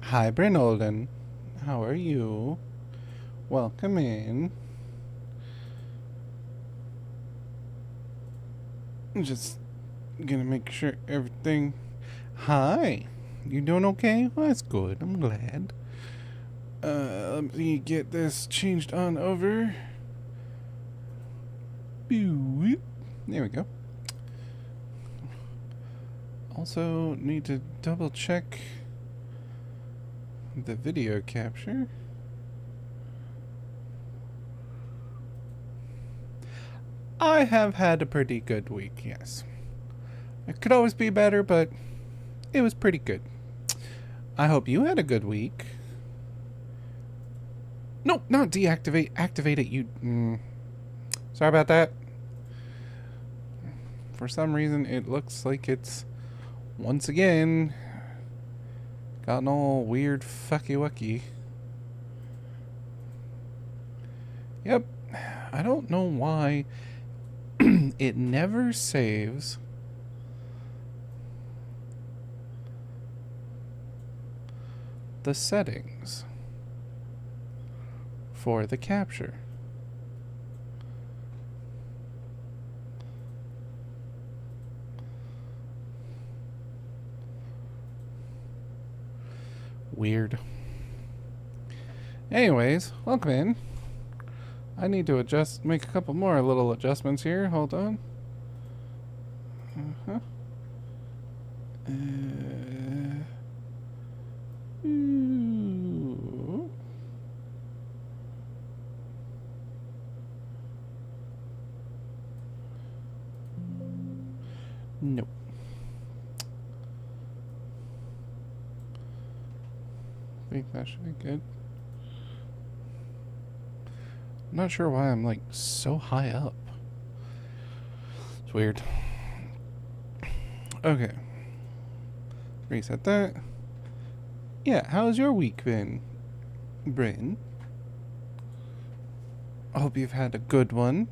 Hi, Bryn Olden. How are you? Welcome in. I'm just gonna make sure everything. Hi. You doing okay? Well, that's good. I'm glad. Let me get this changed on over. There we go. Also, need to double check the video capture. I have had a pretty good week, yes. It could always be better, but it was pretty good. I hope you had a good week. No, not deactivate. Activate it, you. Sorry about that. For some reason, it looks like it's once again gotten all weird fucky wucky. Yep. I don't know why it never saves the settings for the capture. Weird. Anyways, welcome in. I need to make a couple more little adjustments here. Hold on. Uh-huh. Ooh. Nope. I think that should be good. I'm not sure why I'm like so high up. It's weird. Okay. Reset that. Yeah, how's your week been, Bryn? I hope you've had a good one.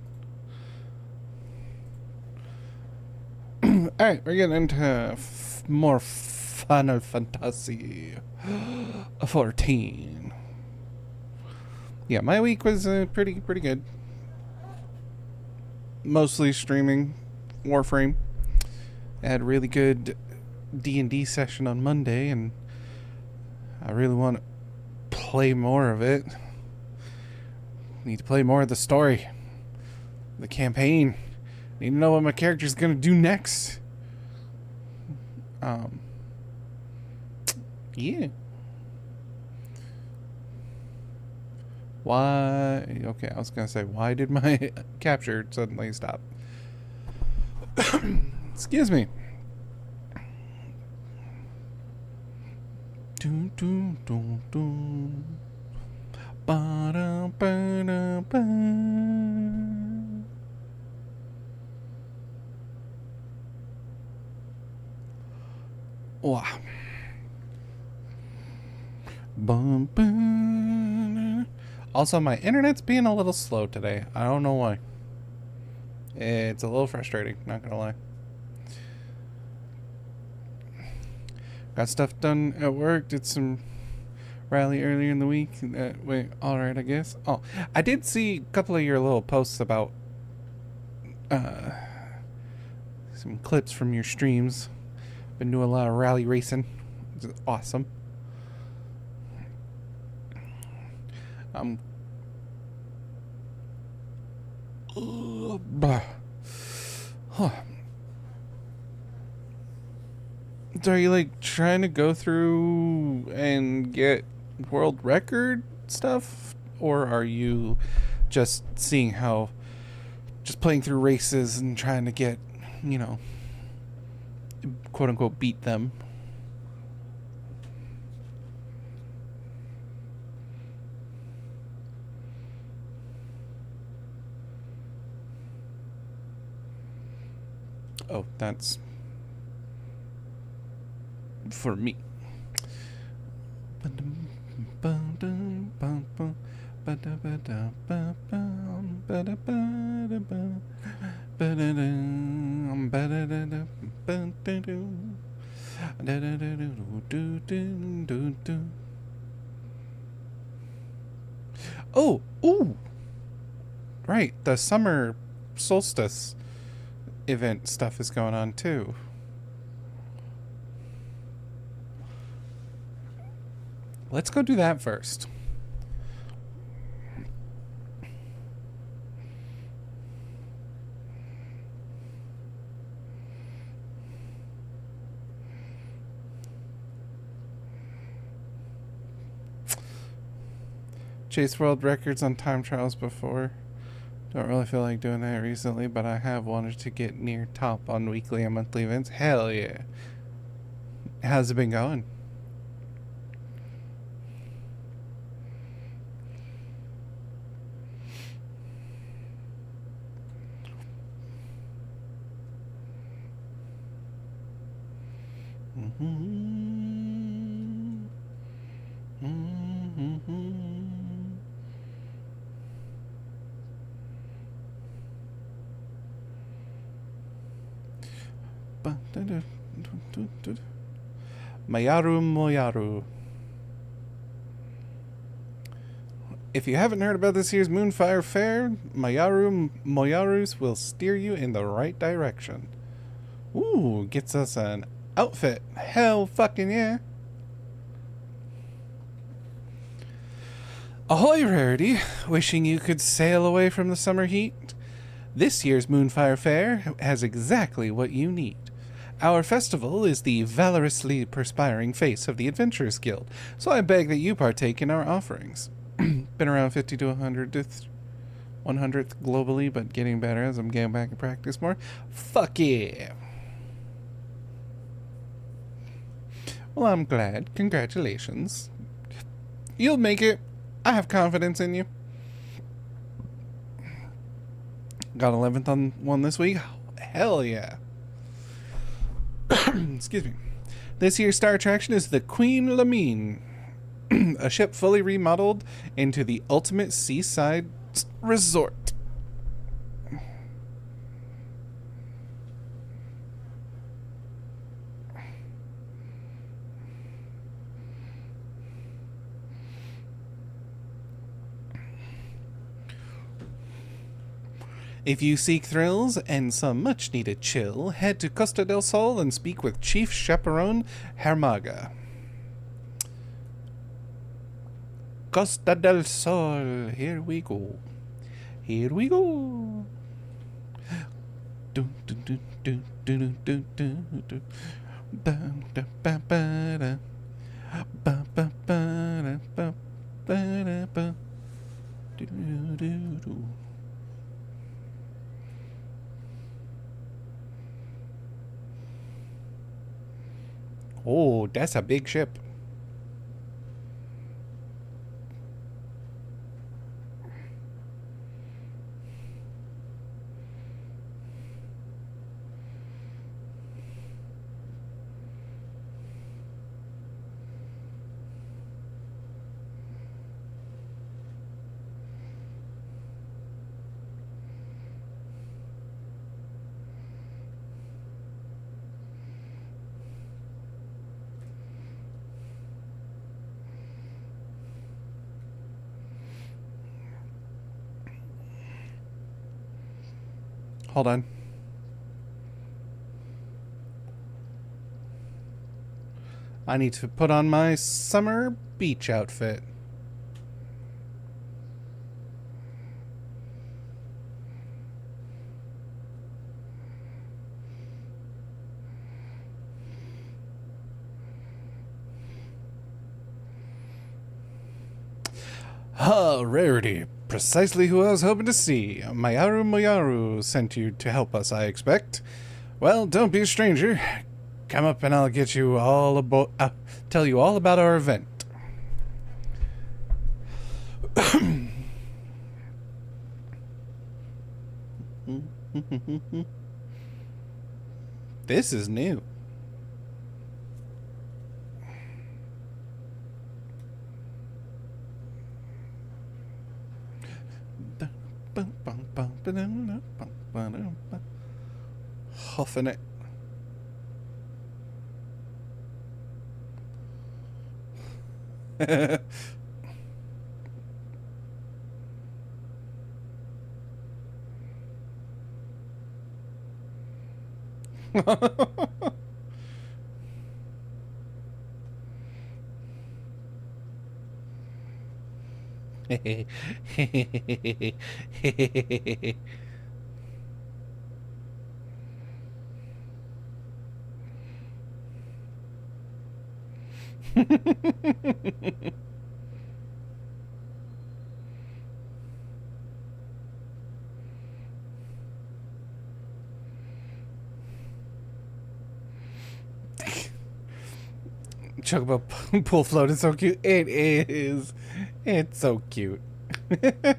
Alright, we're getting into more Final Fantasy 14. Yeah, my week was pretty good. Mostly streaming Warframe. I had a really good D&D session on Monday, and I really want to play more of it. Need to play more of the story, the campaign. Need to know what my character's gonna do next. Yeah. Why? Okay, I was gonna say, why did my capture suddenly stop? Excuse me. Dun, dun, dun, dun. Ba-da-ba-da-ba. Wow. Also, my internet's being a little slow today. I don't know why. It's a little frustrating, not gonna lie. Got stuff done at work, did some rally earlier in the week. Wait, alright, I guess. Oh, I did see a couple of your little posts about some clips from your streams. Been doing a lot of rally racing. It's awesome. Huh. So are you like trying to go through and get world record stuff? Or are you just seeing how, just playing through races and trying to get, you know, quote unquote, beat them? Oh, that's for me. Oh, ooh, right. The summer solstice event stuff is going on too. Let's go do that first. Chase world records on time trials before. Don't really feel like doing that recently, but I have wanted to get near top on weekly and monthly events. Hell yeah. How's it been going? Mayaru Moyaru. If you haven't heard about this year's Moonfire Fair, Mayaru Moyarus will steer you in the right direction. Ooh, gets us an outfit. Hell fucking yeah. Ahoy, Rarity! Wishing you could sail away from the summer heat? This year's Moonfire Fair has exactly what you need. Our festival is the valorously perspiring face of the Adventurers Guild, so I beg that you partake in our offerings. Been around 50 to 100th globally, but getting better as I'm getting back and practice more. Fuck yeah! Well, I'm glad. Congratulations. You'll make it. I have confidence in you. Got 11th on one this week. Hell yeah. Excuse me. This year's star attraction is the Queen Lamine, a ship fully remodeled into the ultimate seaside resort. If you seek thrills and some much-needed chill, head to Costa del Sol and speak with Chief Chaperone Hermaga. Costa del Sol, here we go. Here we go. Oh, that's a big ship. Hold on. I need to put on my summer beach outfit. Ah, Rarity. Precisely who I was hoping to see. Mayaru Moyaru sent you to help us, I expect. Well, don't be a stranger. Come up and I'll get you all about. Tell you all about our event. This is new. Huffing it. Chocobo pool float is so cute. It is. It's so cute. Got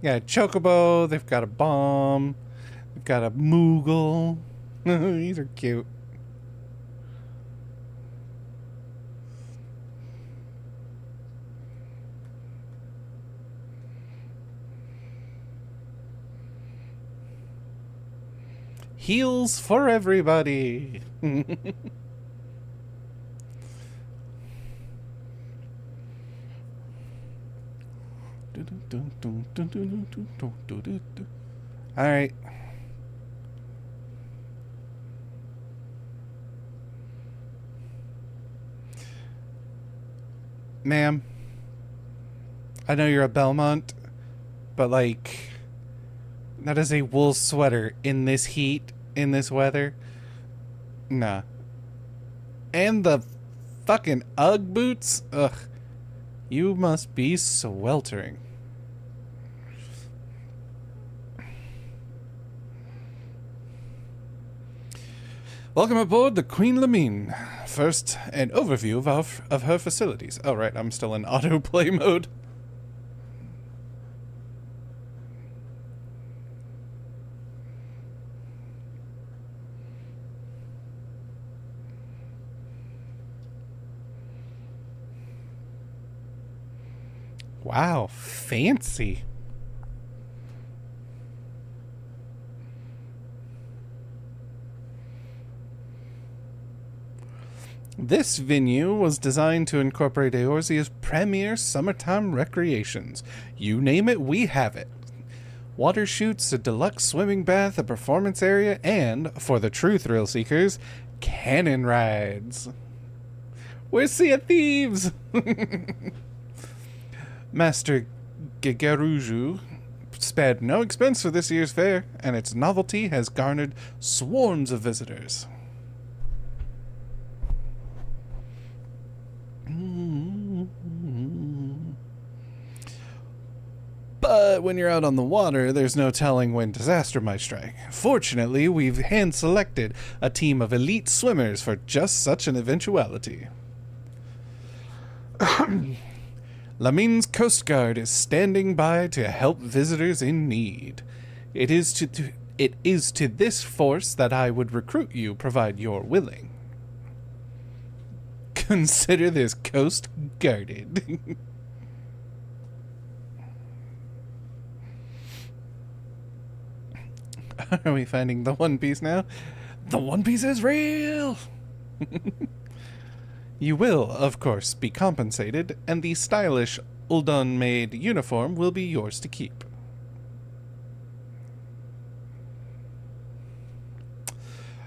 a chocobo. They've got a bomb. They've got a moogle. These are cute. Heals for everybody. All right. Ma'am, I know you're a Belmont, but like, that is a wool sweater in this heat, in this weather. Nah. And the fucking Ugg boots? Ugh. You must be sweltering. Welcome aboard the Queen Lamine. First, an overview of her facilities. Oh, right, I'm still in autoplay mode. Wow, fancy. This venue was designed to incorporate Eorzea's premier summertime recreations. You name it, we have it. Water shoots, a deluxe swimming bath, a performance area, and, for the true thrill seekers, cannon rides. We're Sea of Thieves! Master Gegeruju spared no expense for this year's fair, and its novelty has garnered swarms of visitors. But when you're out on the water, there's no telling when disaster might strike. Fortunately, we've hand-selected a team of elite swimmers for just such an eventuality. Lamine's Coast Guard is standing by to help visitors in need. It is to this force that I would recruit you, provided you're willing. Consider this coast guarded. Are we finding the One Piece now? The One Piece is real! You will, of course, be compensated, and the stylish Uldon-made uniform will be yours to keep.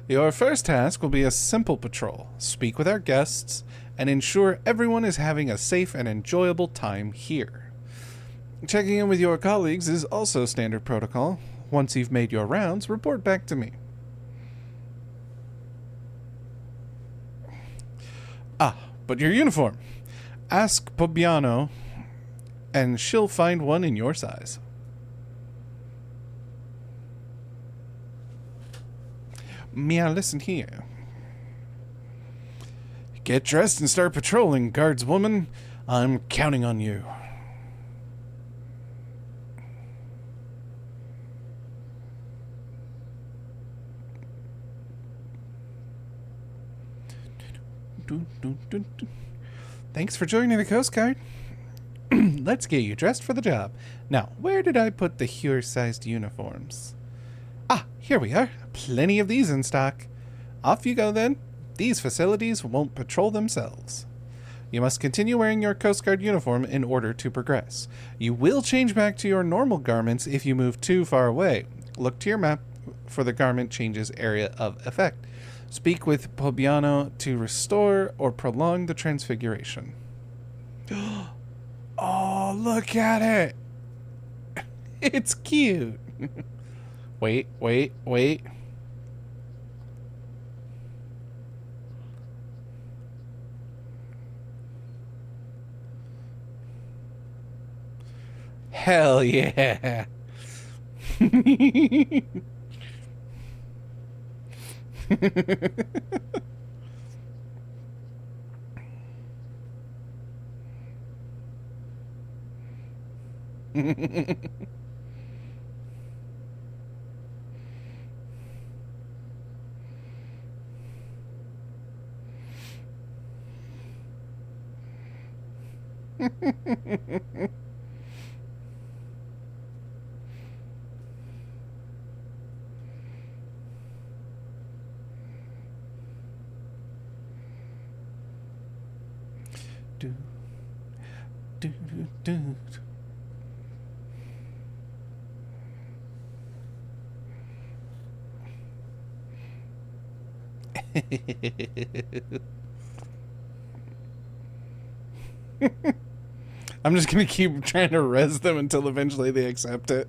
Your first task will be a simple patrol. Speak with our guests, and ensure everyone is having a safe and enjoyable time here. Checking in with your colleagues is also standard protocol. Once you've made your rounds, report back to me. Ah, but your uniform. Ask Pobbiano, and she'll find one in your size. Mia, listen here. Get dressed and start patrolling, guardswoman. I'm counting on you. Thanks for joining the Coast Guard. Let's get you dressed for the job. Now, where did I put the Hur-sized uniforms? Ah, here we are. Plenty of these in stock. Off you go then. These facilities won't patrol themselves. You must continue wearing your Coast Guard uniform in order to progress. You will change back to your normal garments if you move too far away. Look to your map for the garment changes area of effect. Speak with Pobiano to restore or prolong the transfiguration. Oh, look at it! It's cute! Wait. Hell yeah! do, do, do. I'm just gonna keep trying to res them until eventually they accept it.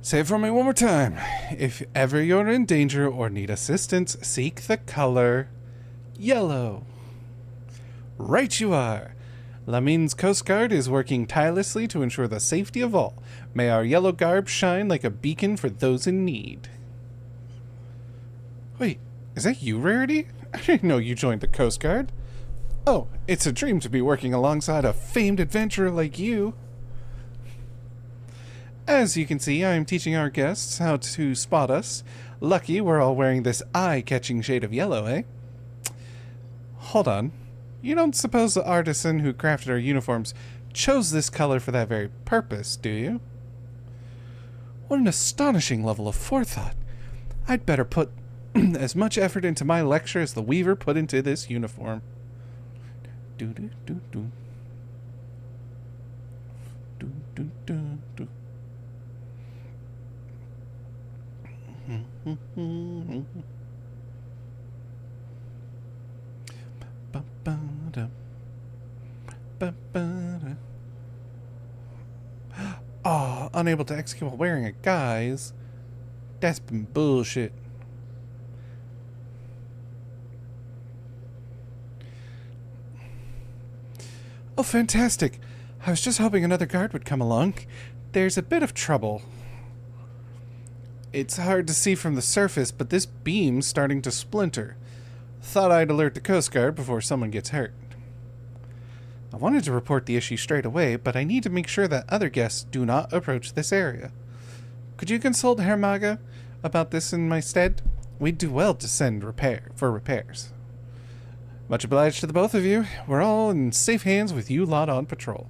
Say it for me one more time. If ever you're in danger or need assistance, seek the color yellow. Right you are. Lamine's Coast Guard is working tirelessly to ensure the safety of all. May our yellow garb shine like a beacon for those in need. Wait, is that you, Rarity? I didn't know you joined the Coast Guard. Oh, it's a dream to be working alongside a famed adventurer like you. As you can see, I am teaching our guests how to spot us. Lucky we're all wearing this eye-catching shade of yellow, eh? Hold on. You don't suppose the artisan who crafted our uniforms chose this color for that very purpose, do you? What an astonishing level of forethought. I'd better put as much effort into my lecture as the weaver put into this uniform. Do-do-do-do. Do-do-do-do. Oh, unable to execute while wearing a guise. That's been bullshit. Oh, fantastic. I was just hoping another guard would come along. There's a bit of trouble. It's hard to see from the surface, but this beam's starting to splinter. Thought I'd alert the Coast Guard before someone gets hurt. I wanted to report the issue straight away, but I need to make sure that other guests do not approach this area. Could you consult Herr Maga about this in my stead? We'd do well to send repairs. Much obliged to the both of you. We're all in safe hands with you lot on patrol.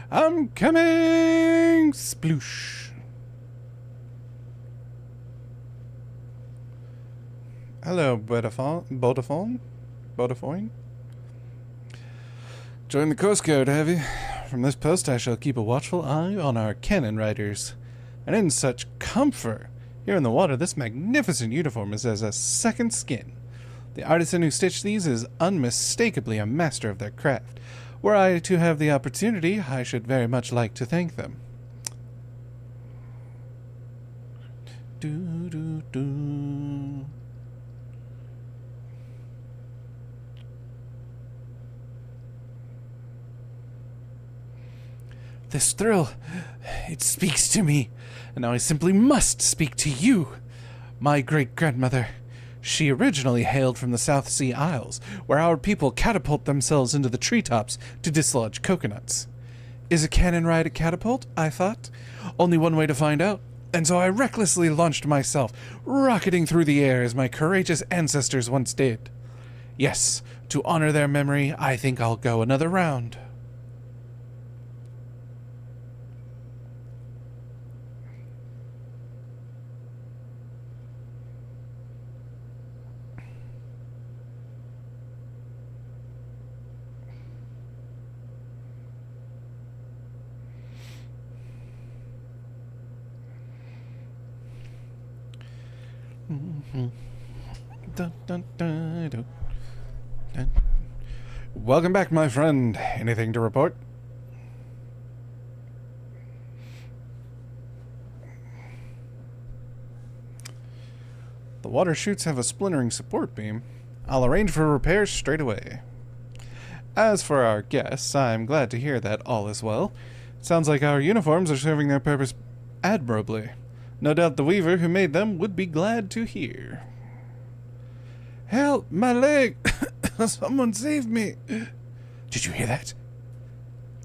I'm coming! Sploosh. Hello, Bodaphone? Join the Coast Guard, have you? From this post I shall keep a watchful eye on our cannon riders. And in such comfort! Here in the water, this magnificent uniform is as a second skin. The artisan who stitched these is unmistakably a master of their craft. Were I to have the opportunity, I should very much like to thank them. Do-do-do. This thrill, it speaks to me, and now I simply must speak to you. My great-grandmother, she originally hailed from the South Sea Isles, where our people catapult themselves into the treetops to dislodge coconuts. Is a cannon ride a catapult? I thought. Only one way to find out. And so I recklessly launched myself, rocketing through the air as my courageous ancestors once did. Yes, to honor their memory, I think I'll go another round. Dun, dun, dun, dun, dun. Welcome back, my friend. Anything to report? The water chutes have a splintering support beam. I'll arrange for repairs straight away. As for our guests, I'm glad to hear that all is well. It sounds like our uniforms are serving their purpose admirably. No doubt the weaver who made them would be glad to hear. Help! My leg! Someone save me! Did you hear that?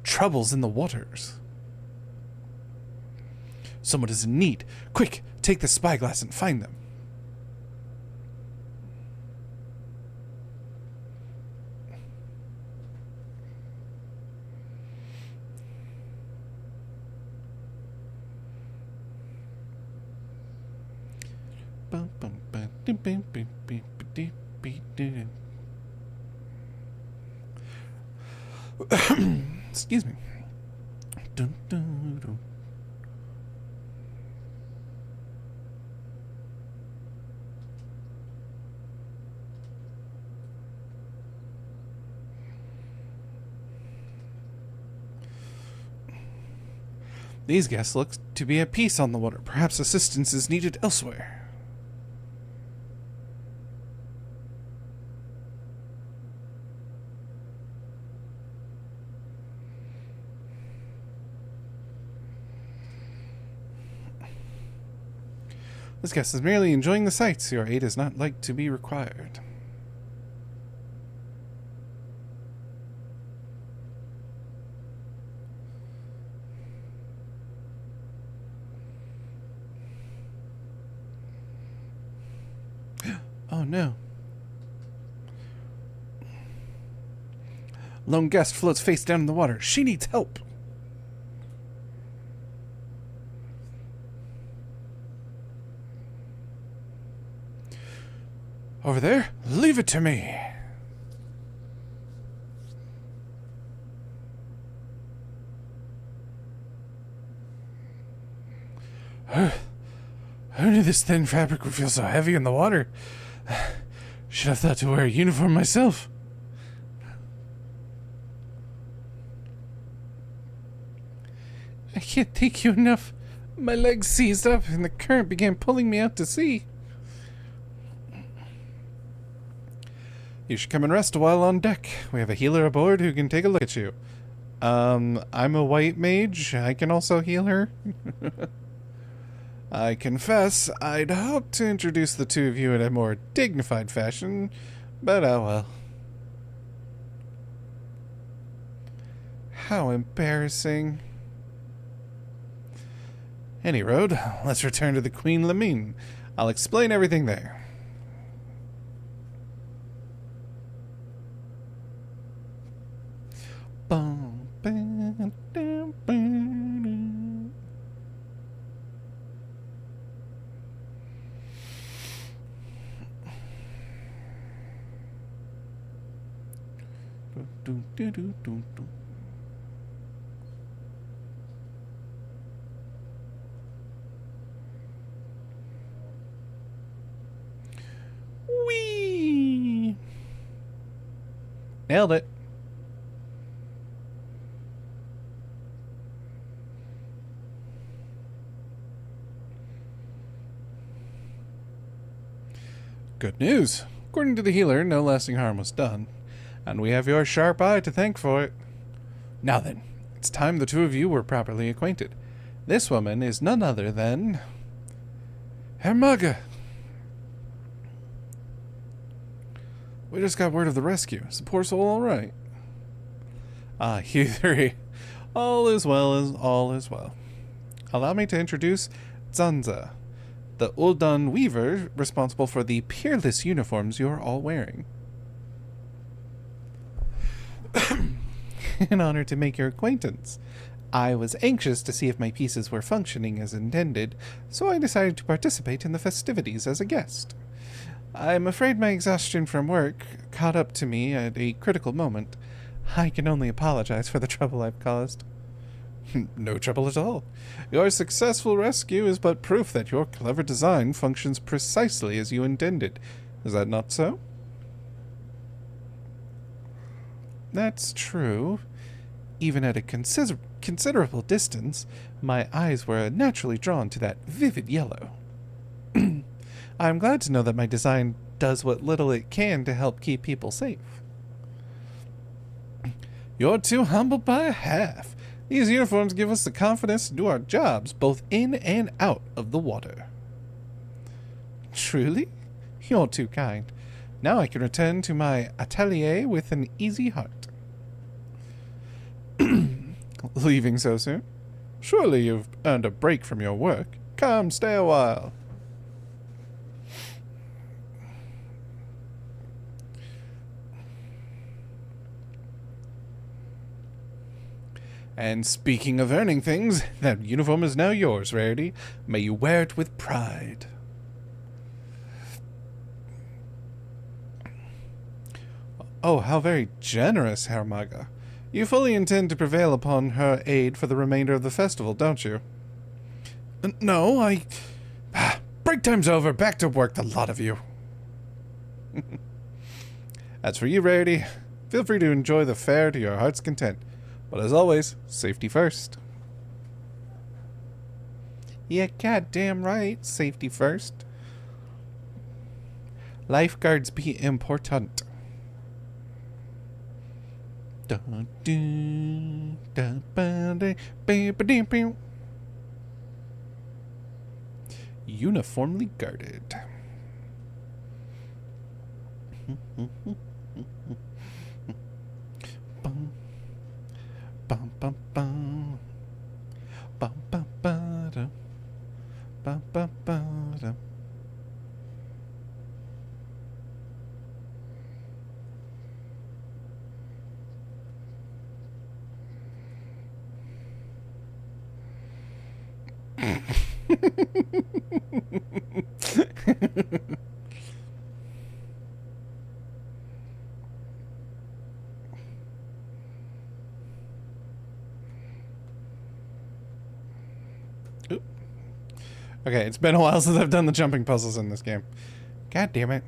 Troubles in the waters. Someone is in need. Quick, take the spyglass and find them. Excuse me. Dun, dun, dun. These guests look to be at peace on the water. Perhaps assistance is needed elsewhere. This guest is merely enjoying the sights. Your aid is not like to be required. Oh no. Lone guest floats face down in the water. She needs help. Over there? Leave it to me. Who knew this thin fabric would feel so heavy in the water? Should have thought to wear a uniform myself. I can't take you enough. My legs seized up and the current began pulling me out to sea. You should come and rest a while on deck. We have a healer aboard who can take a look at you. I'm a white mage. I can also heal her. I confess, I'd hoped to introduce the two of you in a more dignified fashion, but oh well. How embarrassing. Any road, let's return to the Queen Lamine. I'll explain everything there. Whee! Nailed it. Good news. According to the healer, no lasting harm was done, and we have your sharp eye to thank for it. Now then, It's time the two of you were properly acquainted. This woman is none other than Hermaga. We just got word of the rescue. Is the poor soul all right? Ah, you three. All is well as all is well. Allow me to introduce Zanza, the Uldan weaver responsible for the peerless uniforms you are all wearing. An honor to make your acquaintance. I was anxious to see if my pieces were functioning as intended, so I decided to participate in the festivities as a guest. I'm afraid my exhaustion from work caught up to me at a critical moment. I can only apologize for the trouble I've caused. No trouble at all. Your successful rescue is but proof that your clever design functions precisely as you intended. Is that not so? That's true. Even at a considerable distance, my eyes were naturally drawn to that vivid yellow. I'm glad to know that my design does what little it can to help keep people safe. You're too humble by a half. These uniforms give us the confidence to do our jobs both in and out of the water. Truly? You're too kind. Now I can return to my atelier with an easy heart. Leaving so soon? Surely you've earned a break from your work. Come, stay a while. And speaking of earning things, that uniform is now yours, Rarity. May you wear it with pride. Oh, how very generous, Hermaga. You fully intend to prevail upon her aid for the remainder of the festival, don't you? No, break time's over. Back to work, the lot of you. As for you, Rarity, feel free to enjoy the fair to your heart's content. But as always, safety first. Yeah, goddamn right, safety first. Lifeguards be important. Uniformly guarded. Bum bum bum. Bum bum ba-dum. Bum bum ba-dum. Oop. Okay, it's been a while since I've done the jumping puzzles in this game. God damn it.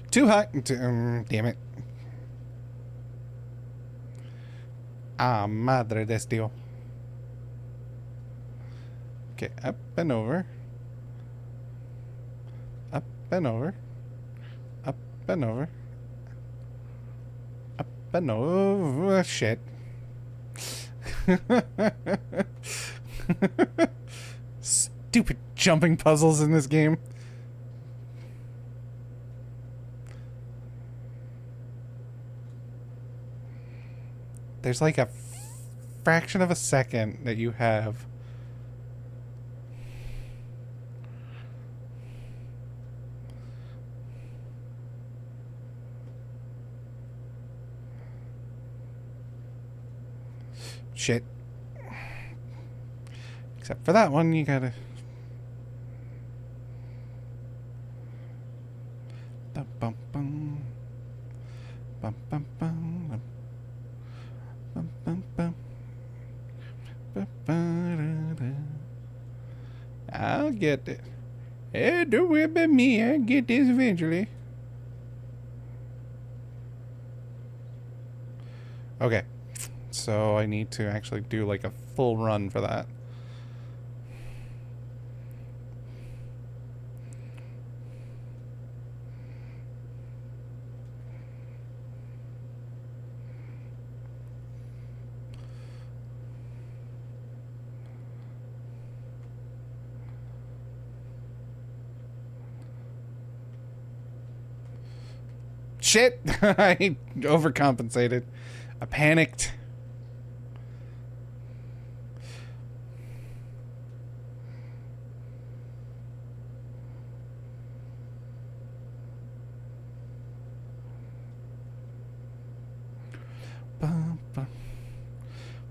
Too high. Damn it. Ah, madre de Dios. Okay, up and over. Up and over. Up and over. Up and over. Shit. Stupid jumping puzzles in this game. There's like a fraction of a second that you have. Shit. Except for that one, you gotta... Bum bum bum. Bum bum bum. Bum bum bum. I'll get it. Hey, don't worry about me. I'll get this eventually. Okay. So I need to actually do like a full run for that. Shit! I overcompensated. I panicked.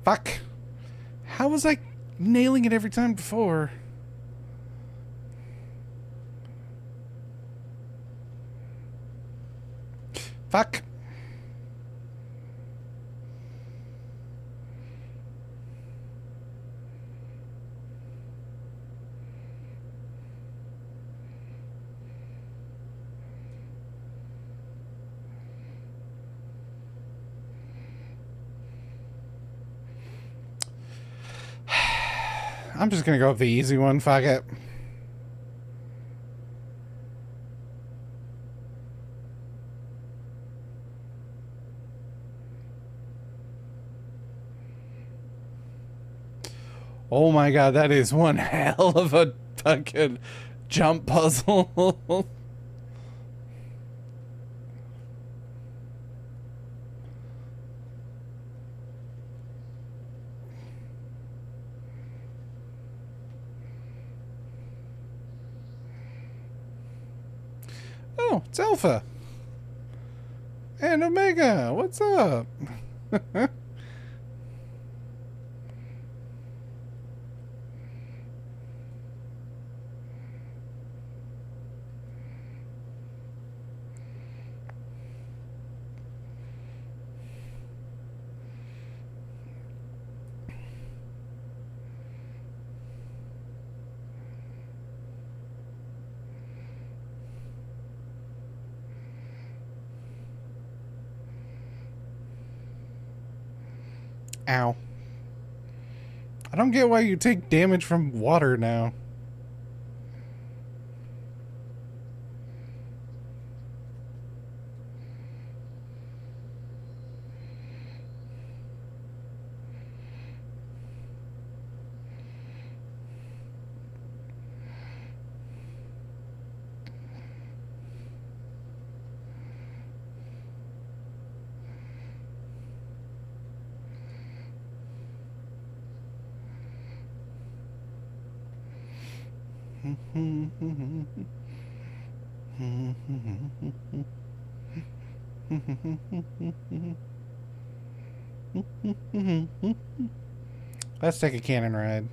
Fuck. How was I nailing it every time before? Fuck. I'm just gonna go with the easy one. Fuck it. Oh my god, that is one hell of a fucking jump puzzle. Oh, it's Alpha. And Omega. What's up? Ow. I don't get why you take damage from water now. Let's take a cannon ride.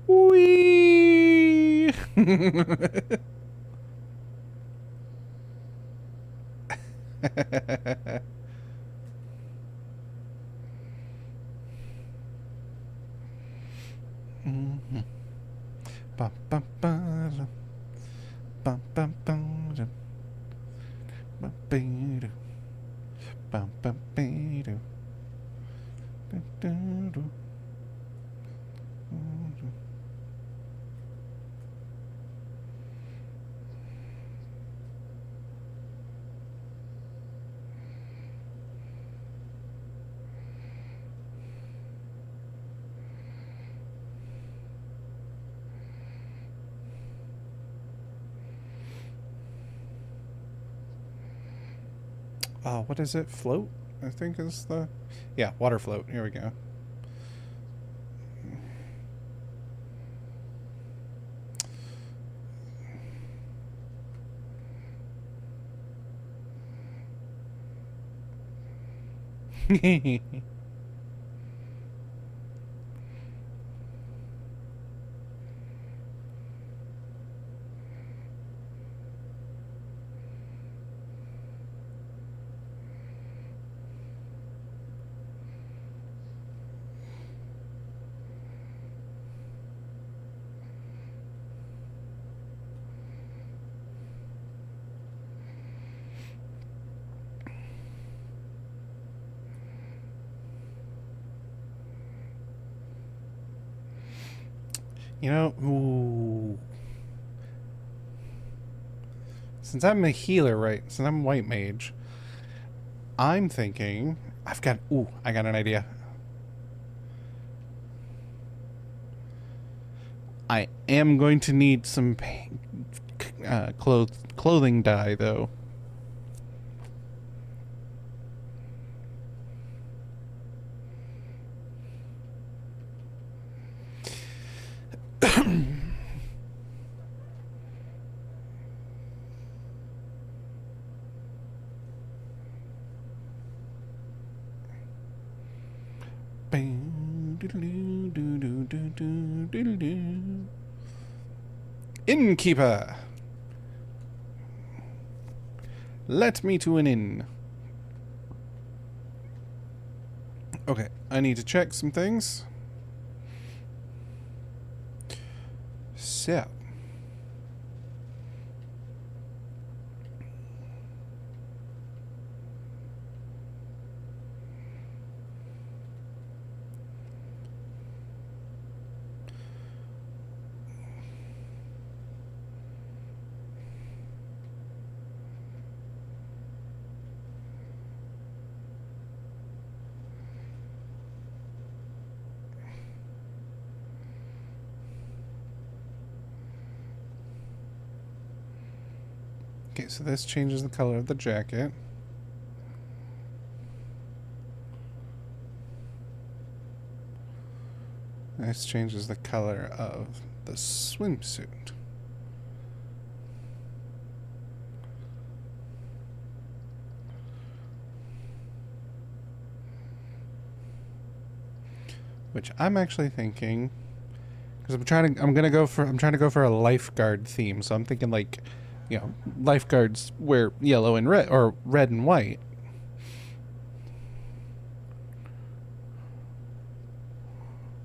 Whee! Bum, bum, bum, bum, bum, bum, bum, bum, bum, bum, bum. What is it? Float? I think is the... Yeah, water float. Here we go. You know, ooh. Since I'm a healer, right? Since I'm white mage, I'm thinking I got an idea. I am going to need some clothing dye though. Innkeeper, let me to an inn. Okay, I need to check some things. So. Okay, so this changes the color of the jacket. This changes the color of the swimsuit. Which I'm actually thinking, because I'm trying to go for a lifeguard theme. So I'm thinking like, you know, lifeguards wear yellow and red, or red and white.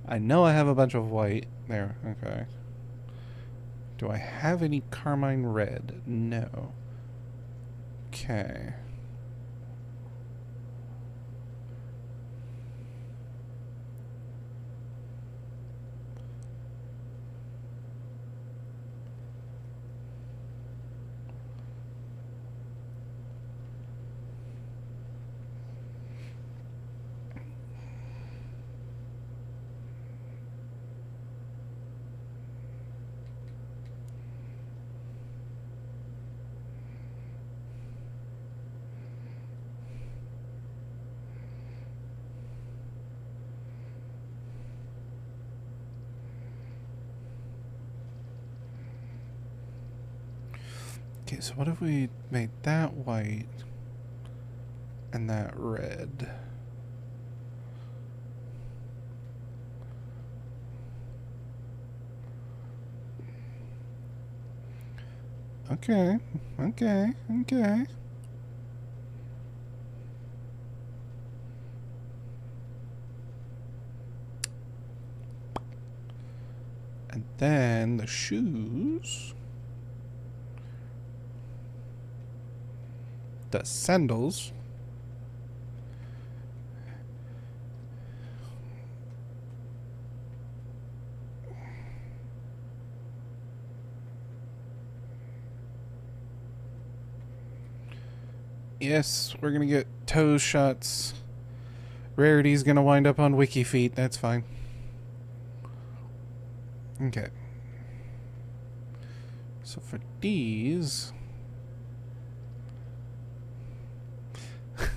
I know I have a bunch of white there. Okay. Do I have any carmine red? No. Okay. Okay, so what if we made that white and that red? Okay, okay, okay. And then the shoes. The sandals. Yes, we're gonna get toe shots. Rarity's gonna wind up on WikiFeet. That's fine. Okay. So for these... I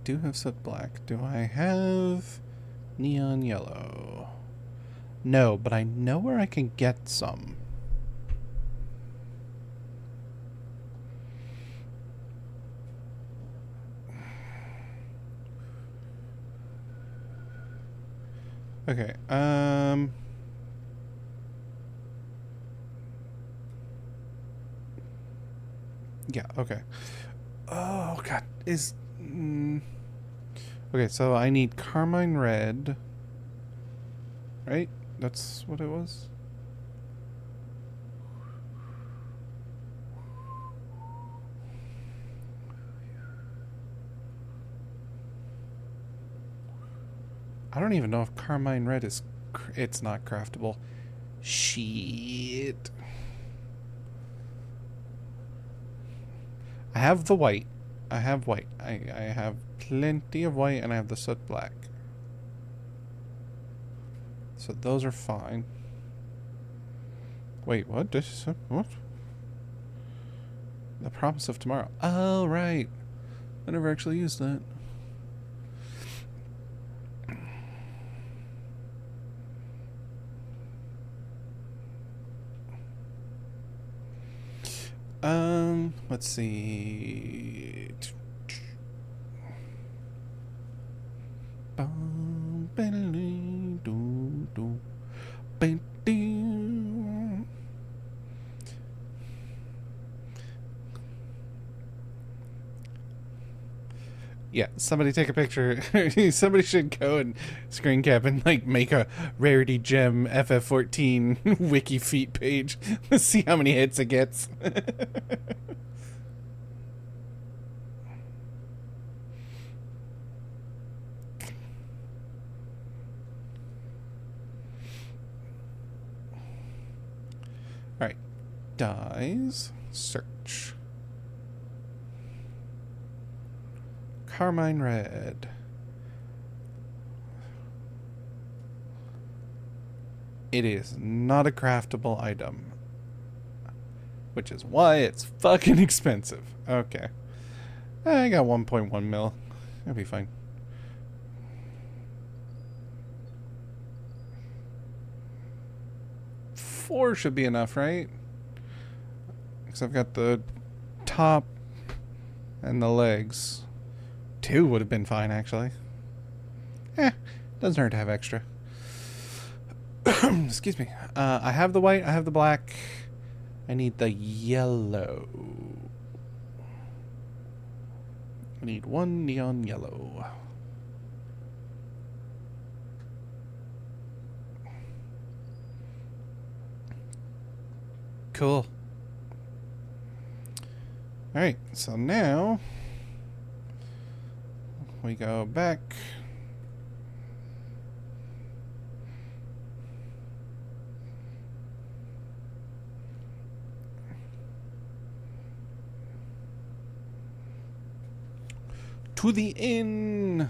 do have soot black. Do I have neon yellow? No, but I know where I can get some. Okay, Yeah, okay. Oh, God. Okay, so I need carmine red. Right? That's what it was? I don't even know if carmine red is... It's not craftable. Shit. I have the white. I have white. I have plenty of white, and I have the soot black. So those are fine. Wait, what? What? The promise of tomorrow. Oh, right. I never actually used that. Let's see. Yeah, somebody take a picture. Somebody should go and screen cap and like make a rarity gem FF14 wiki feet page. Let's see how many hits it gets. Alright. Dies. Search. Carmine red. It is not a craftable item. Which is why it's fucking expensive. Okay. I got 1.1 mil. That'll be fine. Four should be enough, right? Because I've got the top and the legs. 2 would have been fine, actually. Doesn't hurt to have extra. Excuse me. I have the white, I have the black. I need the yellow. I need 1 neon yellow. Cool. Alright, so now we go back. To the inn.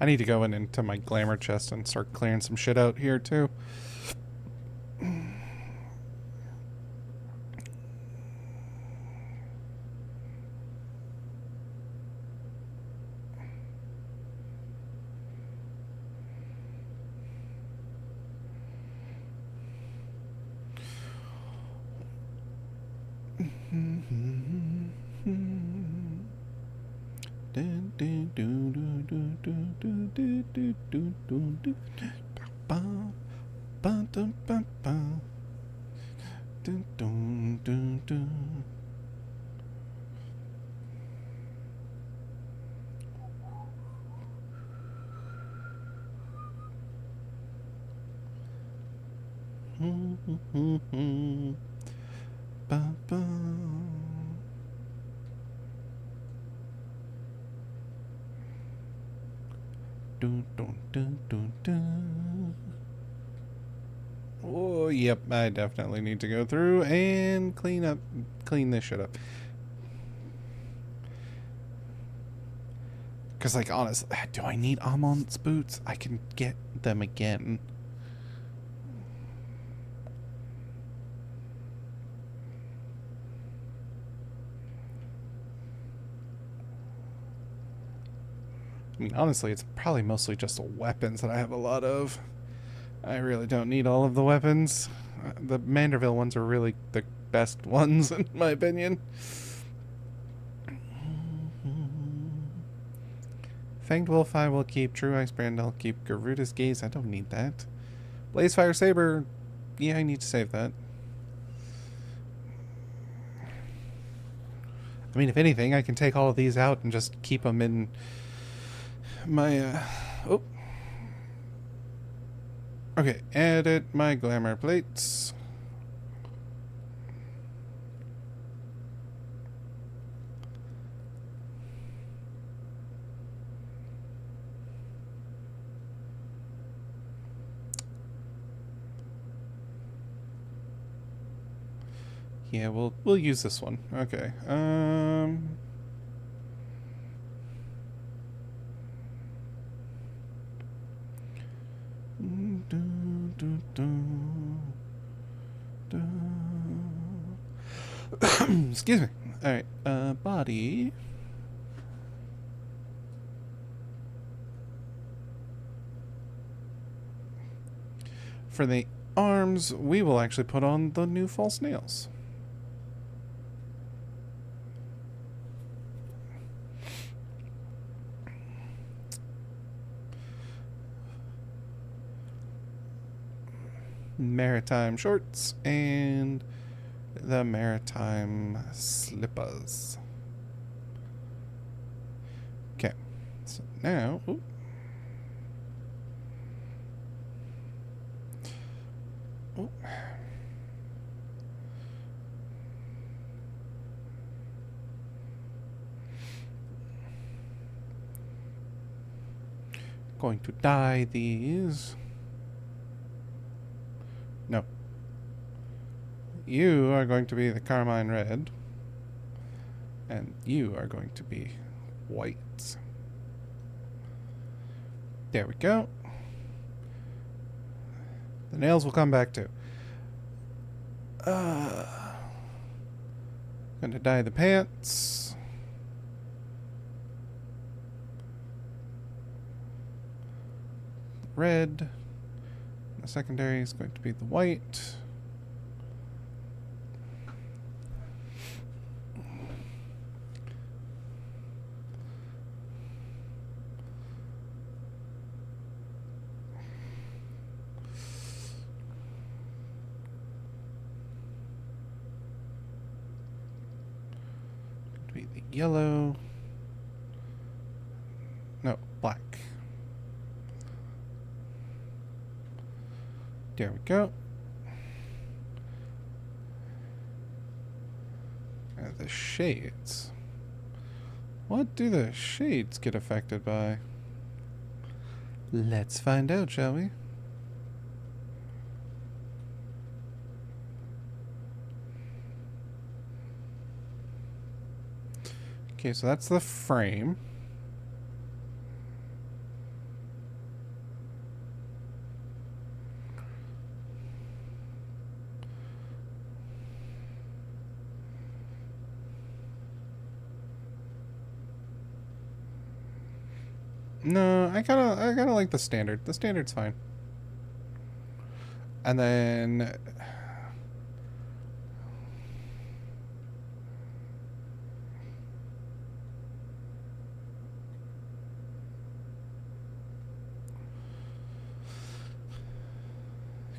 I need to go into my glamour chest and start clearing some shit out here too. Oh, yep, I definitely need to go through and clean this shit up. Because, like, honestly, do I need Amon's boots? I can get them again. I mean, honestly, it's probably mostly just the weapons that I have a lot of. I really don't need all of the weapons. The Manderville ones are really the best ones, in my opinion. Fanged Wolf I will keep. True Ice Brand I'll keep. Garuda's Gaze, I don't need that. Blazefire Saber, yeah, I need to save that. I mean, if anything, I can take all of these out and just keep them in my, oh. Okay, edit my glamour plates. Yeah, we'll use this one. Okay. Excuse me. All right. Body. For the arms, we will actually put on the new false nails. Maritime shorts and the maritime slippers. Okay, so now, ooh. Ooh. Going to dye these. No. You are going to be the carmine red. And you are going to be white. There we go. The nails will come back too. Gonna dye the pants. Red. The secondary is going to be the white. Going to be the yellow. No, black. There we go. And the shades. What do the shades get affected by? Let's find out, shall we? Okay, so that's the frame. No, I kind of like the standard. The standard's fine. And then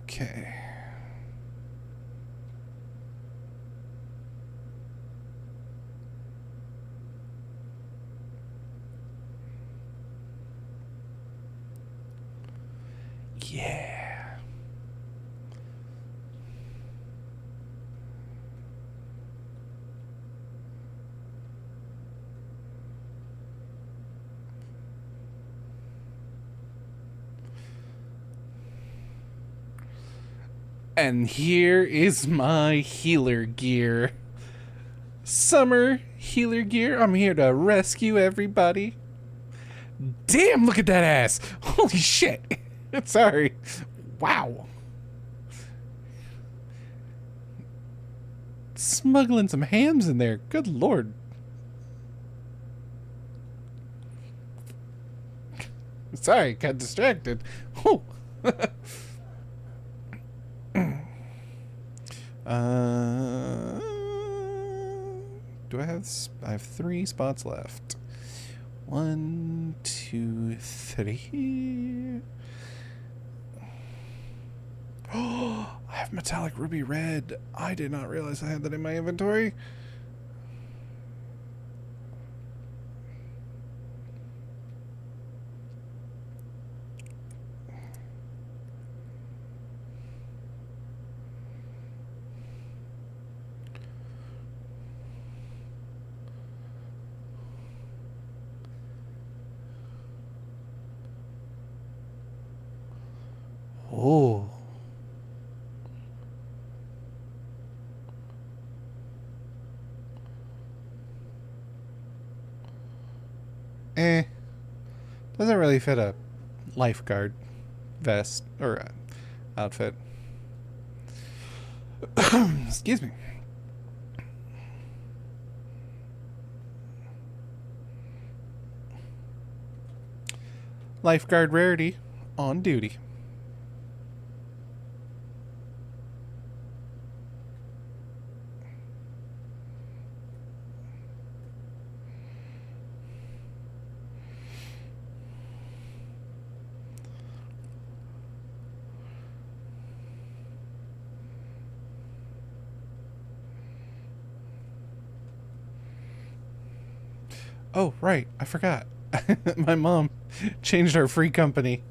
okay. Yeah. And here is my healer gear. Summer healer gear. I'm here to rescue everybody. Damn, look at that ass. Holy shit. Sorry. Wow. Smuggling some hams in there. Good lord. Sorry, got distracted. Whew. uh, do I have? I have 3 spots left. 1, 2, 3. Oh, I have metallic ruby red. I did not realize I had that in my inventory. Oh. Doesn't really fit a lifeguard vest or outfit. Excuse me. Lifeguard rarity on duty. Oh, right. I forgot. My mom changed our free company.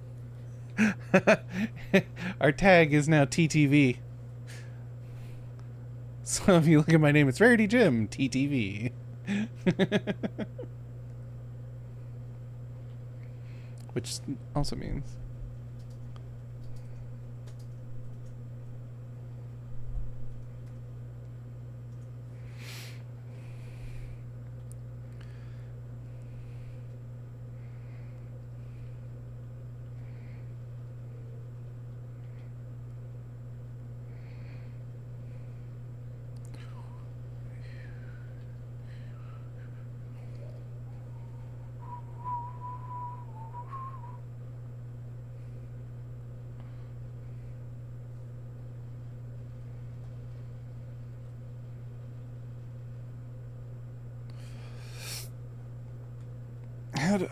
Our tag is now TTV. So if you look at my name, it's Rarity Jim, TTV. Which also means...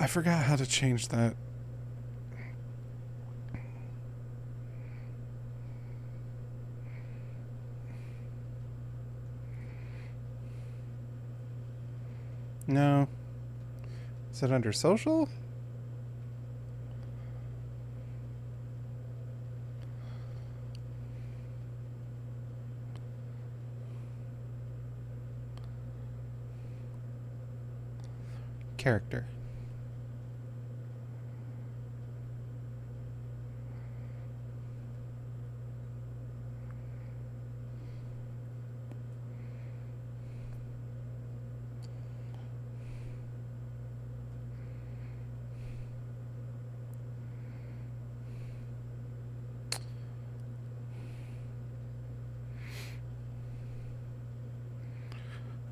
I forgot how to change that. No. Is it under social? Character.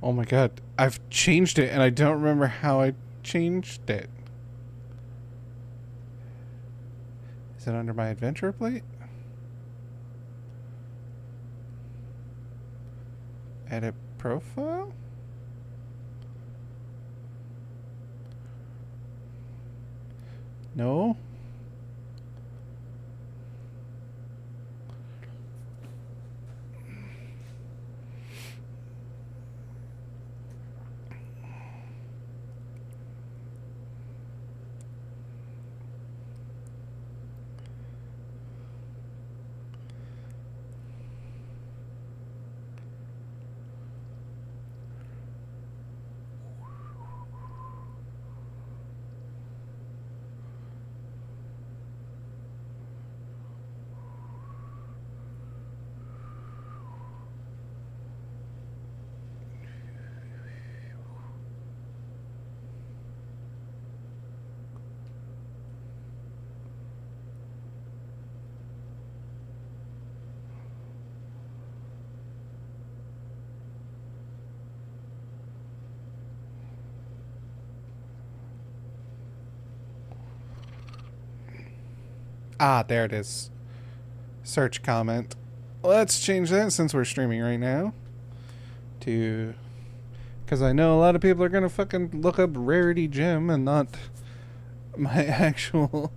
Oh my god. I've changed it and I don't remember how I changed it. Is it under my adventure plate? Edit profile? No. Ah, there it is. Search comment. Let's change that since we're streaming right now. To. Because I know a lot of people are going to fucking look up Rarity Gem and not my actual.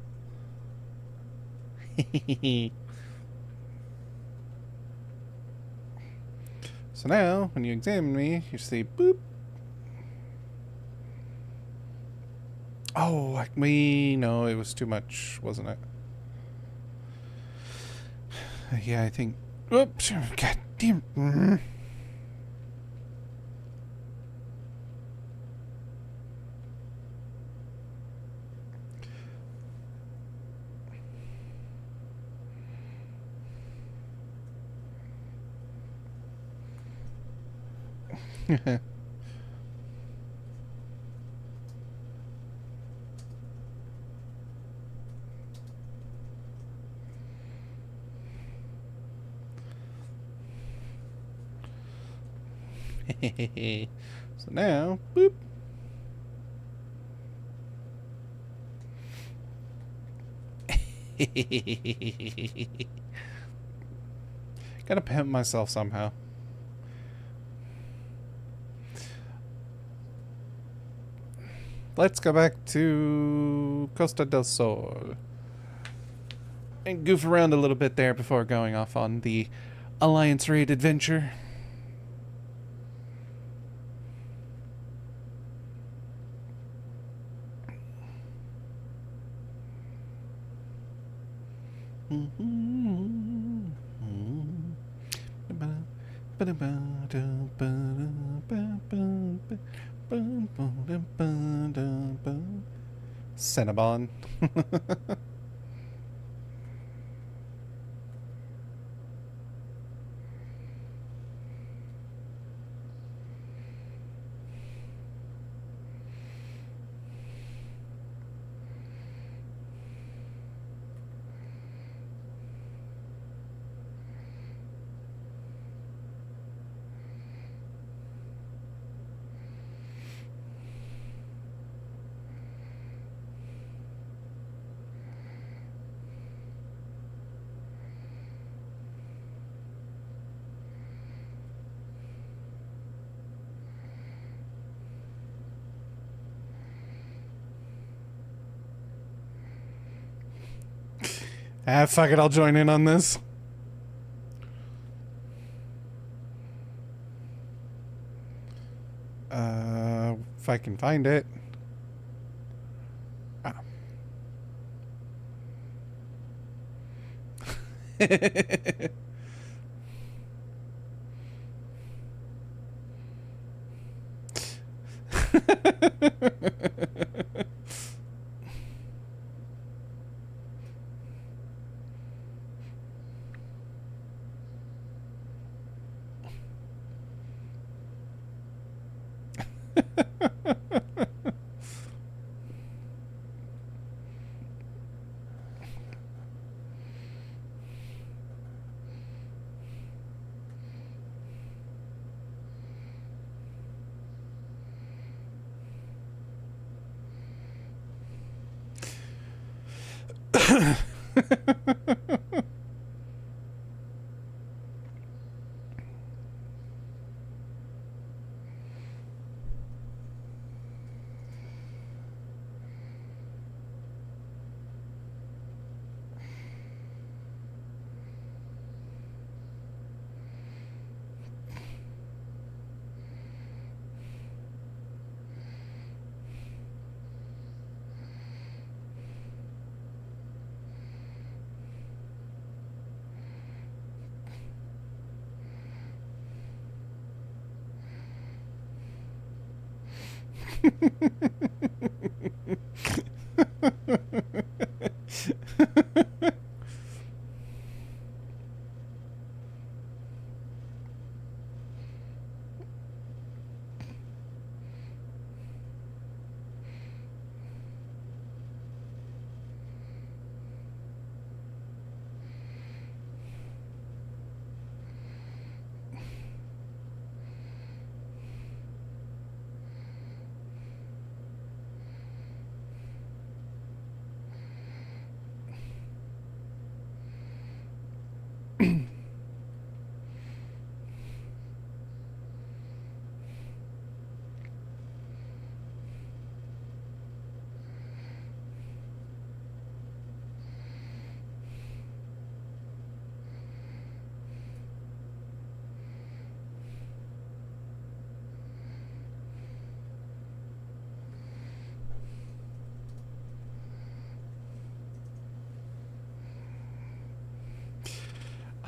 So now, when you examine me, you see boop. Oh, no, it was too much, wasn't it? Yeah, I think. Oops, god damn. So now, boop. Gotta pimp myself somehow. Let's go back to Costa del Sol and goof around a little bit there before going off on the Alliance Raid adventure. Cinnabon. Ah, fuck it, I'll join in on this. If I can find it. Ah.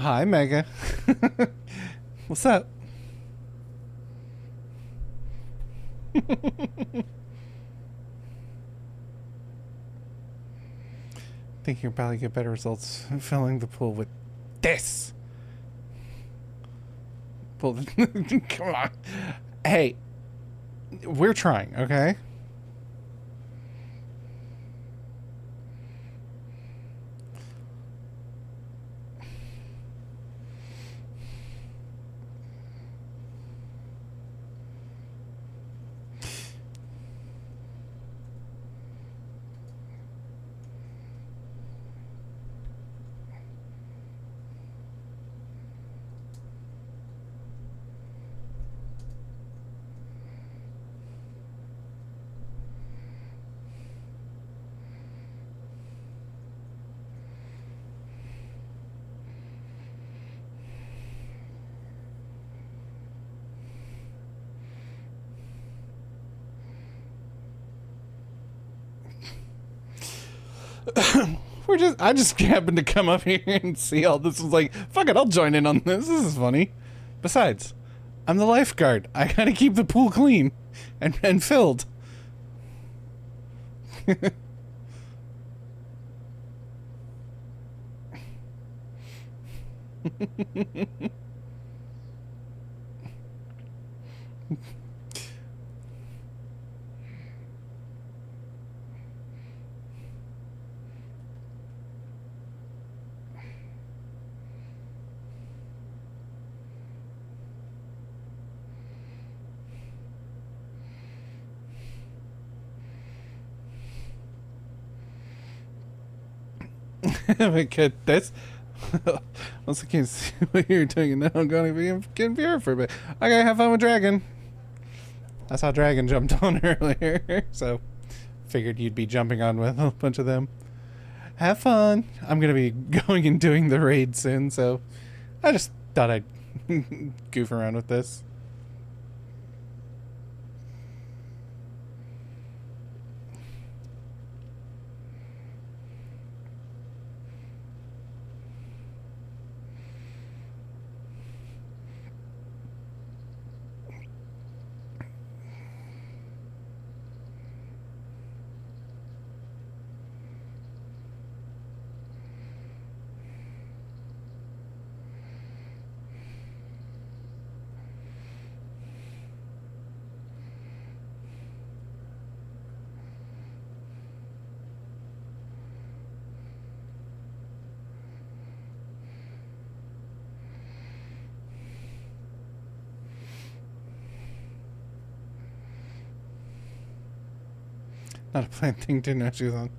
Hi, Mega. What's up? Think you'll probably get better results filling the pool with this. Pull the. Come on. Hey, we're trying, okay? I just happened to come up here and see all this. Was like, fuck it, I'll join in on this. This is funny. Besides, I'm the lifeguard. I gotta keep the pool clean and filled. Because that's once I can't see what you're doing, and now I'm going to be getting here for a bit. Okay, have fun with Dragon. I saw Dragon jumped on earlier, so figured you'd be jumping on with a bunch of them. Have fun. I'm gonna be going and doing the raid soon, so I just thought I'd goof around with this. Not a planned thing, didn't know she was on.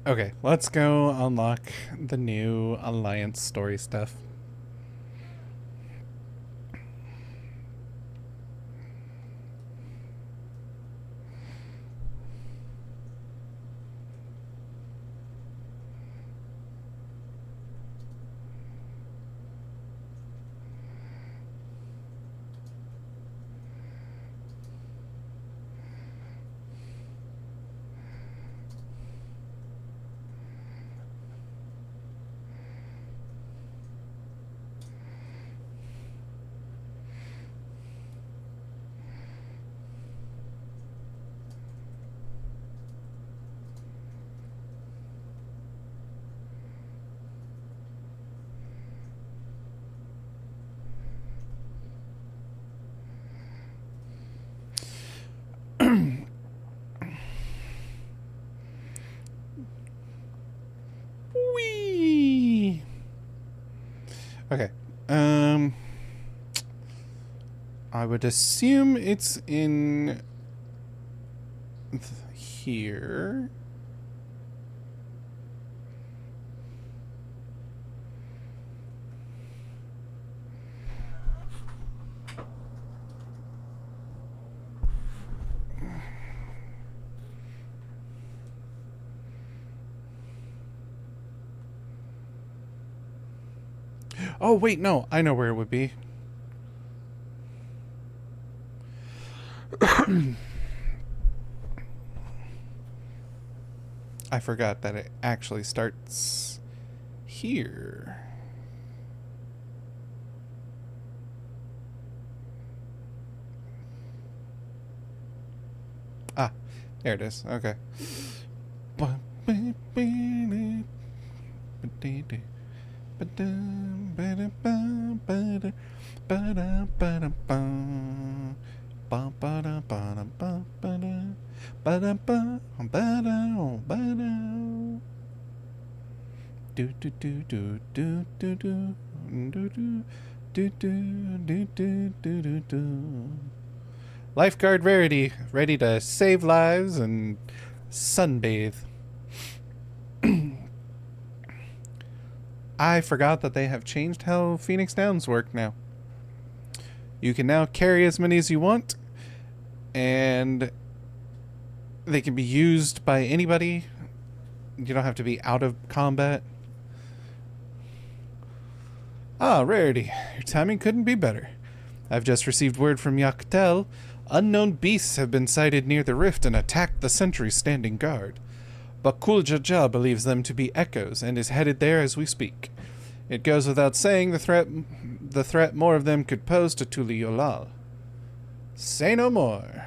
Okay, let's go unlock the new Alliance story stuff. Okay. I would assume it's in here. Oh, wait, no. I know where it would be. I forgot that it actually starts here. Ah, there it is. Okay. Lifeguard Rarity, ready to save lives and sunbathe. I forgot that they have changed how Phoenix Downs work now. You can now carry as many as you want, and they can be used by anybody. You don't have to be out of combat. Ah, Rarity, your timing couldn't be better. I've just received word from Yaktel. Unknown beasts have been sighted near the rift and attacked the sentries standing guard. Bakul Jaja believes them to be echoes and is headed there as we speak. It goes without saying the threat more of them could pose to Tuli Yolal. Say no more.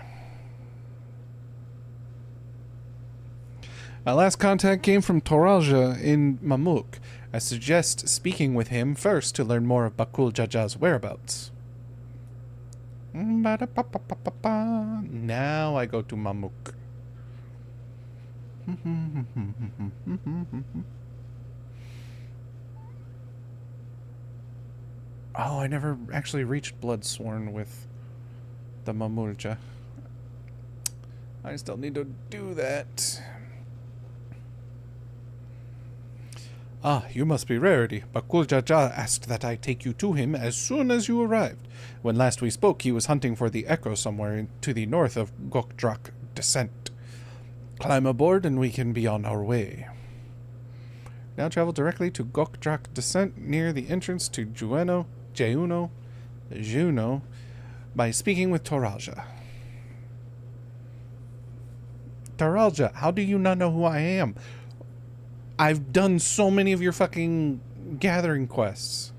Our last contact came from Toralja in Mamuk. I suggest speaking with him first to learn more of Bakul Jaja's whereabouts. Now I go to Mamuk. Oh, I never actually reached Bloodsworn with the Mamulja. I still need to do that. Ah, you must be Rarity. Bakul Jaja asked that I take you to him as soon as you arrived. When last we spoke, he was hunting for the Echo somewhere to the north of Gokdrak Descent. Climb aboard and we can be on our way. Now travel directly to Gokdrak Descent near the entrance to Juno, by speaking with Toralja. Toralja, how do you not know who I am? I've done so many of your fucking gathering quests.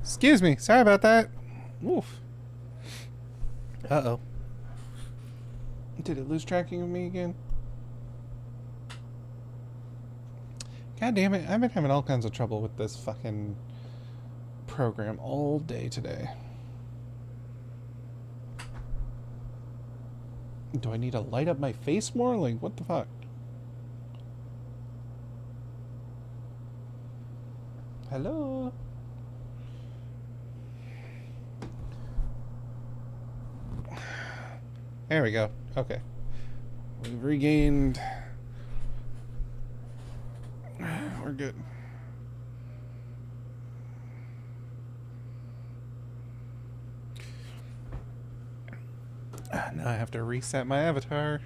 Excuse me. Sorry about that. Oof. Uh-oh. Did it lose tracking of me again? God damn it. I've been having all kinds of trouble with this fucking program all day today. Do I need to light up my face more? Like, what the fuck? Hello? There we go. Okay. We've regained... We're good. Now I have to reset my avatar.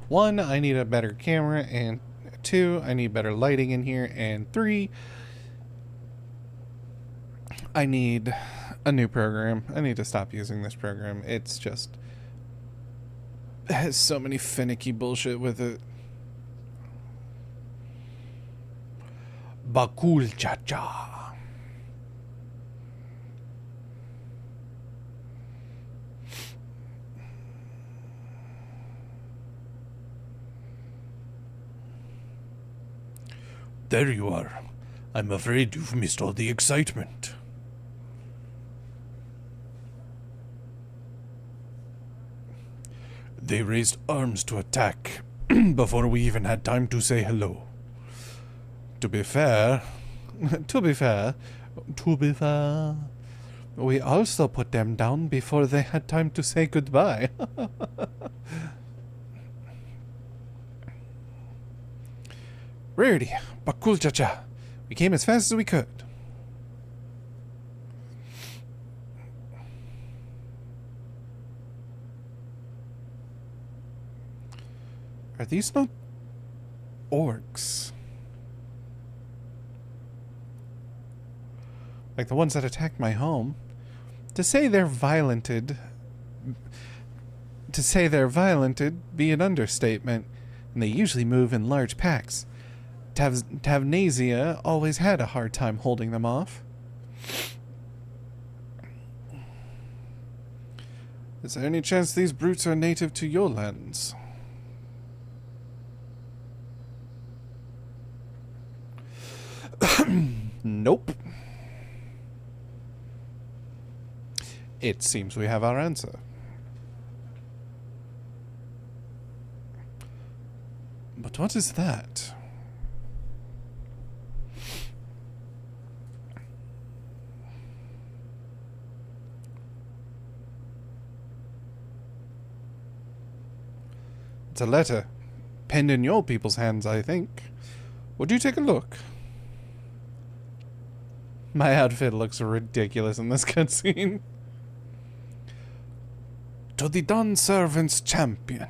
1, I need a better camera, and 2, I need better lighting in here, and 3, I need a new program. I need to stop using this program. It's just... it has so many finicky bullshit with it. Bakul Cha-Cha. There you are. I'm afraid you've missed all the excitement. They raised arms to attack before we even had time to say hello. To be fair, we also put them down before they had time to say goodbye. Rarity, Bakul Cha-Cha. We came as fast as we could. Are these not orcs? Like the ones that attacked my home? To say they're violented be an understatement, and they usually move in large packs. Tavnasia always had a hard time holding them off. Is there any chance these brutes are native to your lands? Nope. It seems we have our answer. But what is that? It's a letter. Penned in your people's hands, I think. Would you take a look? My outfit looks ridiculous in this cutscene. To the Dawn Servant's champion,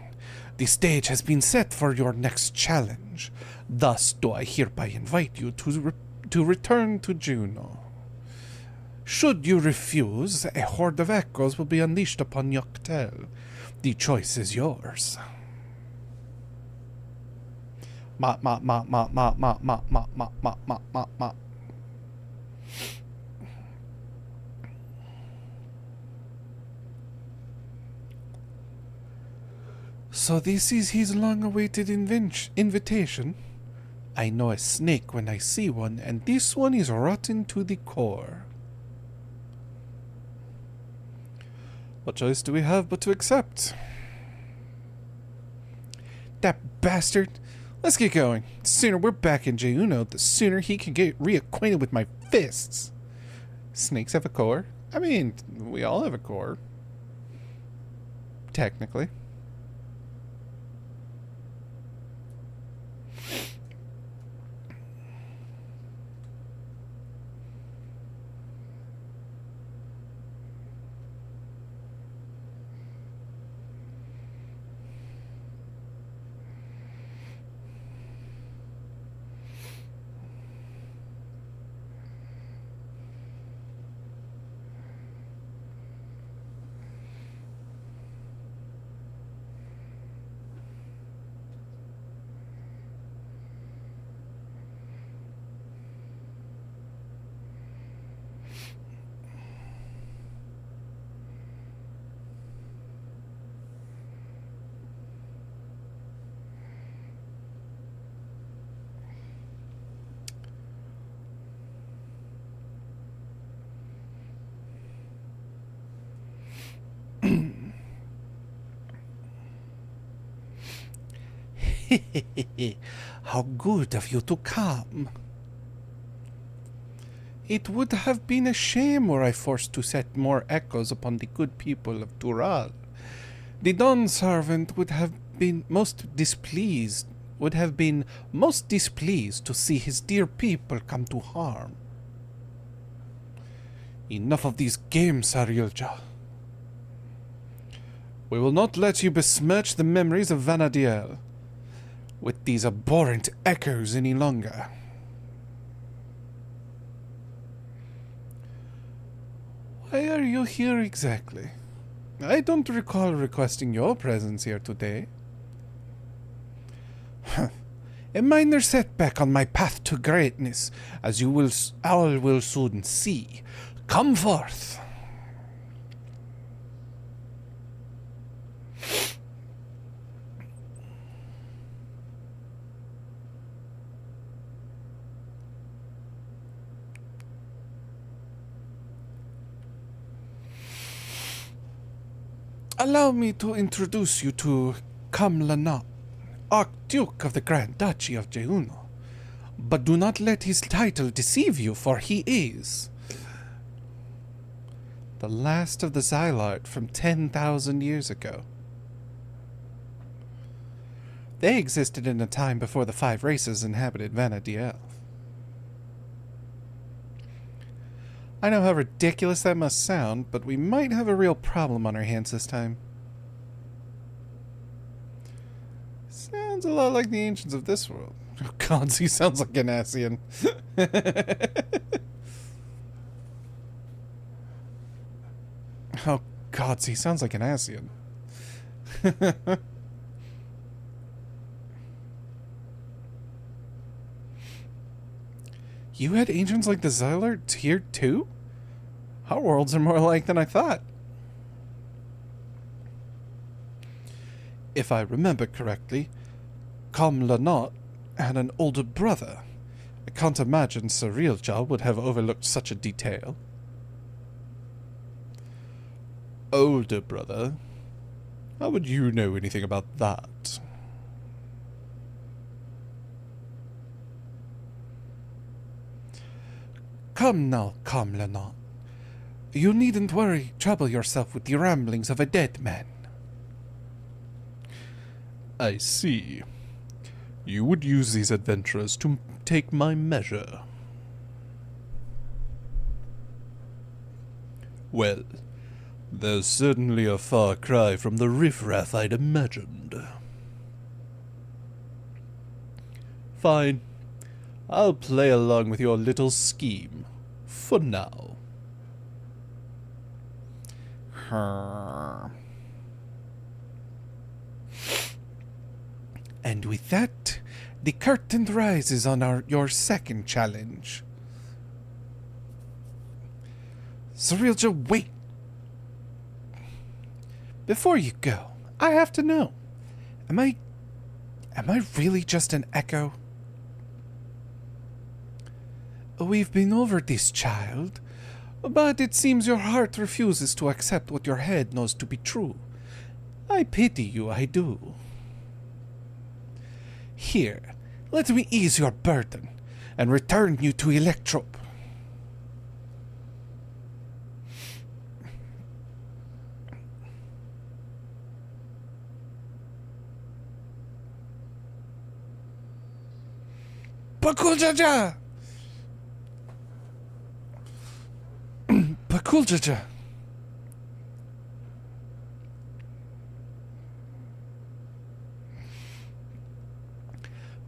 the stage has been set for your next challenge. Thus do I hereby invite you to return to Juno. Should you refuse, a horde of echoes will be unleashed upon Yoctel. The choice is yours. Ma. So this is his long-awaited invitation. I know a snake when I see one, and this one is rotten to the core. What choice do we have but to accept? That bastard! Let's get going. The sooner we're back in Juno, the sooner he can get reacquainted with my fists. Snakes have a core? I mean, we all have a core. Technically. How good of you to come. It would have been a shame were I forced to set more echoes upon the good people of Tural. The Dawn Servant would have been most displeased to see his dear people come to harm. Enough of these games, Saryuja. We will not let you besmirch the memories of Vana'diel. with these abhorrent echoes any longer. Why are you here exactly? I don't recall requesting your presence here today. A minor setback on my path to greatness, as you will all will soon see. Come forth. Allow me to introduce you to Kamlanat, Archduke of the Grand Duchy of Jeuno. But do not let his title deceive you, for he is the last of the Xylart from 10,000 years ago. They existed in a time before the 5 races inhabited Vana'diel. I know how ridiculous that must sound, but we might have a real problem on our hands this time. Sounds a lot like the ancients of this world. Oh god, he sounds like an Ascian. Oh god, he sounds like an Ascian. You had ancients like the Xylart here too? Our worlds are more alike than I thought. If I remember correctly, Kamlanat had an older brother. I can't imagine Cirilja would have overlooked such a detail. Older brother? How would you know anything about that? Come now, Kamlanat. You needn't trouble yourself with the ramblings of a dead man. I see. You would use these adventurers to take my measure. Well, there's certainly a far cry from the riffraff I'd imagined. Fine. I'll play along with your little scheme. For now. And with that, the curtain rises on your second challenge. Cirilja, wait! Before you go, I have to know. Am I really just an echo? We've been over this, child, but it seems your heart refuses to accept what your head knows to be true. I pity you, I do. Here, let me ease your burden and return you to Electrope. Pakuljaja! Pakuljaja!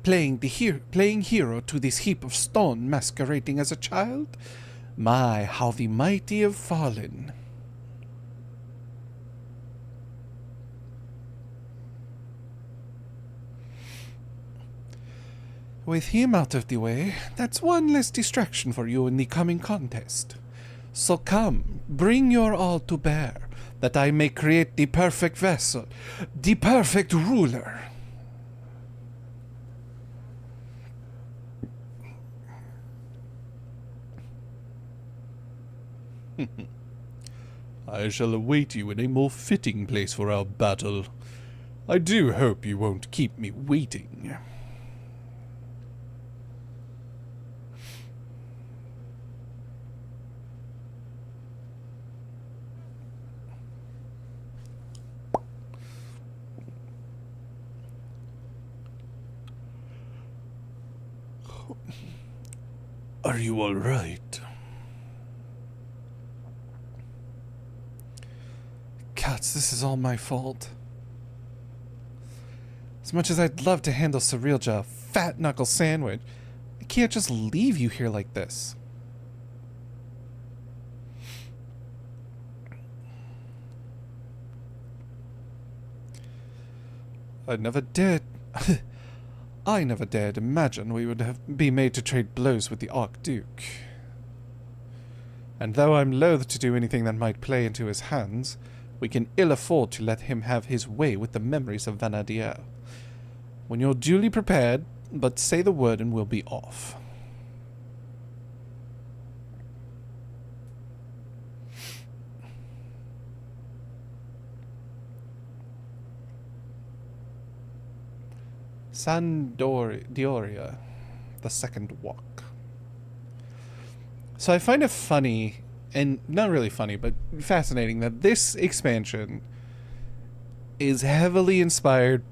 Playing hero to this heap of stone masquerading as a child? My, how the mighty have fallen. With him out of the way, that's one less distraction for you in the coming contest. So come, bring your all to bear, that I may create the perfect vessel, the perfect ruler. I shall await you in a more fitting place for our battle. I do hope you won't keep me waiting. Are you all right? Cats, this is all my fault. As much as I'd love to handle Cirilja a fat knuckle sandwich, I can't just leave you here like this. I never dared imagine we would be made to trade blows with the Archduke. And though I'm loath to do anything that might play into his hands, we can ill afford to let him have his way with the memories of Vanadier. When you're duly prepared, but say the word and we'll be off. San D'Oria, the second walk. So I find it funny, and not really funny, but fascinating, that this expansion is heavily inspired.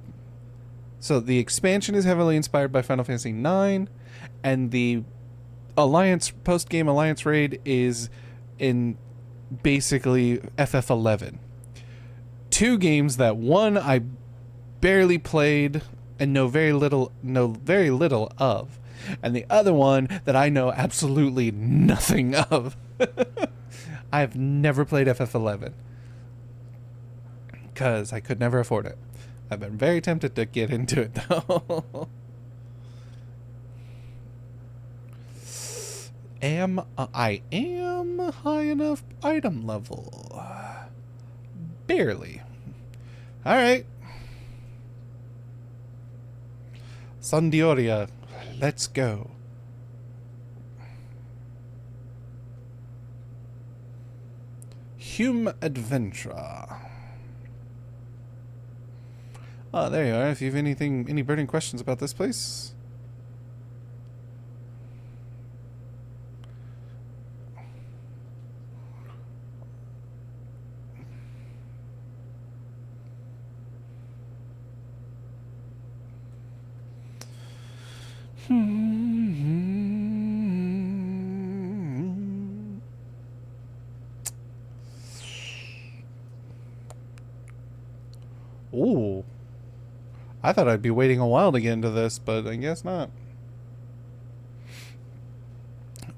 So the expansion is heavily inspired by Final Fantasy IX, and the Alliance post-game Alliance raid is in basically FF11. Two games that one I barely played and know very little of, and the other one that I know absolutely nothing of. I've never played FF11 because I could never afford it. I've been very tempted to get into it though. I am high enough item level. Barely. Alright. San D'Oria, let's go. Hume Adventure. Oh, there you are. If you have any burning questions about this place. Ooh. I thought I'd be waiting a while to get into this, but I guess not.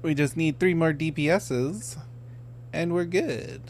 We just need 3 more DPSs, and we're good.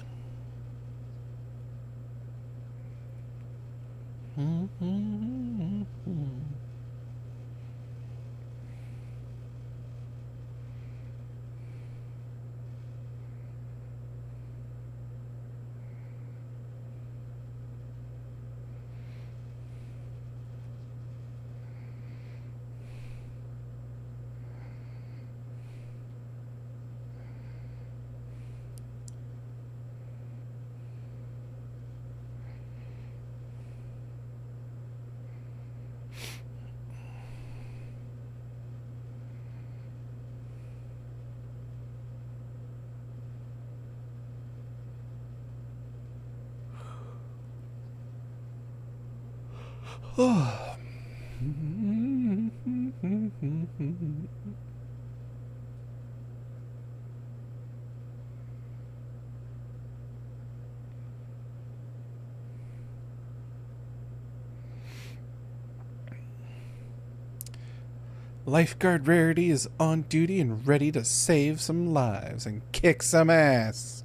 Lifeguard Rarity is on duty and ready to save some lives and kick some ass.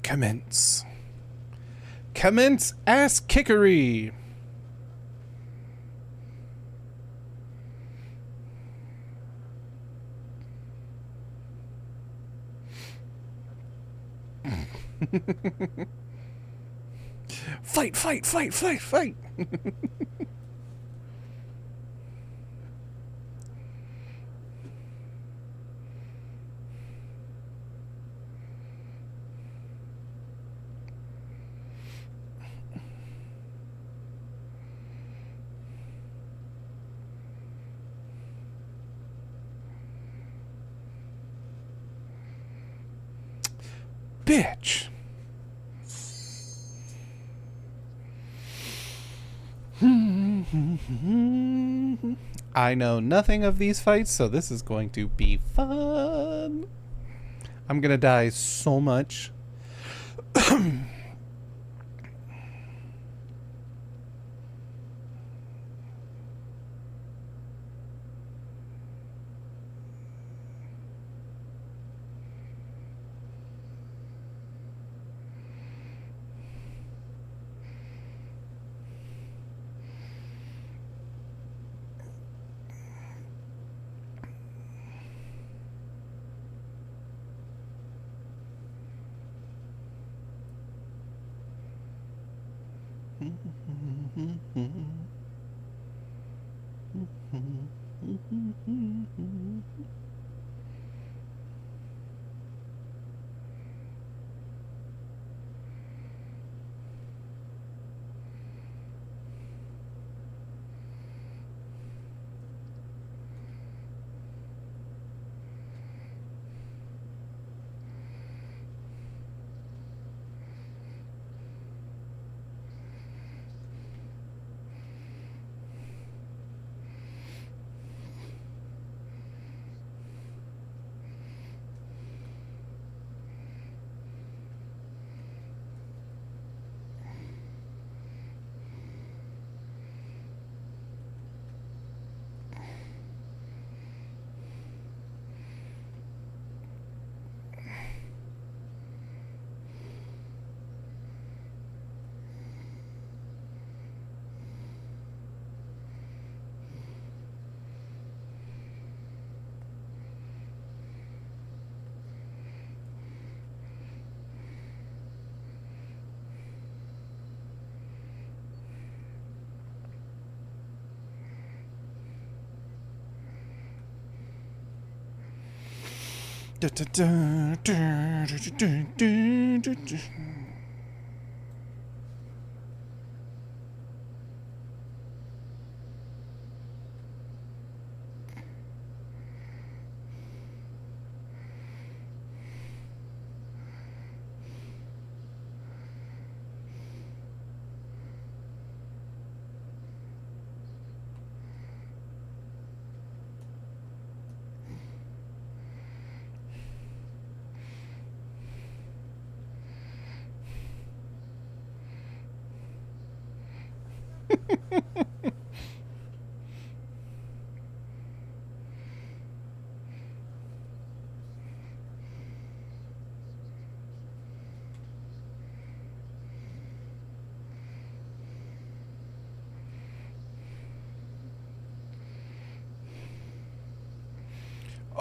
Commence. Commence ass kickery. Fight, fight, fight, fight, fight. Bitch. I know nothing of these fights, so this is going to be fun. I'm gonna die so much.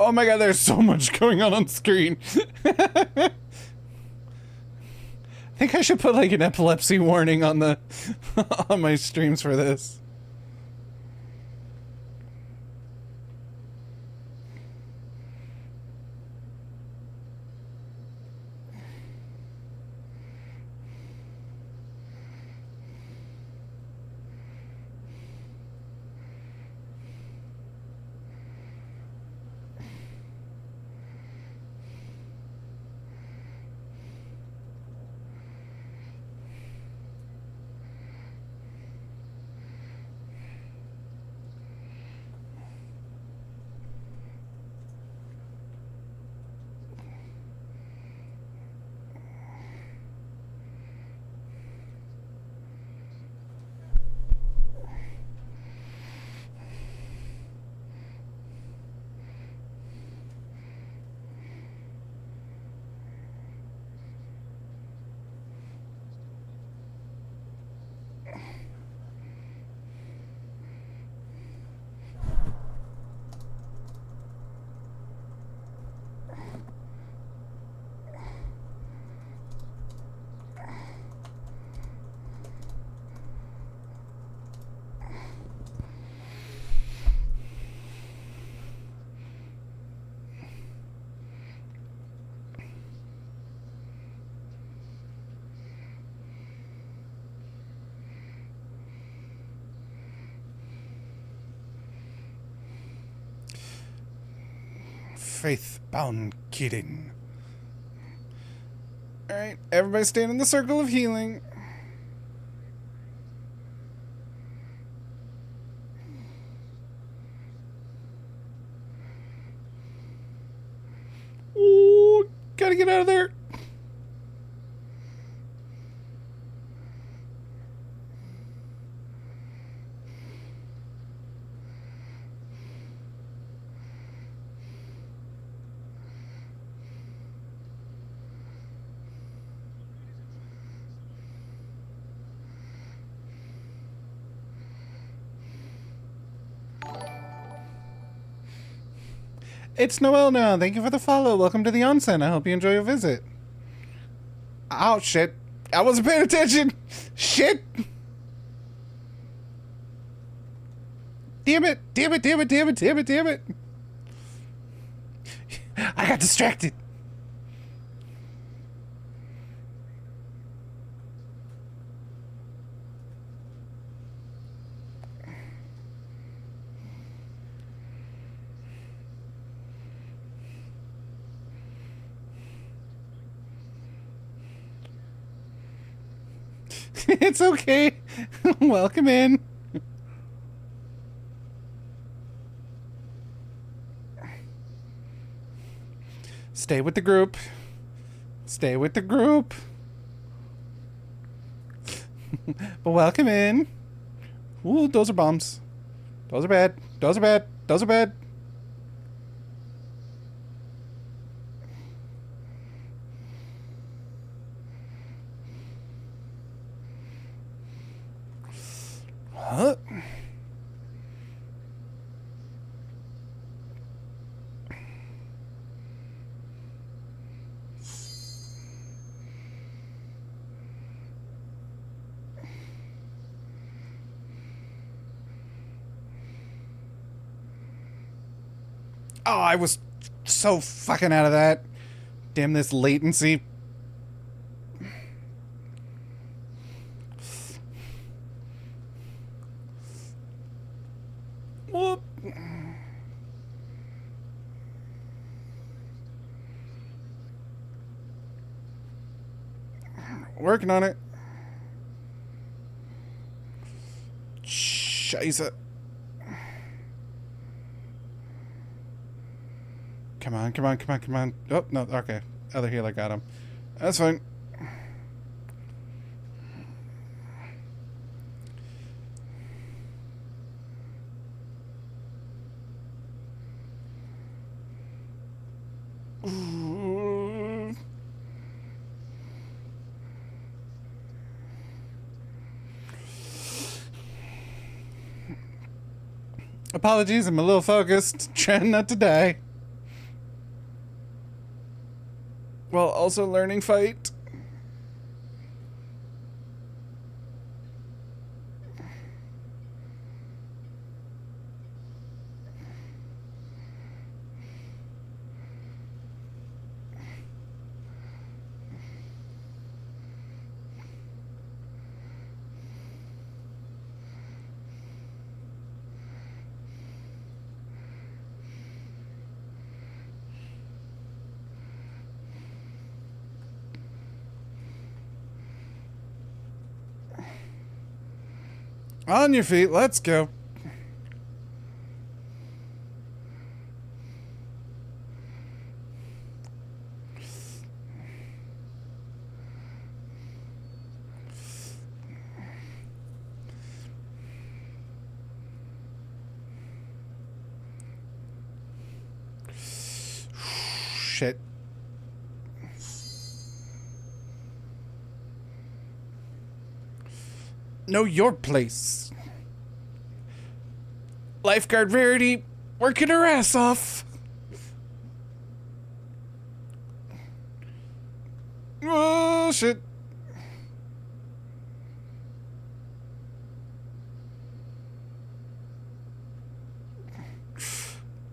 Oh my god, there's so much going on screen. I think I should put like an epilepsy warning on the on my streams for this. Faith-bound kidding. Alright, everybody stand in the circle of healing. get out of there. It's Noel now. Thank you for the follow. Welcome to the onsen. I hope you enjoy your visit. Oh, shit. I wasn't paying attention. Shit. Damn it. Damn it. Damn it. Damn it. Damn it. Damn it. I got distracted. It's okay. Welcome in. Stay with the group. Stay with the group. But welcome in. Ooh, those are bombs. Those are bad. Those are bad. Those are bad. Huh? Oh, I was so fucking out of that. Damn this latency. Whoop. Working on it. Scheiße. Come on, come on, come on, come on. Oh, no, okay. Other healer got him. That's fine. Apologies, I'm a little focused. Trying not to die. While also learning fight. On your feet, let's go. Shit. Know your place. Lifeguard Verity working her ass off. Oh, shit.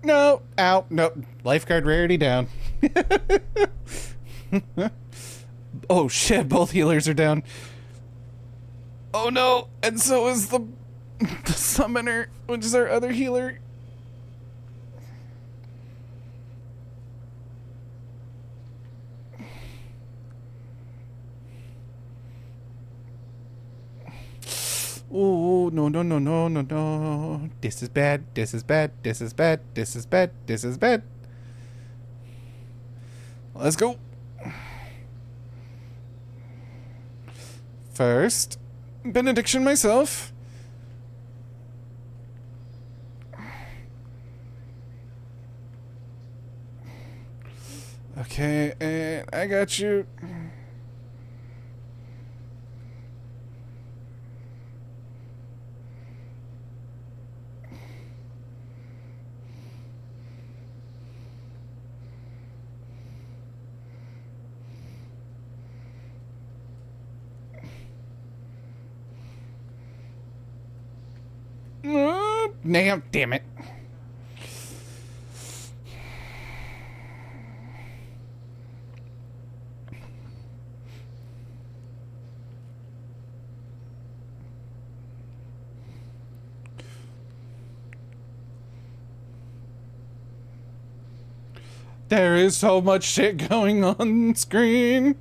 No. Ow. No. Lifeguard Rarity down. Oh, shit. Both healers are down. Oh no, and so is the summoner, which is our other healer. Oh, no, no, no, no, no, no. This is bad, this is bad, this is bad, this is bad, this is bad. Let's go. First, benediction myself. Okay, and I got you. Damn it. There is so much shit going on screen.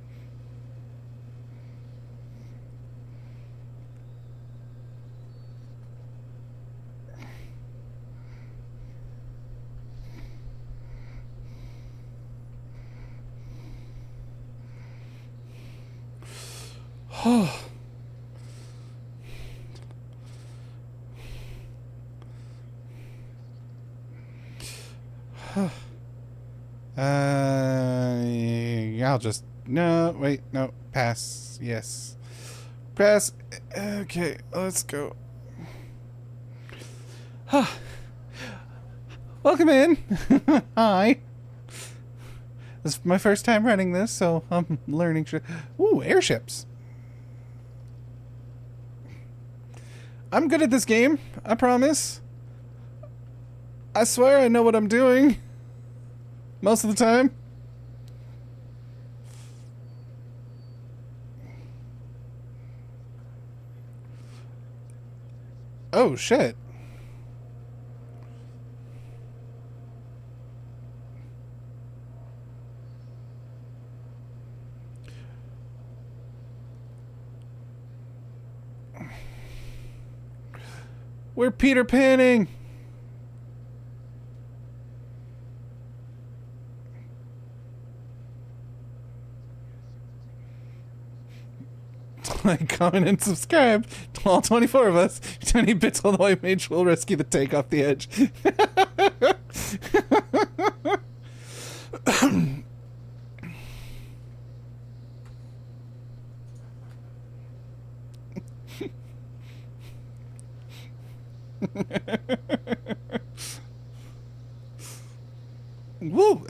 I'll just... No, wait, no. Pass. Yes. Pass. Okay, let's go. Welcome in. Hi. This is my first time running this, so I'm learning. Ooh, airships. I'm good at this game, I promise. I swear I know what I'm doing. Most of the time. Oh, shit. We're Peter Panning. Like, comment, and subscribe to all 24 of us. 20 bits all the white mage will rescue the tank off the edge. Woo!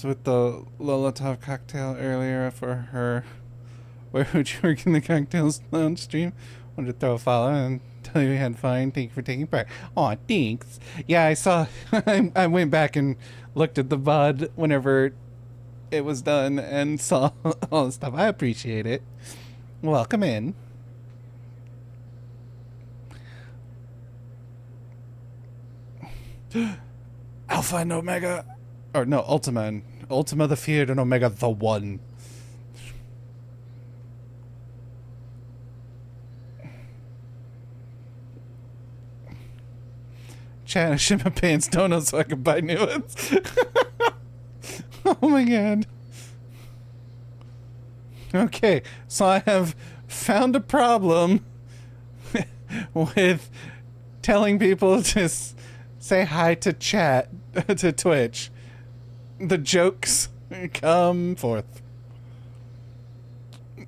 With the Lolotov cocktail earlier for her Where Would You Work in the Cocktails Lounge stream. Wanted to throw a follow and tell you we had fun. Thank you for taking part. Aw, thanks. Yeah, I saw I went back and looked at the VOD whenever it was done and saw all the stuff. I appreciate it. Welcome in. Alpha and Omega. Or no, Ultima. And Ultima the Feared and Omega the One. Chat, I ship my pants donuts so I can buy new ones. Oh my god. Okay, so I have found a problem with telling people to say hi to chat, to Twitch. The jokes come forth.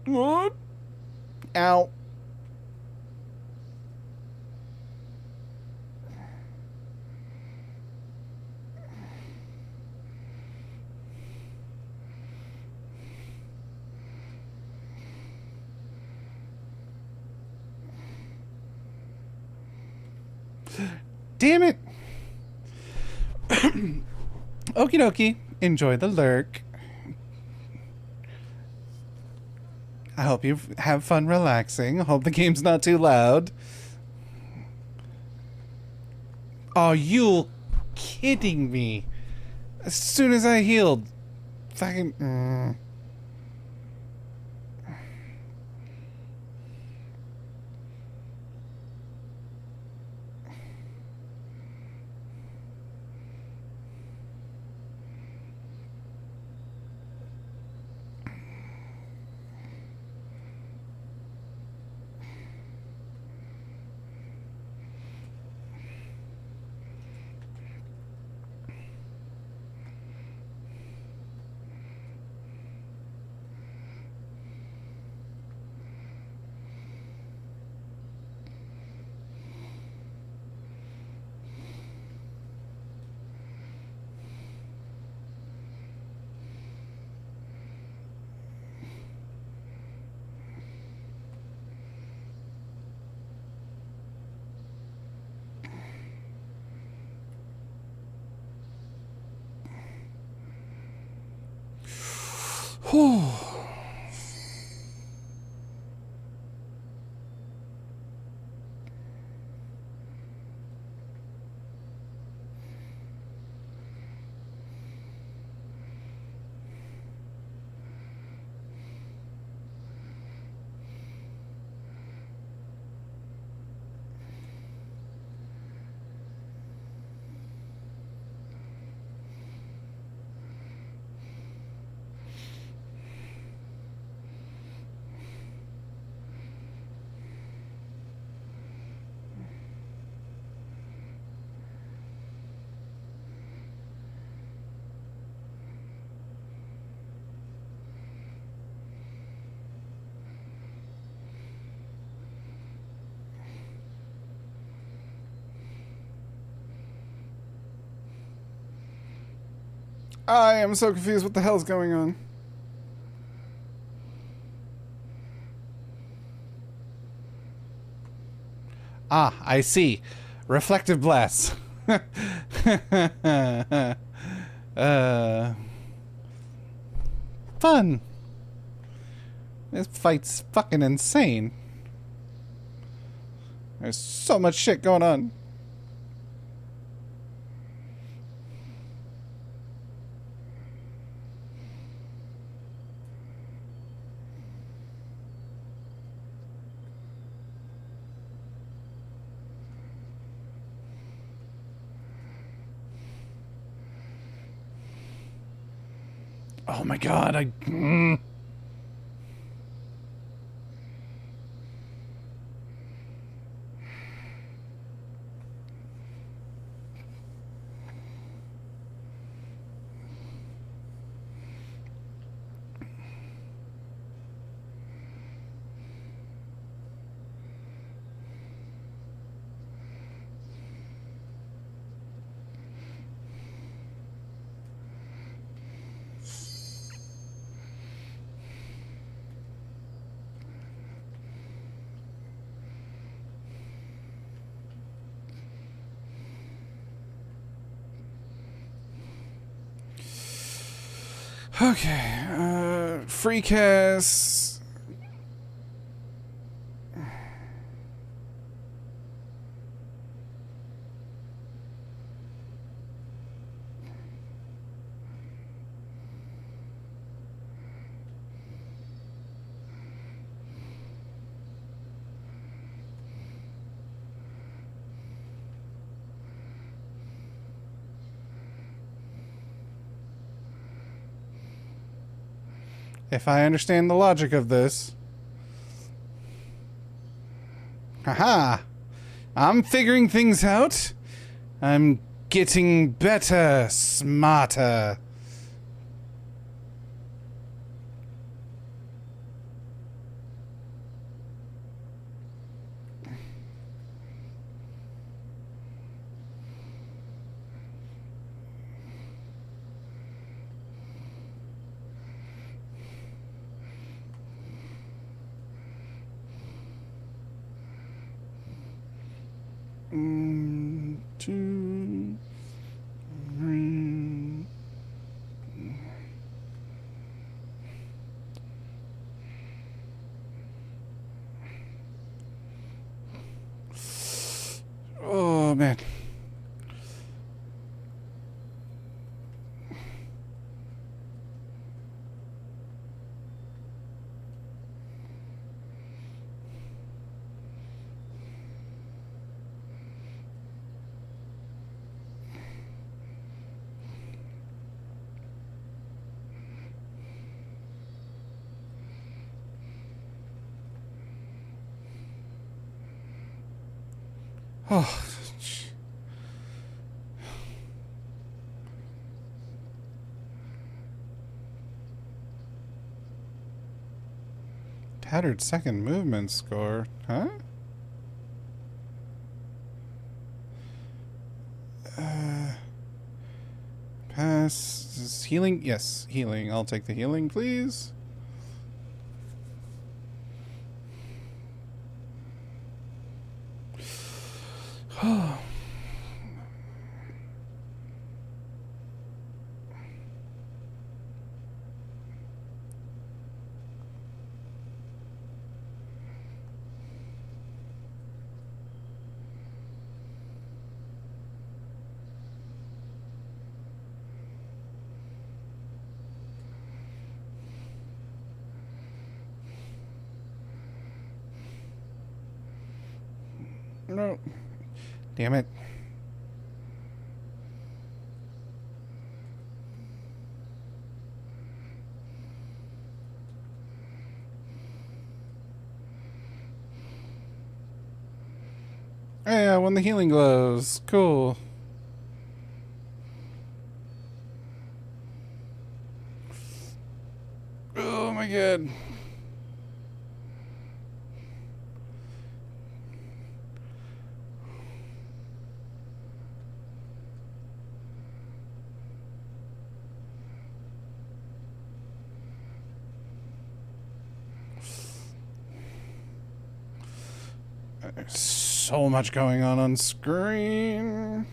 What? Ow. Damn it. Okie dokie. Enjoy the lurk. I hope you have fun relaxing. I hope the game's not too loud. Oh, you kidding me? As soon as I healed, fucking. Whew. I am so confused. What the hell's going on? Ah, I see. Reflective blast. uh, Fun. This fight's fucking insane. There's so much shit going on. Oh my god, Okay, free cast. If I understand the logic of this. Haha! I'm figuring things out. I'm getting better, smarter. Two, three. Oh man. Oh, tattered second movement score, huh? Pass healing. Yes, healing. I'll take the healing, please. No. Damn it. Hey, I won the healing glows. Cool. Oh my god. There's so much going on screen.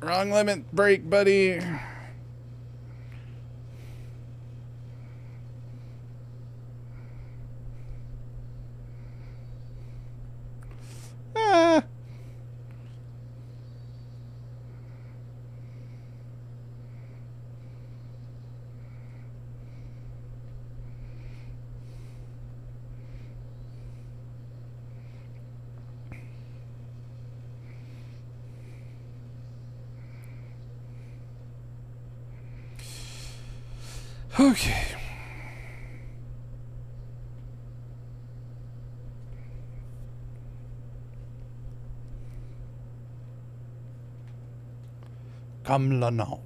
Wrong limit break, buddy. Ah. Okay. Comme la note.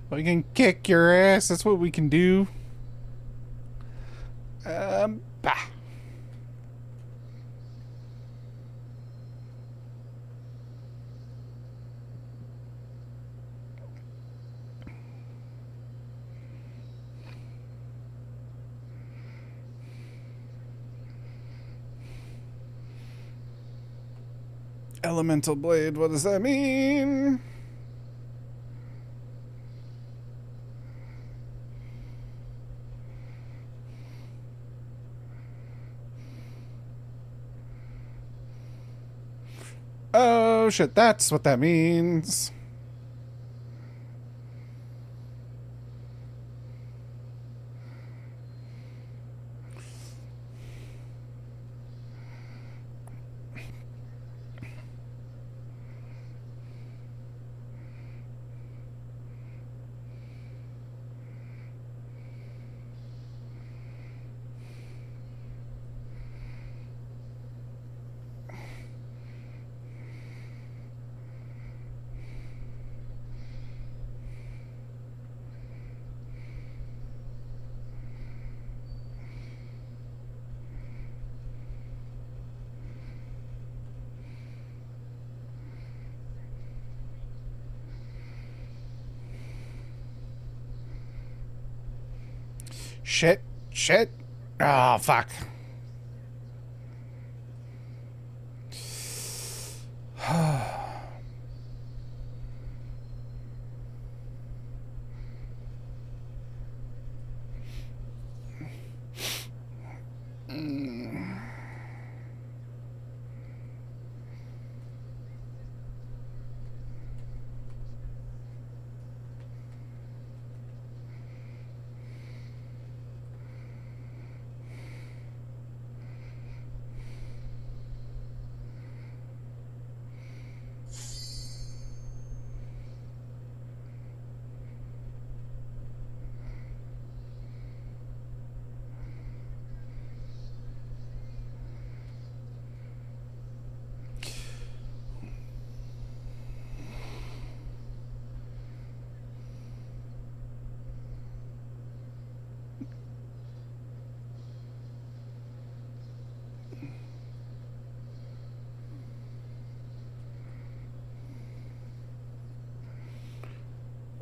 We can kick your ass. That's what we can do. Bah. Elemental blade. What does that mean? Oh shit, that's what that means. Shit. Shit. Oh, fuck.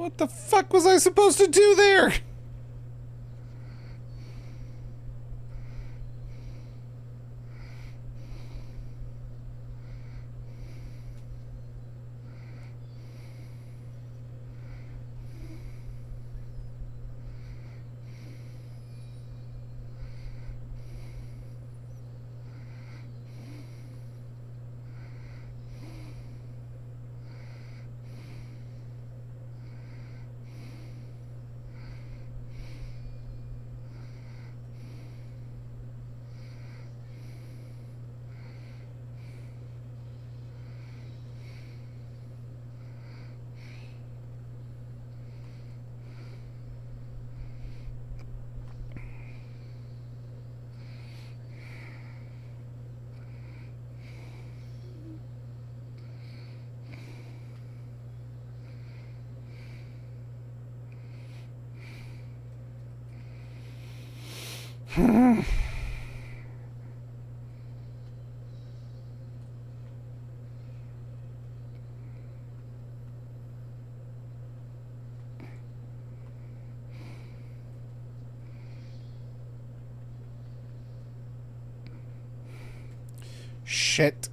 What the fuck was I supposed to do there? Shit.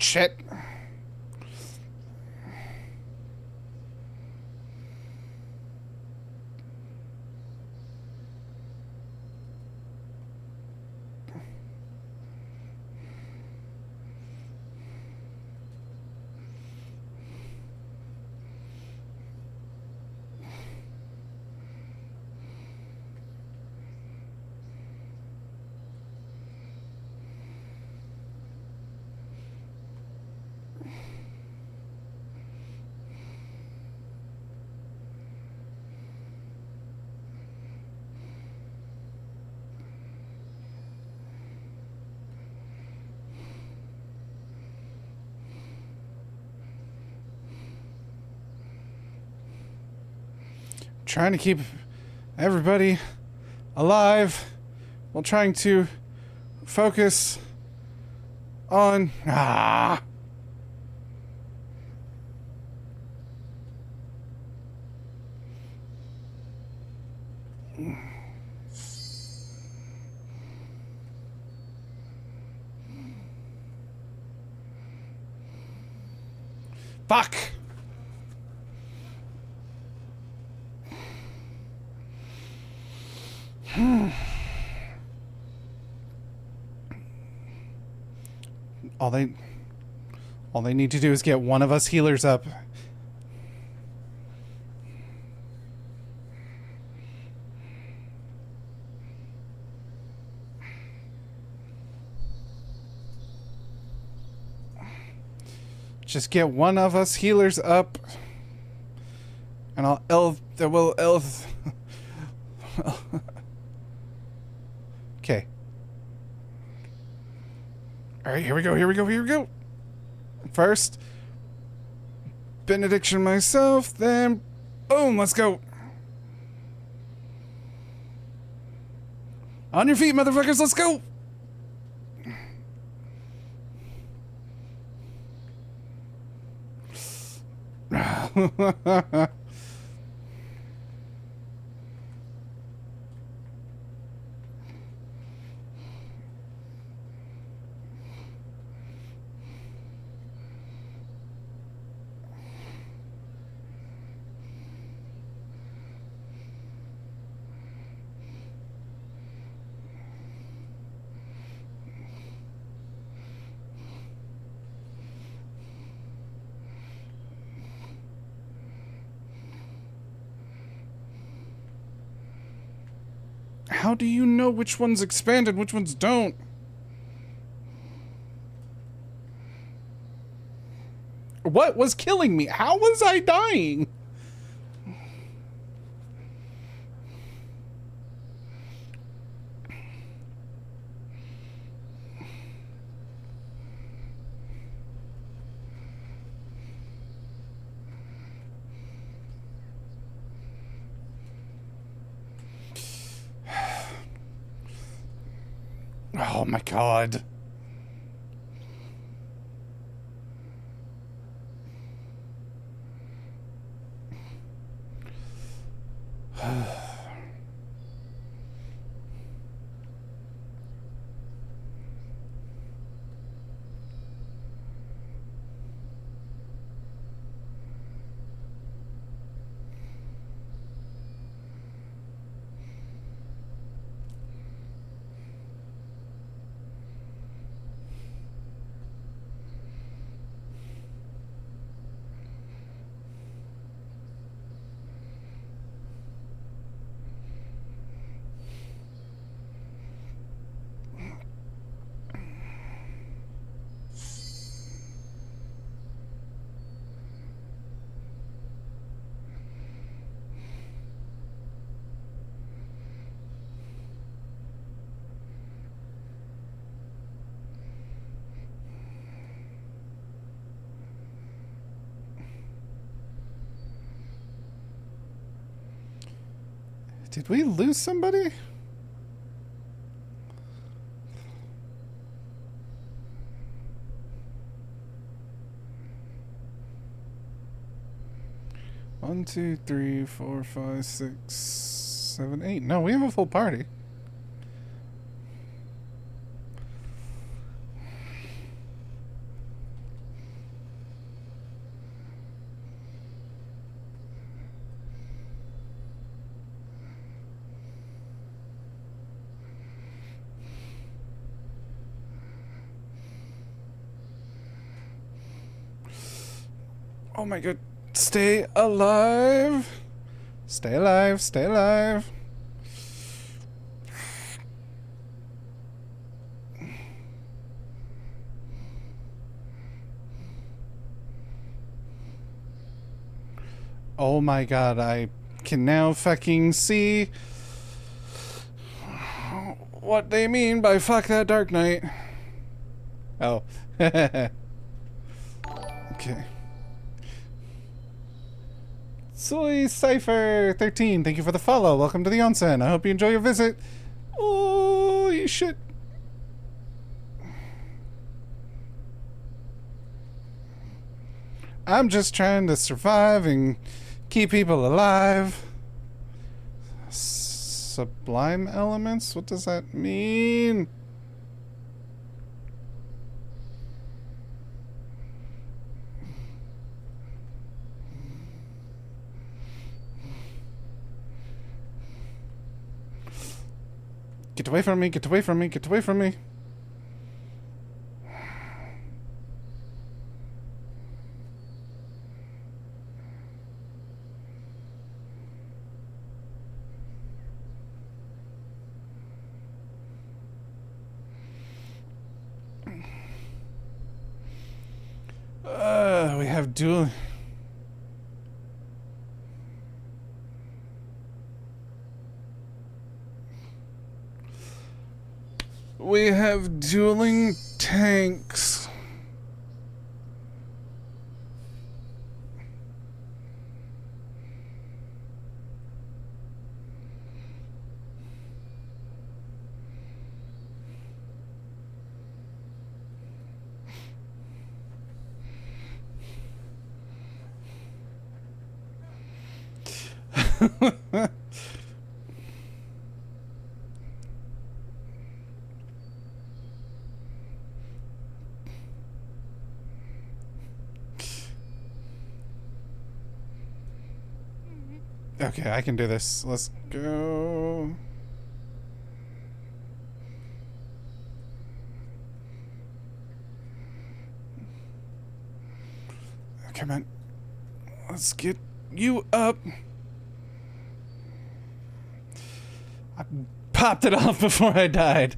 Shit. Trying to keep everybody alive while trying to focus on... Fuck! All they need to do is get one of us healers up. Just get one of us healers up, and we'll Okay. Alright, here we go. First, benediction myself, then boom, let's go. On your feet, motherfuckers, let's go. How do you know which ones expand and which ones don't? What was killing me? How was I dying? Oh my god. Did we lose somebody? One, two, three, four, five, six, seven, eight. No, we have a full party. Oh my god. Stay alive. Stay alive. Stay alive. Oh my god, I can now fucking see what they mean by fuck that Dark Knight. Oh. Okay. Soy Cypher 13, thank you for the follow. Welcome to the onsen. I hope you enjoy your visit. Oh, you shit. I'm just trying to survive and keep people alive. Sublime elements? What does that mean? Get away from me, get away from me, get away from me. We have dual... We have dueling tanks. Okay, I can do this. Let's go. Come on. Let's get you up. popped it off before I died.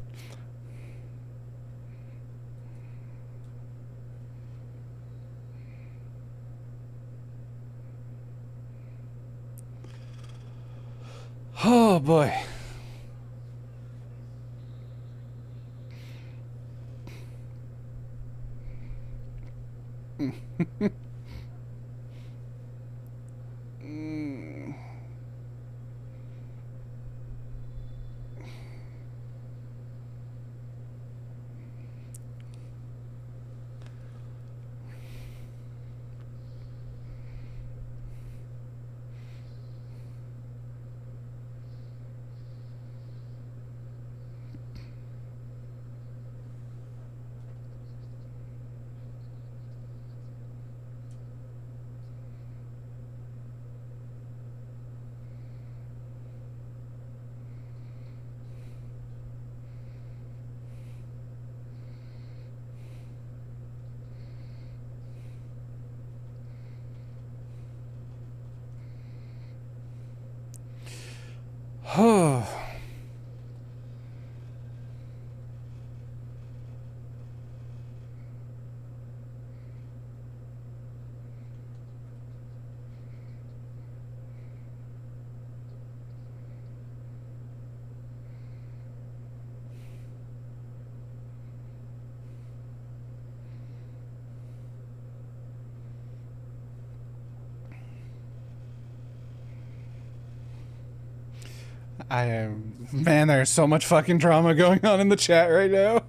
Oh boy. Oh. I am... Man, there's so much fucking drama going on in the chat right now.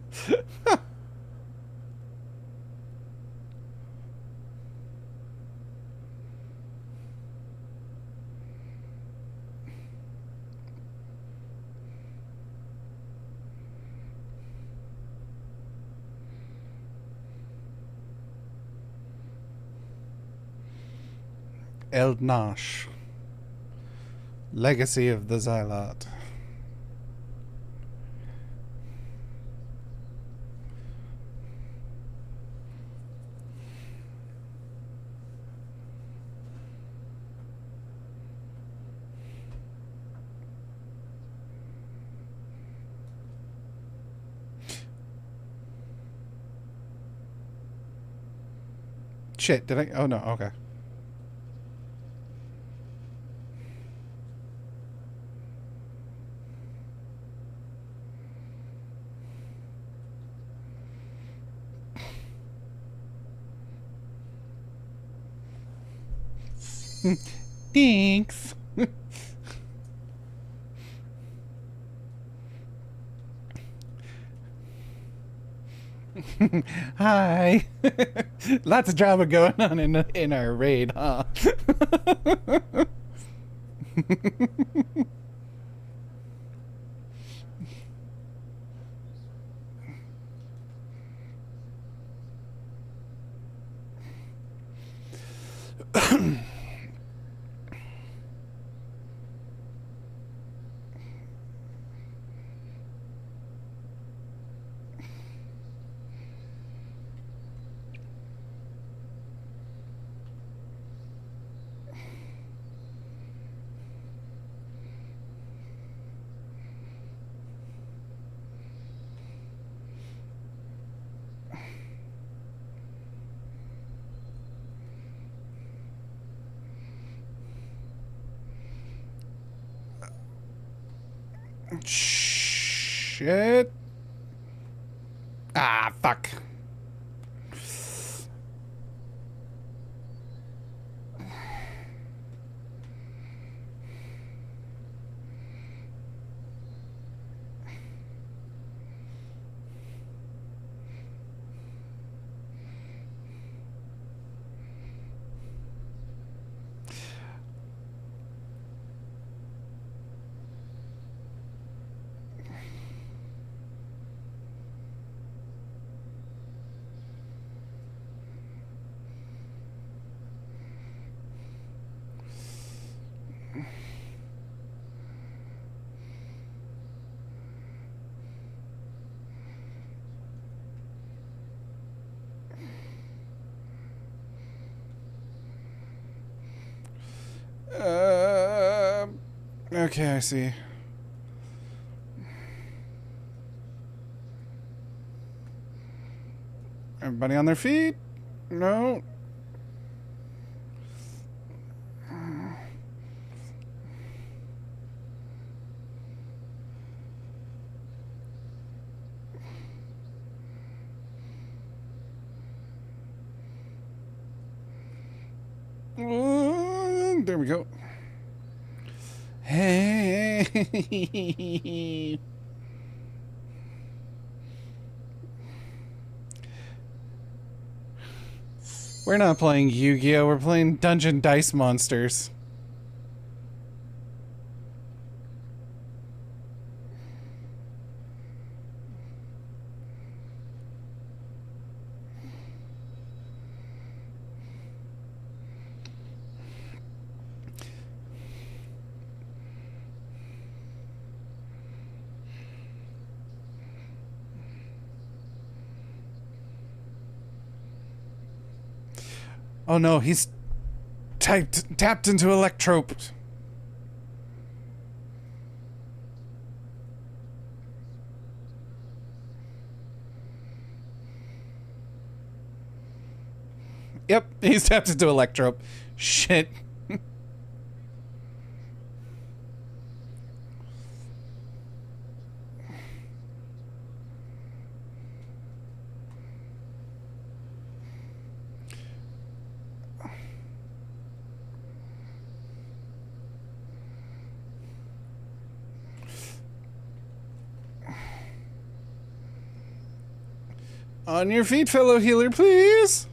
Eldnash. Legacy of the Xylot. Shit, did I? Oh no, okay. Thanks. Hi. Lots of drama going on in our raid, huh? Shit. Ah, fuck. Okay, I see. Everybody on their feet? No. There we go. Hey. We're not playing Yu-Gi-Oh! We're playing Dungeon Dice Monsters. Oh no, he's tapped into Electrope. Yep, he's tapped into Electrope. Shit. On your feet, fellow healer, please.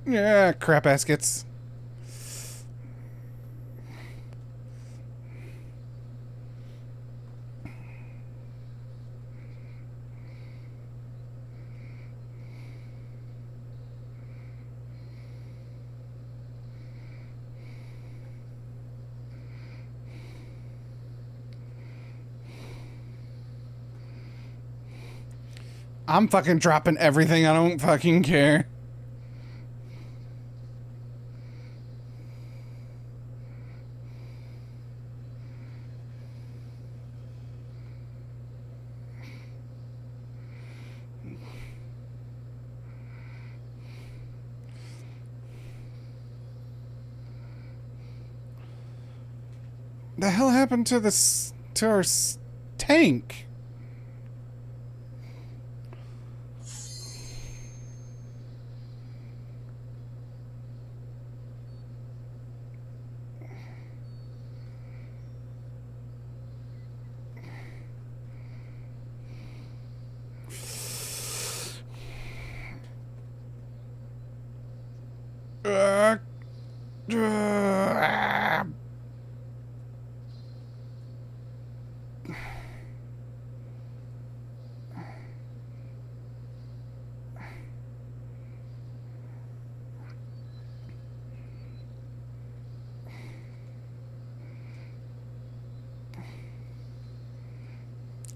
Yeah, crap baskets. I'm fucking dropping everything. I don't fucking care. The hell happened to this to our tank?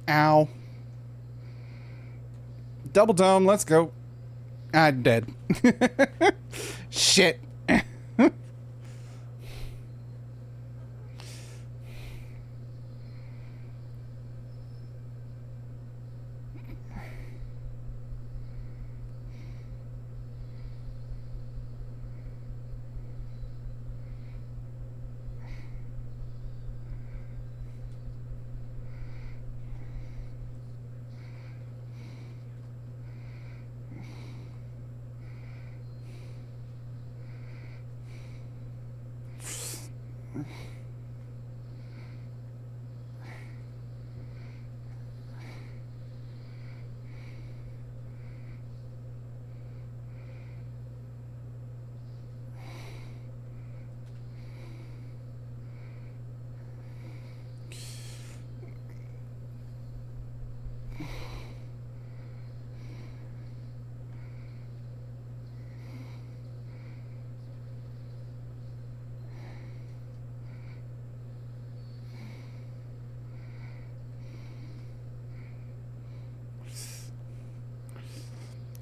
Ow. Double dome, let's go. I'm dead. Shit.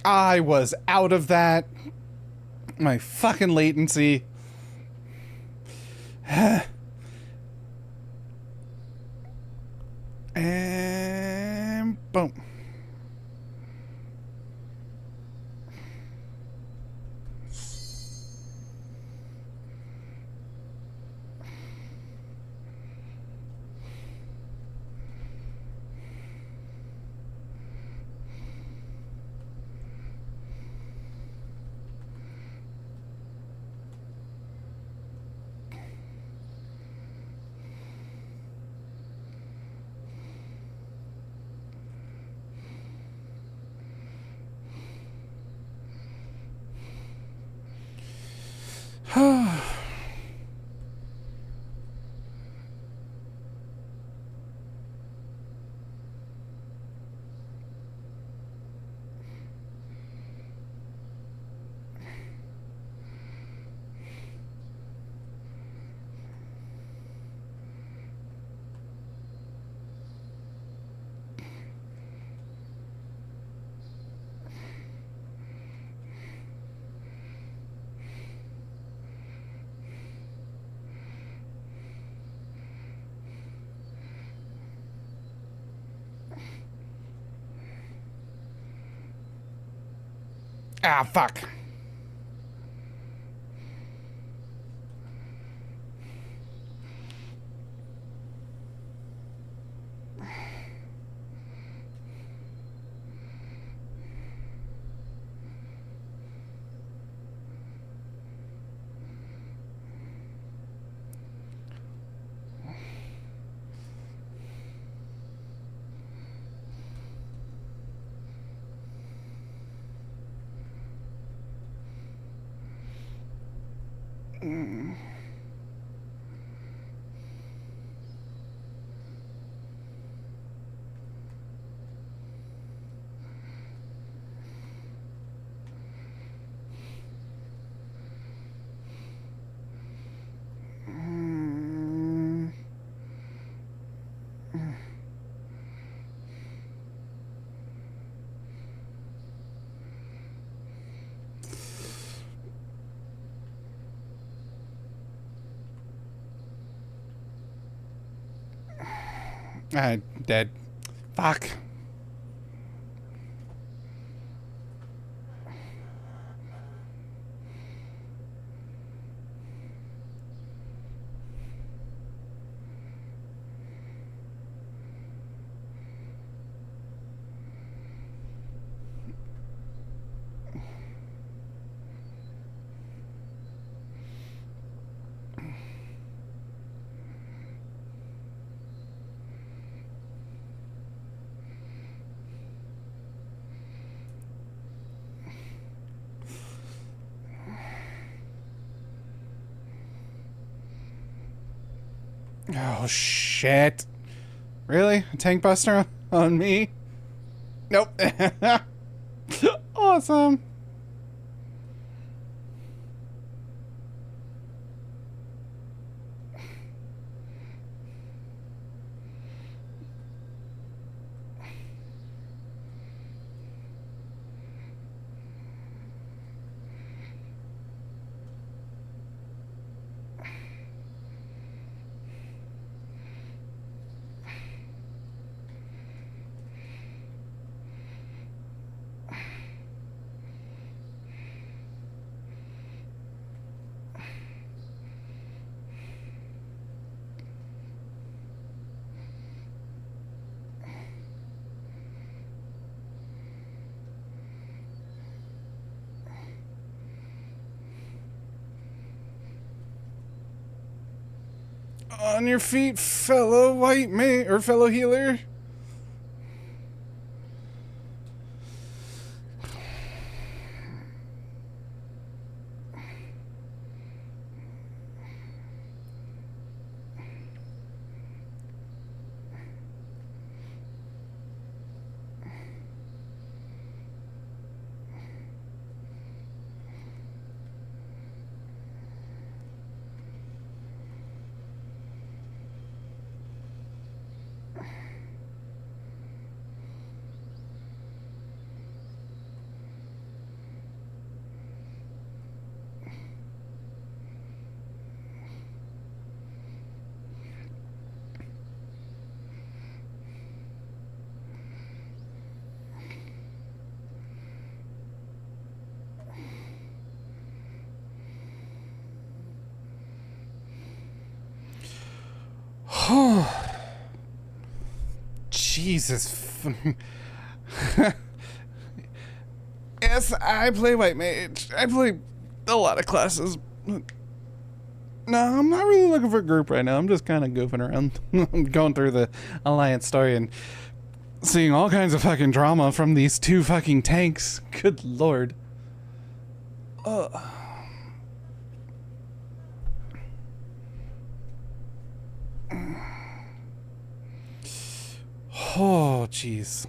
I was out of that. My fucking latency. And boom. Ah, fuck. Dead. Fuck. Oh, shit. Really? A tank buster on me? Nope. Awesome. On your feet, fellow white mate, or fellow healer. Jesus. Yes, I play white mage. I play a lot of classes. No, I'm not really looking for a group right now. I'm just kind of goofing around. I'm going through the Alliance story and seeing all kinds of fucking drama from these two fucking tanks. Good lord. Oh, jeez.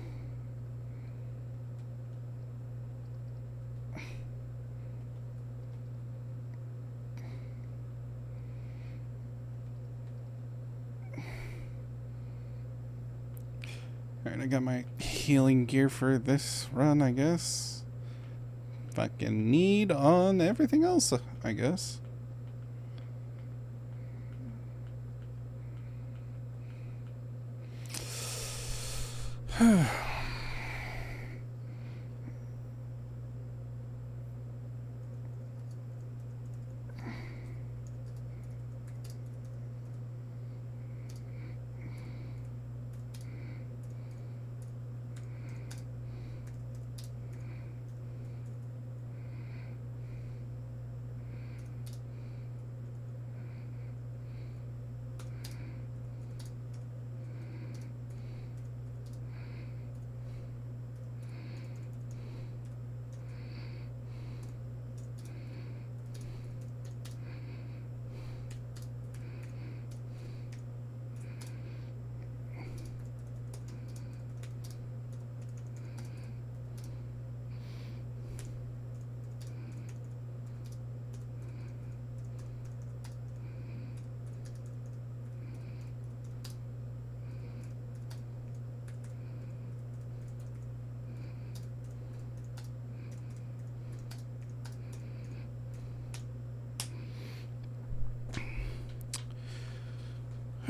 Alright, I got my healing gear for this run, I guess. Fucking need on everything else, I guess.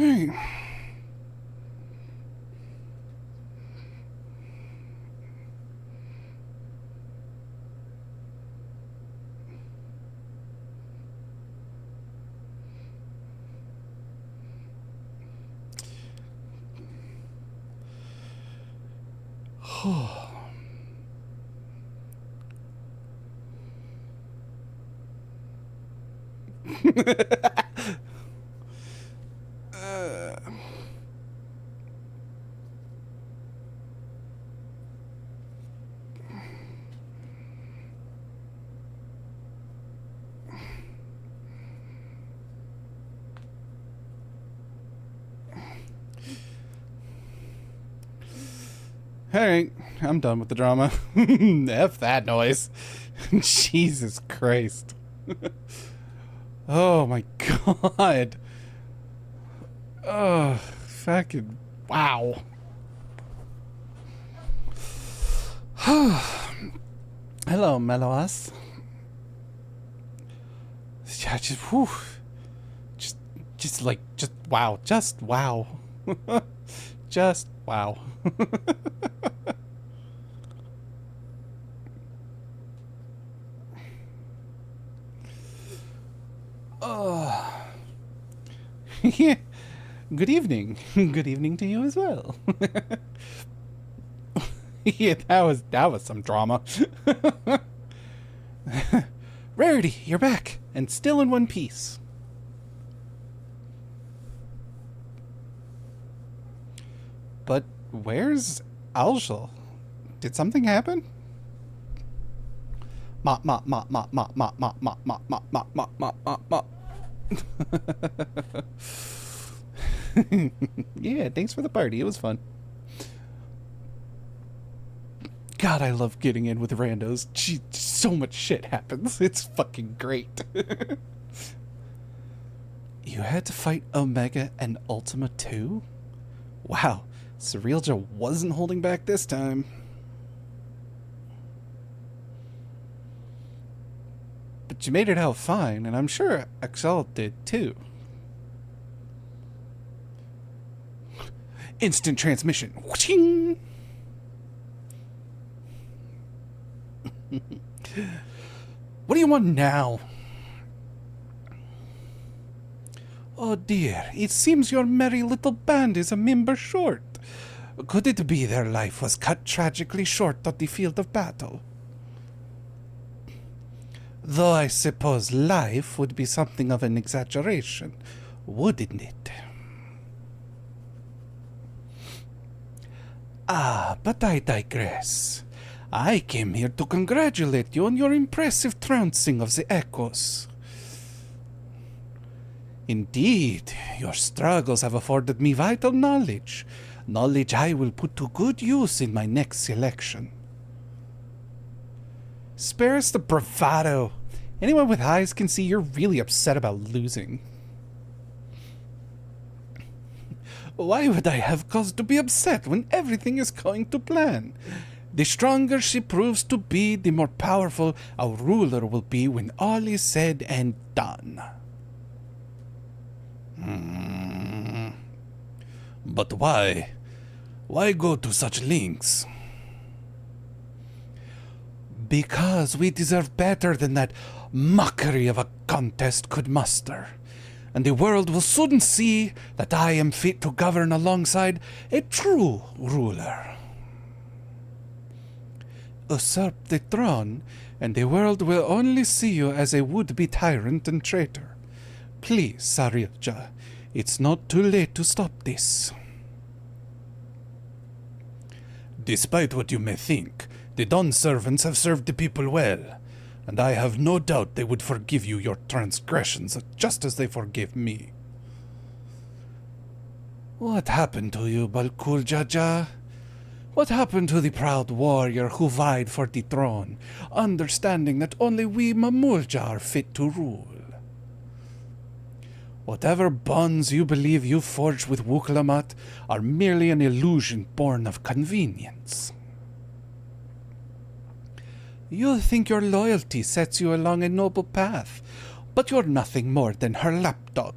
Alright. Alright, I'm done with the drama. F that noise. Jesus Christ. Oh my god. Oh, fucking wow. Hello, Meloas. Yeah, just whew. Just wow. Just wow. Just wow. Yeah. Good evening. Good evening to you as well. Yeah, that was some drama. Rarity, you're back, and still in one piece. But where's Alshel? Did something happen? Mop, mop, mop, mop, mop, mop, mop, mop, mop, mop, mop, mop, mop, mop, mop. Yeah, thanks for the party. It was fun. God, I love getting in with randos. Gee, so much shit happens. It's fucking great. You had to fight Omega and Ultima too? Wow, Cirilja wasn't holding back this time. But you made it out fine, and I'm sure Axel did too. Instant transmission. Whooshing! What do you want now? Oh dear, it seems your merry little band is a member short. Could it be their life was cut tragically short on the field of battle? Though I suppose life would be something of an exaggeration, wouldn't it? Ah, but I digress. I came here to congratulate you on your impressive trouncing of the Echoes. Indeed, your struggles have afforded me vital knowledge. Knowledge I will put to good use in my next selection. Spare us the bravado. Anyone with eyes can see you're really upset about losing. Why would I have cause to be upset when everything is going to plan? The stronger she proves to be, the more powerful our ruler will be when all is said and done. But why? Why go to such lengths? Because we deserve better than that mockery of a contest could muster. And the world will soon see that I am fit to govern alongside a true ruler. Usurp the throne, and the world will only see you as a would-be tyrant and traitor. Please, Cirilja, it's not too late to stop this. Despite what you may think, the Dawn servants have served the people well, and I have no doubt they would forgive you your transgressions just as they forgave me. What happened to you, Balkur Jaja? What happened to the proud warrior who vied for the throne, understanding that only we Mamulja are fit to rule? Whatever bonds you believe you forged with Wuklamat are merely an illusion born of convenience. You think your loyalty sets you along a noble path, but you're nothing more than her lapdog.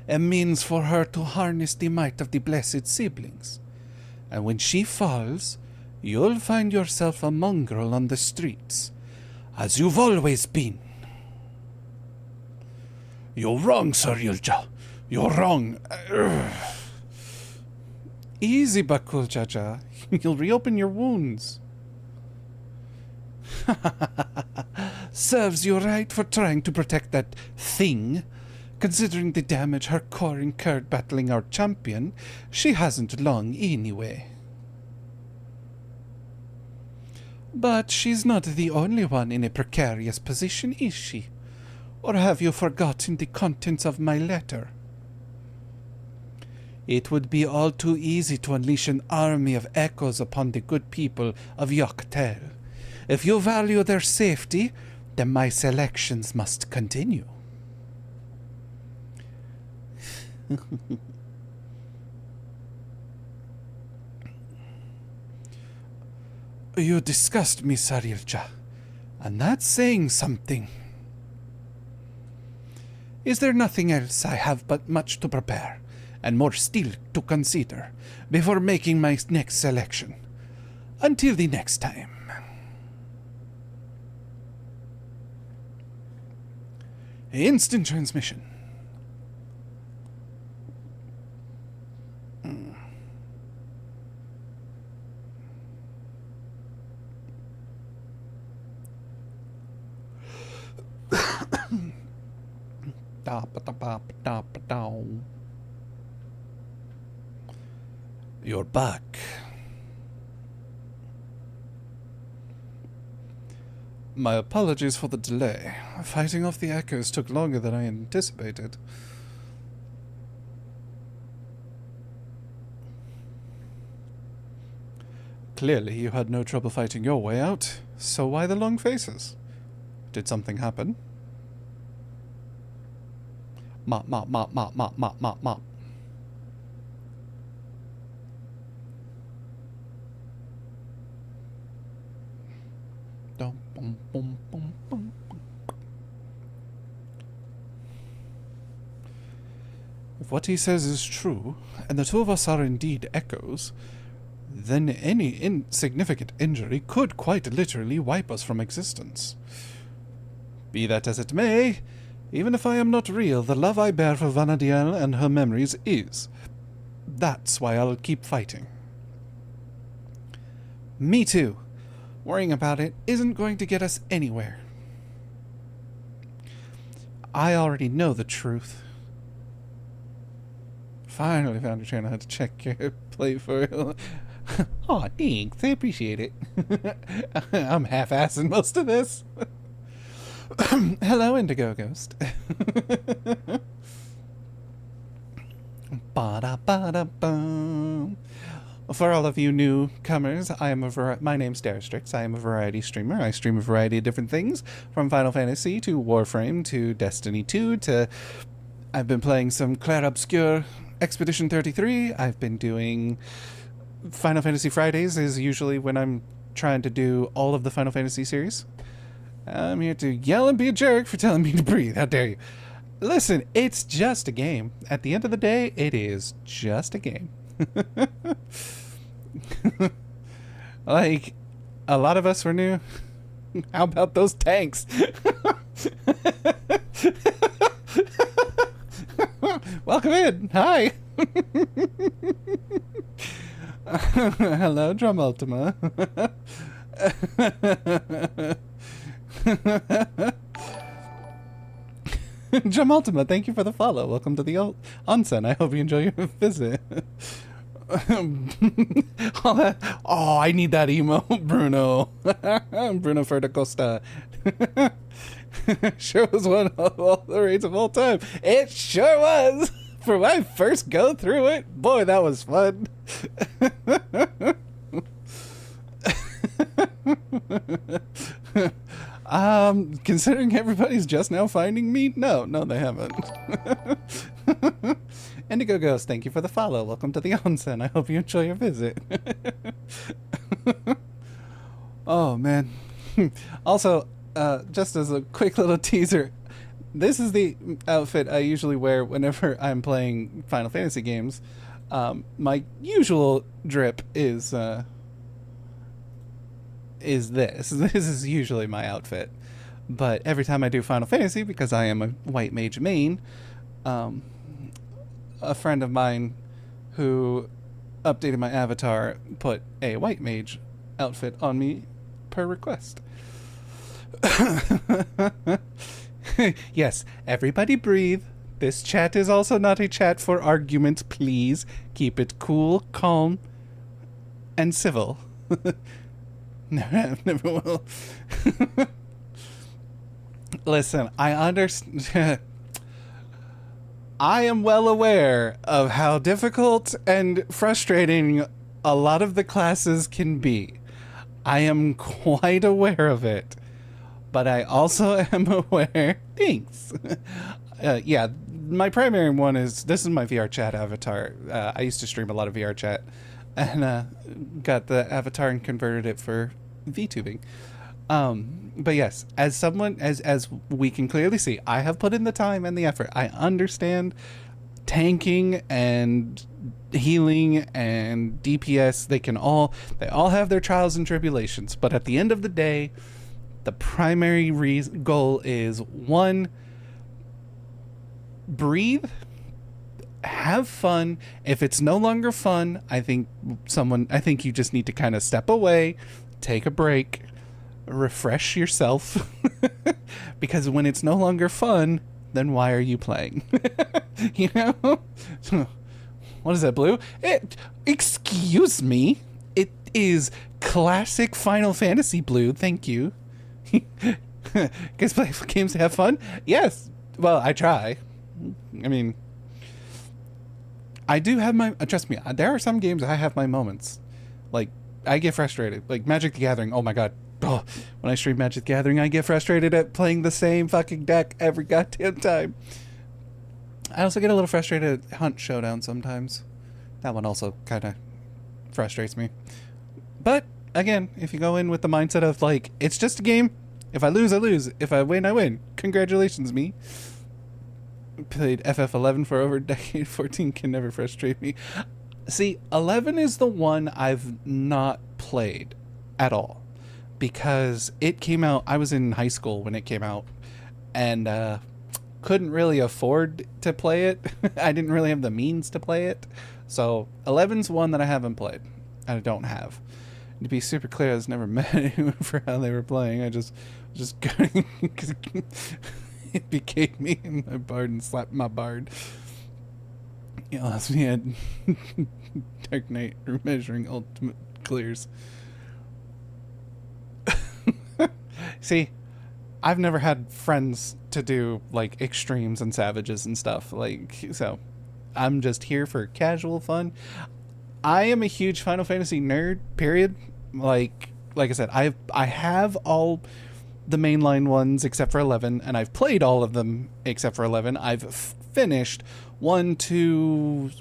a means for her to harness the might of the blessed siblings. And when she falls, you'll find yourself a mongrel on the streets, as you've always been. You're wrong, Sir Yulja. You're wrong. Easy, Bakul Jaja. You'll reopen your wounds. Serves you right for trying to protect that thing. Considering the damage her core incurred battling our champion, she hasn't long anyway. But she's not the only one in a precarious position, is she? Or have you forgotten the contents of my letter? It would be all too easy to unleash an army of echoes upon the good people of Yoktel. If you value their safety, then my selections must continue. You disgust me, Sarilja, and that's saying something. Is there nothing else I have but much to prepare, and more still to consider, before making my next selection? Until the next time. Instant transmission. You're back. My apologies for the delay. Fighting off the echoes took longer than I anticipated. Clearly you had no trouble fighting your way out, so why the long faces? Did something happen? Mop, mop, mop, mop, mop, mop, mop, mop. Dum, bum, bum, bum, bum. If what he says is true, and the two of us are indeed echoes, then any insignificant injury could quite literally wipe us from existence. Be that as it may, even if I am not real, the love I bear for Vana'diel and her memories is. That's why I'll keep fighting. Me too. Worrying about it isn't going to get us anywhere. I already know the truth. Finally found a channel. I had to check your playthrough. Aw, thanks. I appreciate it. I'm half-assing most of this. Hello, Indigo Ghost. Ba-da-ba-da-bum. For all of you newcomers, my name's Daristrix. I am a variety streamer. I stream a variety of different things, from Final Fantasy to Warframe to Destiny 2 to... I've been playing some Clair Obscur Expedition 33. I've been doing... Final Fantasy Fridays is usually when I'm trying to do all of the Final Fantasy series. I'm here to yell and be a jerk for telling me to breathe. How dare you? Listen, it's just a game. At the end of the day, it is just a game. Like, a lot of us were new. How about those tanks? Welcome in. Hi. Hello, Drum Ultima. Drum Ultima, thank you for the follow. Welcome to the onsen. I hope you enjoy your visit. Oh, I need that emo, Bruno. Bruno Ferdacosta. Sure was one of all the raids of all time. It sure was. For my first go through it, boy, that was fun. Considering everybody's just now finding me, no, they haven't. Indigo Ghost, thank you for the follow. Welcome to the onsen. I hope you enjoy your visit. Oh, man. Also, just as a quick little teaser, This is the outfit I usually wear whenever I'm playing Final Fantasy games. My usual drip is this. This is usually my outfit. But every time I do Final Fantasy, because I am a white mage main, a friend of mine who updated my avatar put a white mage outfit on me per request. Yes, everybody breathe. This chat is also not a chat for argument, please. Keep it cool, calm, and civil. Never will. Listen, I understand. I am well aware of how difficult and frustrating a lot of the classes can be. I am quite aware of it. But I also am aware. Thanks. Yeah, my primary one is this is my VR chat avatar. I used to stream a lot of VR chat, and got the avatar and converted it for VTubing. But yes, as someone as we can clearly see, I have put in the time and the effort. I understand tanking and healing and DPS. They all have their trials and tribulations. But at the end of the day, the primary goal is one, breathe, have fun. If it's no longer fun, I think you just need to kind of step away, take a break, refresh yourself. Because when it's no longer fun, then why are you playing? You know? What is that, Blue? Excuse me. It is classic Final Fantasy Blue. Thank you. Guys play games to have fun? Yes. Well, I try. I mean, I do have my... trust me, there are some games I have my moments. Like, I get frustrated. Like, Magic the Gathering. Oh, my God. Oh, when I stream Magic the Gathering, I get frustrated at playing the same fucking deck every goddamn time. I also get a little frustrated at Hunt Showdown sometimes. That one also kind of frustrates me. But, again, if you go in with the mindset of, like, it's just a game. If I lose, I lose. If I win, I win. Congratulations, me. Played FF11 for over a decade. 14 can never frustrate me. See, 11 is the one I've not played at all. Because it came out, I was in high school when it came out. And couldn't really afford to play it. I didn't really have the means to play it. So 11's one that I haven't played. I don't have. To be super clear, I was never mad at anyone for how they were playing. I just going it became me and my bard and slapped my bard. You know, that's me at Dark Knight or measuring ultimate clears. See, I've never had friends to do like extremes and savages and stuff. Like, so I'm just here for casual fun. I am a huge Final Fantasy nerd, period. Like I said, I have all the mainline ones except for 11, and I've played all of them except for 11. I've finished 1, 2,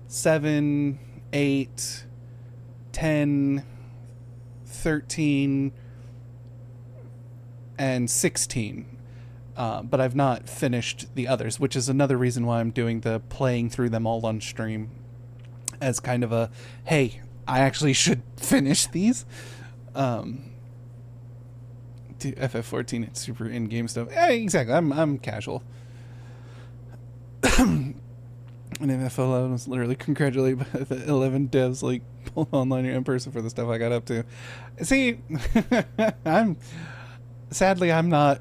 7, 8, 10, 13, and 16. But I've not finished the others, which is another reason why I'm doing the playing through them all on stream as kind of a, hey, I actually should finish these. FF14, it's super in-game stuff. Yeah, exactly. I'm casual. And FF11 was literally congratulated by the 11 devs, like, both online or in person for the stuff I got up to. See, sadly, I'm not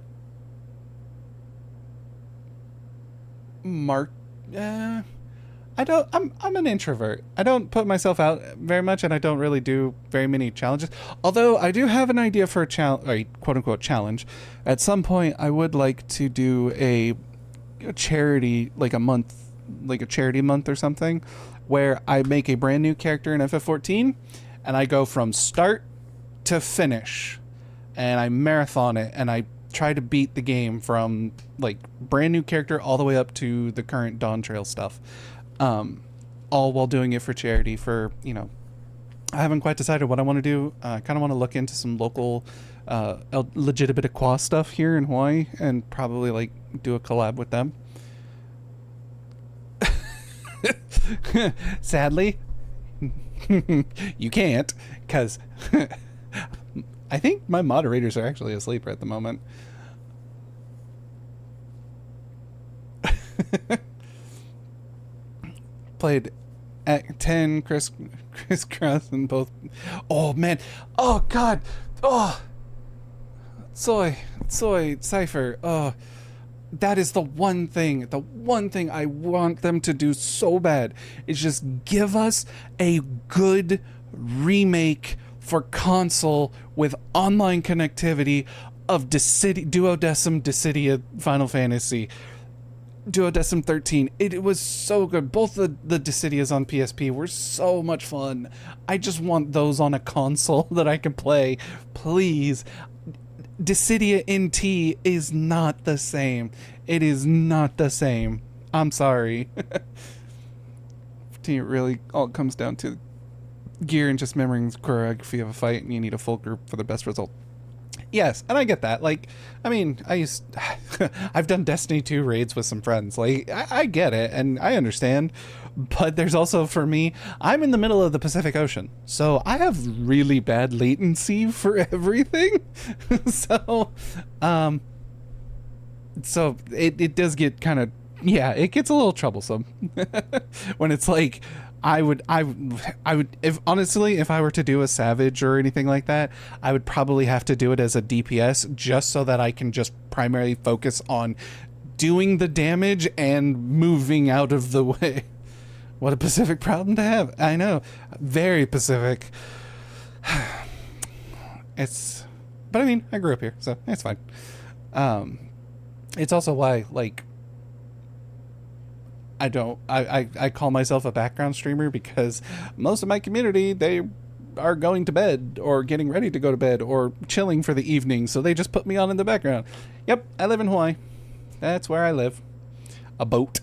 I'm an introvert. I don't put myself out very much, and I don't really do very many challenges. Although I do have an idea for a quote-unquote challenge. At some point, I would like to do a charity, like a charity month or something, where I make a brand new character in FF14, and I go from start to finish, and I marathon it, and I try to beat the game from like brand new character all the way up to the current Dawn Trail stuff. All while doing it for charity for, I haven't quite decided what I want to do. I kind of want to look into some local Legitimate stuff here in Hawaii and probably like do a collab with them. Sadly, you can't, because I think my moderators are actually asleep at the moment. Played at 10 crisscross and both. Oh man, oh god, oh soy Cypher. Oh, that is the one thing I want them to do so bad, is just give us a good remake for console with online connectivity of Duodecim Dissidia Final Fantasy. Duodecim 13. It was so good. Both the Dissidias on PSP were so much fun. I just want those on a console that I can play. Please. Dissidia NT is not the same. It is not the same. I'm sorry. It really all comes down to gear and just remembering the choreography of a fight, and you need a full group for the best result. Yes, and I get that. Like, I mean, I've done Destiny 2 raids with some friends. Like, I get it, and I understand. But there's also, for me, I'm in the middle of the Pacific Ocean, so I have really bad latency for everything. So it does get kind of, yeah, it gets a little troublesome when it's like, I would, if honestly, if I were to do a Savage or anything like that, I would probably have to do it as a DPS, just so that I can just primarily focus on doing the damage and moving out of the way. What a Pacific problem to have. I know. Very Pacific. But I mean, I grew up here, so it's fine. It's also why, like, I call myself a background streamer, because most of my community, they are going to bed or getting ready to go to bed or chilling for the evening, so they just put me on in the background. Yep, I live in Hawaii. That's where I live. A boat.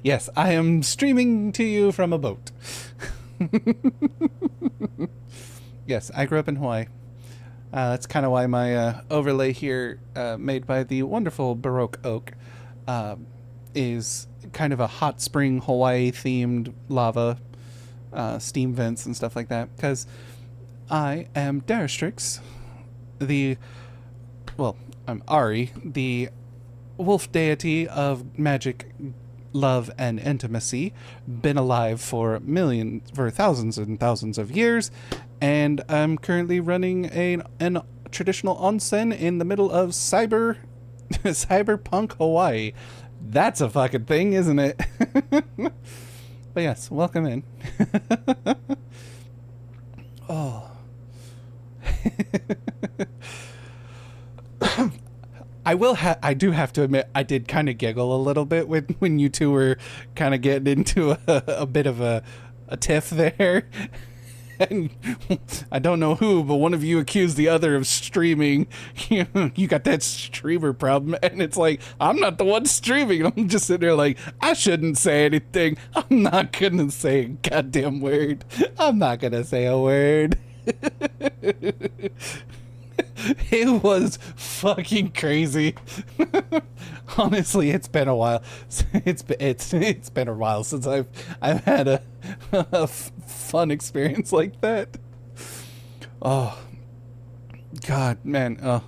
Yes, I am streaming to you from a boat. Yes, I grew up in Hawaii. That's kind of why my overlay here, made by the wonderful Baroque Oak, is kind of a hot spring Hawaii themed lava, steam vents and stuff like that, because I am Darastrix, I'm Ari, the wolf deity of magic, love, and intimacy, been alive for thousands and thousands of years, and I'm currently running an traditional onsen in the middle of cyberpunk Hawaii. That's a fucking thing, isn't it? But yes, welcome in. Oh. I do have to admit, I did kind of giggle a little bit when you two were kind of getting into a bit of a tiff there. And I don't know who, but one of you accused the other of streaming. You got that streamer problem, and it's like, I'm not the one streaming. I'm just sitting there like, I shouldn't say anything. I'm not gonna say a goddamn word. I'm not gonna say a word. It was fucking crazy. Honestly, it's been a while. It's been a while since I've had a fun experience like that. Oh God, man.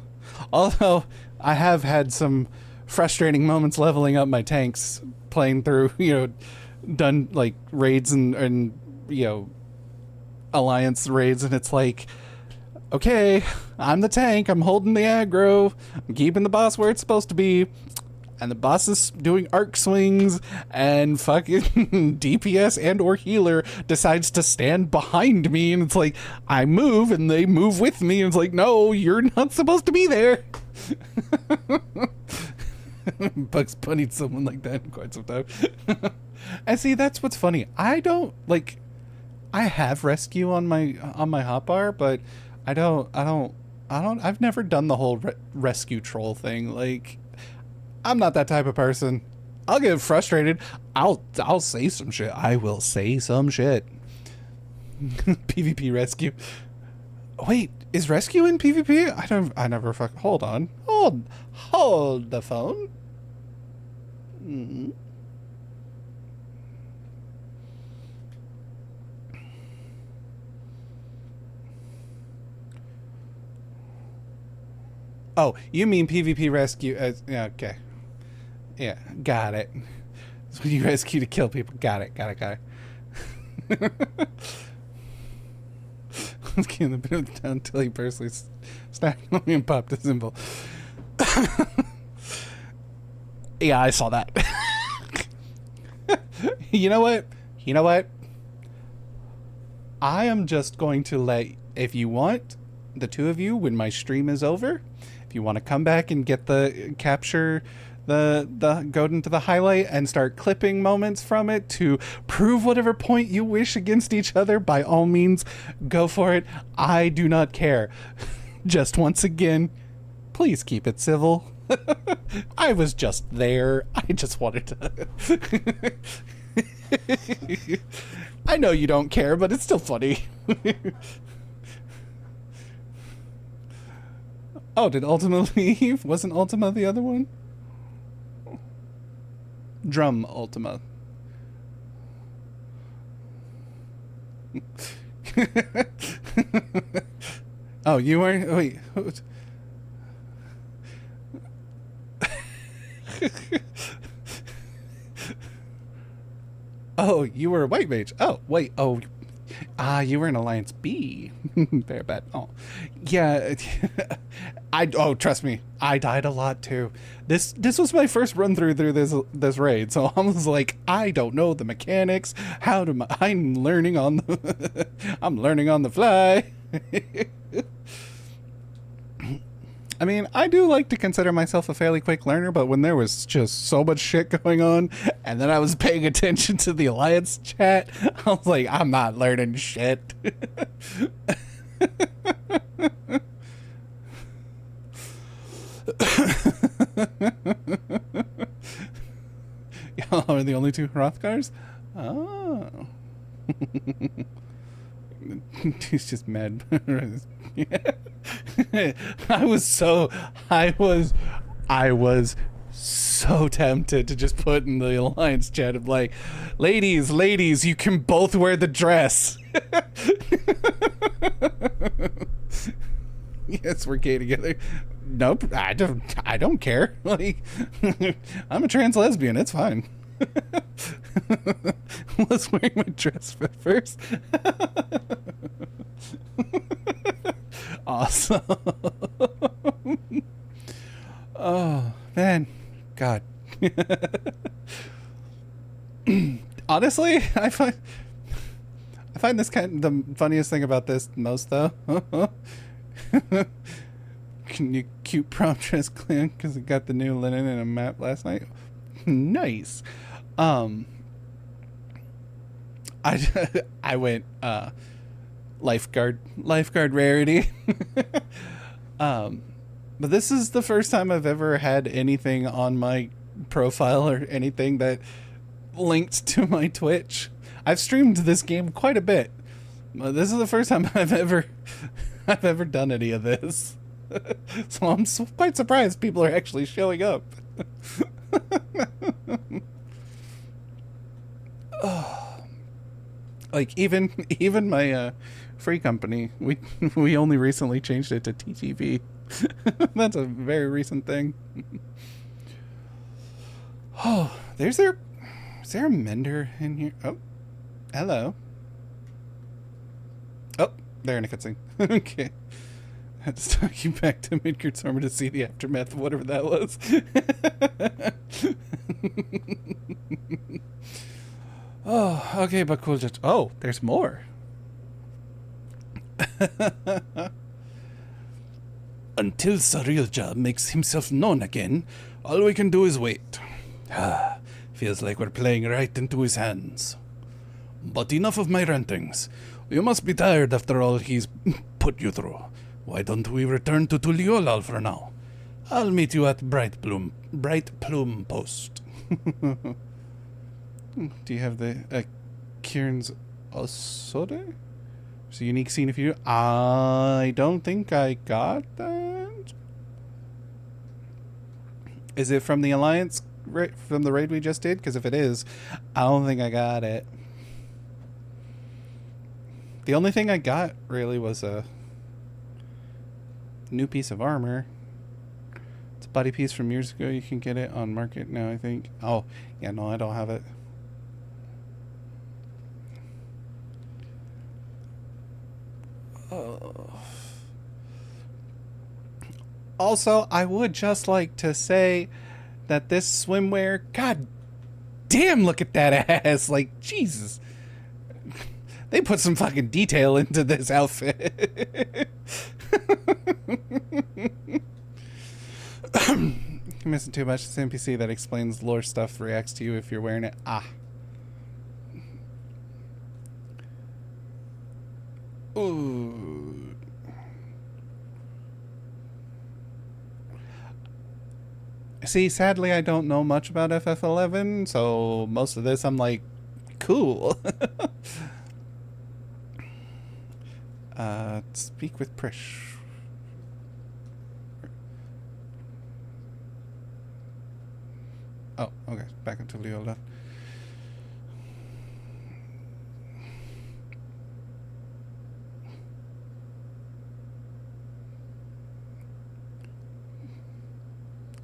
Although I have had some frustrating moments leveling up my tanks, playing through, done like raids and alliance raids, and it's like, okay, I'm the tank, I'm holding the aggro, I'm keeping the boss where it's supposed to be, and the boss is doing arc swings, and fucking DPS and or healer decides to stand behind me, and it's like, I move, and they move with me, and it's like, no, you're not supposed to be there. Bugs Bunny'd someone like that in quite some time. And see, that's what's funny. I have rescue on my hotbar, but I've never done the whole rescue troll thing. Like, I'm not that type of person. I'll get frustrated. I'll say some shit. I will say some shit. PvP rescue. Wait, is rescue in PvP? I never hold on. Hold the phone. Mm. Oh, you mean PvP rescue? Yeah, okay. Yeah, got it. It's when you rescue to kill people. Got it. I was getting a bit of the town until he personally snapped on me and popped a symbol. Yeah, I saw that. You know what? I am just going to if you want, the two of you, when my stream is over, if you want to come back and get capture the go into the highlight and start clipping moments from it to prove whatever point you wish against each other, by all means, go for it. I do not care. Just once again, please keep it civil. I was just there. I just wanted to... I know you don't care, but it's still funny. Oh, did Ultima leave? Wasn't Ultima the other one? Drum Ultima. Oh, you weren't... Wait. Oh, you were a white mage. Oh, wait. Oh, you were in Alliance B. Very bad. Oh, yeah. Oh, trust me, I died a lot too. This was my first run through this raid, so I was like, I don't know the mechanics. I'm learning on the I'm learning on the fly. I mean, I do like to consider myself a fairly quick learner, but when there was just so much shit going on, and then I was paying attention to the Alliance chat, I was like, I'm not learning shit. Y'all are the only two Hrothgars? Oh. He's just mad. I was so tempted to just put in the Alliance chat of like, ladies, you can both wear the dress. Yes, we're gay together. Nope, I don't care. Like, I'm a trans lesbian. It's fine. Was wearing my dress first. Awesome. Oh man, God. Honestly, I find this the funniest thing about this most though. Can you cute prom dress clan because it got the new linen and a map last night? Nice. I went lifeguard rarity. But this is the first time I've ever had anything on my profile or anything that linked to my Twitch. I've streamed this game quite a bit. This is the first time I've ever done any of this. So I'm quite surprised people are actually showing up. Like even my free company, we only recently changed it to TTV. That's a very recent thing. Oh, is there a mender in here? Oh, hello. Oh, they're in a cutscene. Okay. I had to talk you back to Midgard's armor to see the aftermath of whatever that was. Oh, okay, but cool. Just there's more. Until Sarilja makes himself known again, all we can do is wait. Feels like we're playing right into his hands. But enough of my rantings. You must be tired after all he's put you through. Why don't we return to Tuliolal for now? I'll meet you at Bright Plume Post. Do you have the Kieran's Osode? It's a unique scene if you... I don't think I got that. Is it from the Alliance, from the raid we just did? Because if it is, I don't think I got it. The only thing I got, really, was a new piece of armor. It's a buddy piece from years ago. You can get it on market now, I think. Oh, yeah, no, I don't have it. Also, I would just like to say that this swimwear, god damn, look at that ass. Like, Jesus. They put some fucking detail into this outfit. You're missing too much. This NPC that explains lore stuff reacts to you if you're wearing it. Ah. Ooh. See, sadly, I don't know much about FF11, so most of this I'm like, cool. Speak with Prish. Oh, okay. Back into Leola.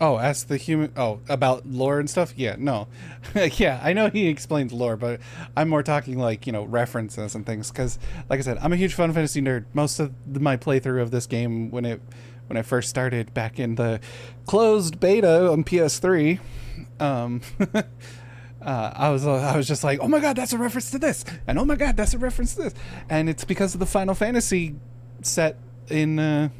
Oh, ask the human... Oh, about lore and stuff? Yeah, no. Yeah, I know he explains lore, but I'm more talking like, you know, references and things. Because, like I said, I'm a huge Final Fantasy nerd. Most of my playthrough of this game, when I first started back in the closed beta on PS3, I was just like, oh my god, that's a reference to this, and oh my god, that's a reference to this, and it's because of the Final Fantasy set in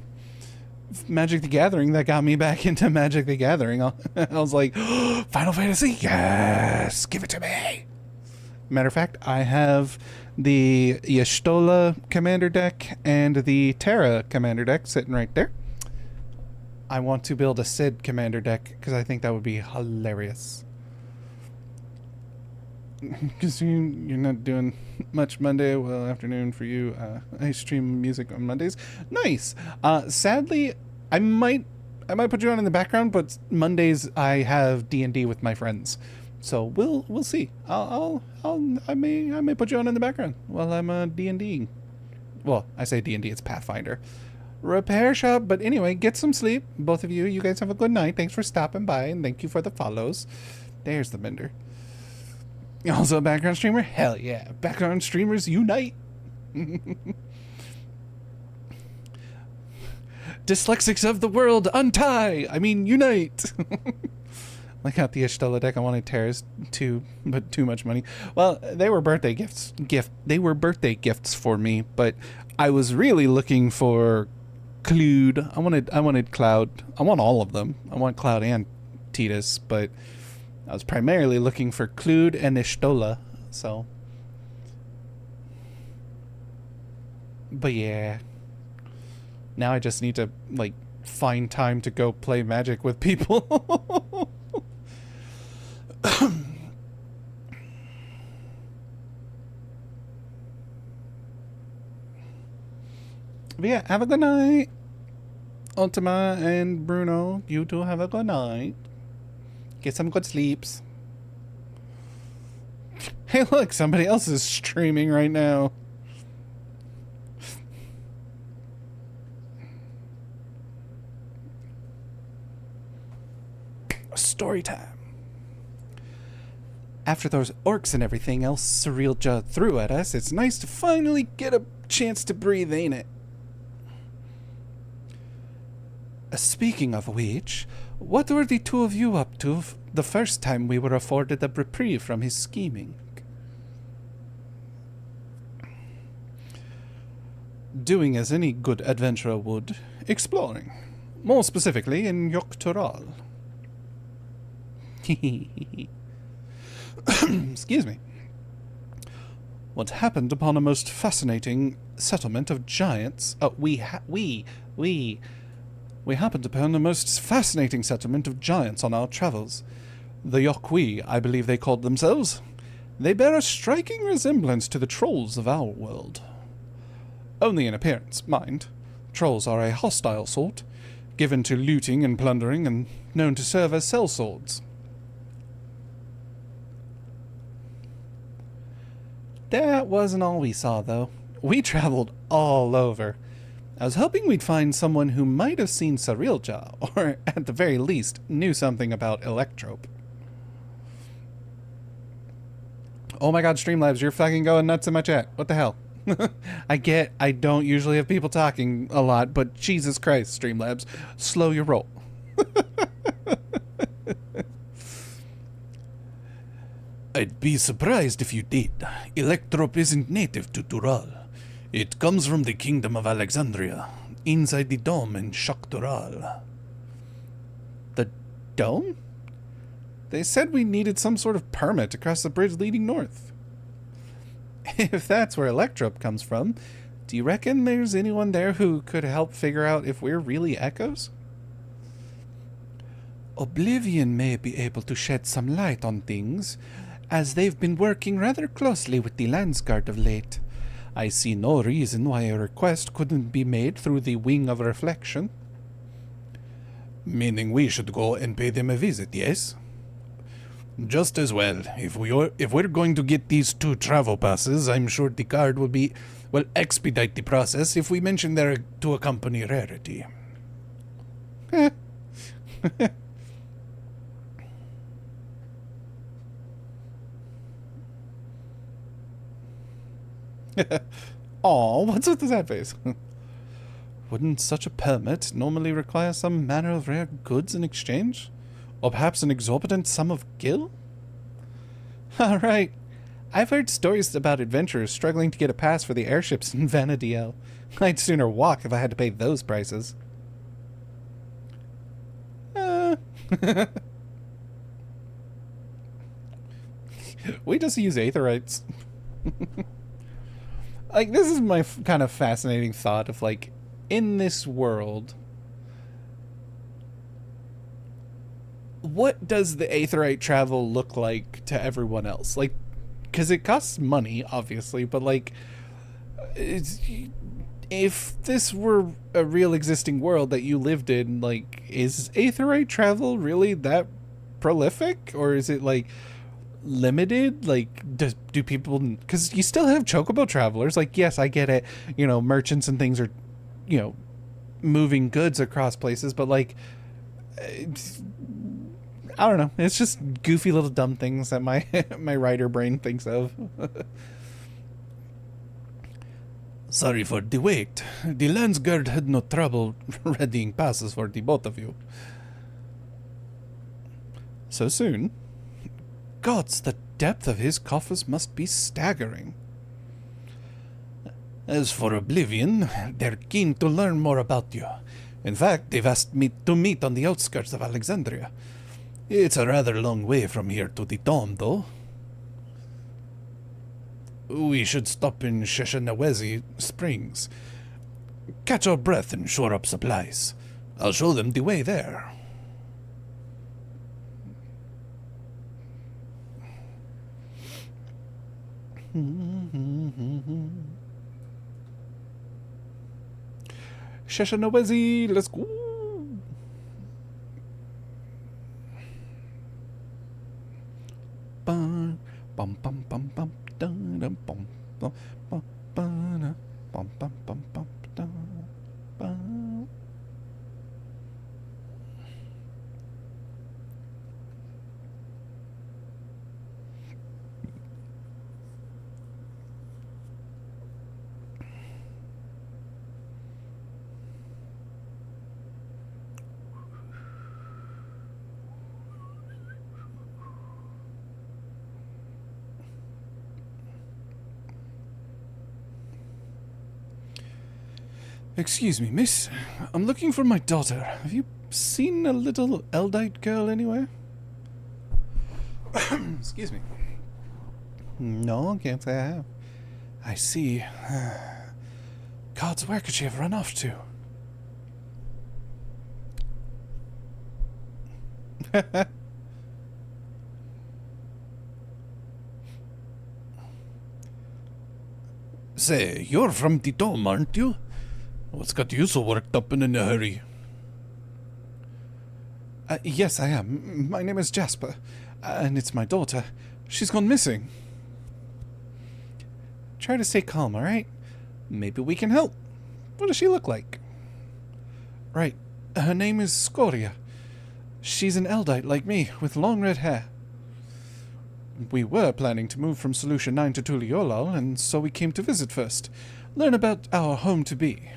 Magic the Gathering that got me back into Magic the Gathering. I was like, oh, Final Fantasy, yes, give it to me. Matter of fact, I have the Y'shtola commander deck and the Terra commander deck sitting right there. I want to build a Cid commander deck because I think that would be hilarious. Because you're not doing much Monday, well, afternoon for you. I stream music on Mondays. Nice. Sadly, I might put you on in the background, but Mondays I have D&D with my friends, so we'll see. I may put you on in the background while I'm D&Ding. Well, I say D&D, it's Pathfinder. Repair shop, but anyway, get some sleep, both of you. You guys have a good night. Thanks for stopping by, and thank you for the follows. There's the Bender. Also a background streamer? Hell yeah. Background streamers unite. Dyslexics of the world, untie! I mean, unite! I got the Y'shtola deck. I wanted Terra's too, but too much money. Well, they were birthday gifts. They were birthday gifts for me, but I was really looking for Clued. I wanted Cloud. I want all of them. I want Cloud and Tidus, but I was primarily looking for Clued and Y'shtola, so. But yeah. Now I just need to, like, find time to go play Magic with people. But yeah, have a good night. Ultima and Bruno, you two have a good night. Get some good sleeps. Hey look, somebody else is streaming right now. Story time. After those orcs and everything else Surreal threw at us, it's nice to finally get a chance to breathe, ain't it? Speaking of which, what were the two of you up to the first time we were afforded a reprieve from his scheming? Doing as any good adventurer would, exploring. More specifically in Yogg-Turael. Excuse me. What happened upon a most fascinating settlement of giants... We happened upon a most fascinating settlement of giants on our travels. The Yokwi, I believe they called themselves. They bear a striking resemblance to the trolls of our world. Only in appearance, mind. Trolls are a hostile sort, given to looting and plundering, and known to serve as sellswords. That wasn't all we saw, though. We traveled all over. I was hoping we'd find someone who might have seen Sarilja, or at the very least, knew something about Electrope. Oh my god, Streamlabs, you're fucking going nuts in my chat. What the hell? I don't usually have people talking a lot, but Jesus Christ, Streamlabs, slow your roll. I'd be surprised if you did. Electrope isn't native to Tural. It comes from the Kingdom of Alexandria, inside the dome in Shak Tural. The dome? They said we needed some sort of permit to cross the bridge leading north. If that's where Electrope comes from, do you reckon there's anyone there who could help figure out if we're really echoes? Oblivion may be able to shed some light on things, as they've been working rather closely with the Landsguard of late. I see no reason why a request couldn't be made through the Wing of Reflection. Meaning we should go and pay them a visit, yes? Just as well. If we're going to get these 2 travel passes, I'm sure the guard will expedite the process if we mention they're to accompany Rarity. Aw, what's with the sad face? Wouldn't such a permit normally require some manner of rare goods in exchange? Or perhaps an exorbitant sum of gil? Alright. I've heard stories about adventurers struggling to get a pass for the airships in Vanadiel. I'd sooner walk if I had to pay those prices. We just use aetherites. Like, this is my kind of fascinating thought of, like, in this world, what does the aetherite travel look like to everyone else? Like, because it costs money, obviously, but, like, if this were a real existing world that you lived in, like, is aetherite travel really that prolific? Or is it, like, limited? Like, do people, because you still have chocobo travelers, like, yes, I get it, you know, merchants and things are, you know, moving goods across places, but, like, I don't know, it's just goofy little dumb things that my my writer brain thinks of. Sorry for the wait. The Landsguard had no trouble readying passes for the both of you. So soon? Gods, the depth of his coffers must be staggering. As for Oblivion, they're keen to learn more about you. In fact, they've asked me to meet on the outskirts of Alexandria. It's a rather long way from here to the dome, though. We should stop in Sheshanawezi Springs. Catch our breath and shore up supplies. I'll show them the way there. Sheshanawezi, let's go. Bum bum bum bum bum dum dum bum bum bum bum bum bum bum bum bum. Excuse me, miss. I'm looking for my daughter. Have you seen a little Eldite girl anywhere? Excuse me. No, can't say I have. I see. Gods, where could she have run off to? Say, you're from the dome, aren't you? What's got you so worked up and in a hurry? Yes, I am. My name is Jasper, and it's my daughter. She's gone missing. Try to stay calm, alright? Maybe we can help. What does she look like? Right. Her name is Scoria. She's an Eldite like me, with long red hair. We were planning to move from Solution 9 to Tuliolal, and so we came to visit first. Learn about our home-to-be.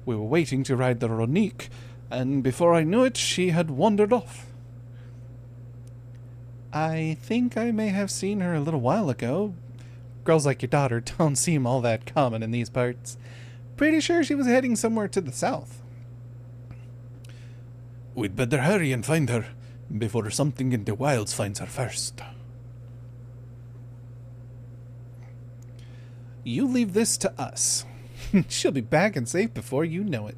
We were waiting to ride the Ronique, and before I knew it, she had wandered off. I think I may have seen her a little while ago. Girls like your daughter don't seem all that common in these parts. Pretty sure she was heading somewhere to the south. We'd better hurry and find her, before something in the wilds finds her first. You leave this to us. She'll be back and safe before you know it.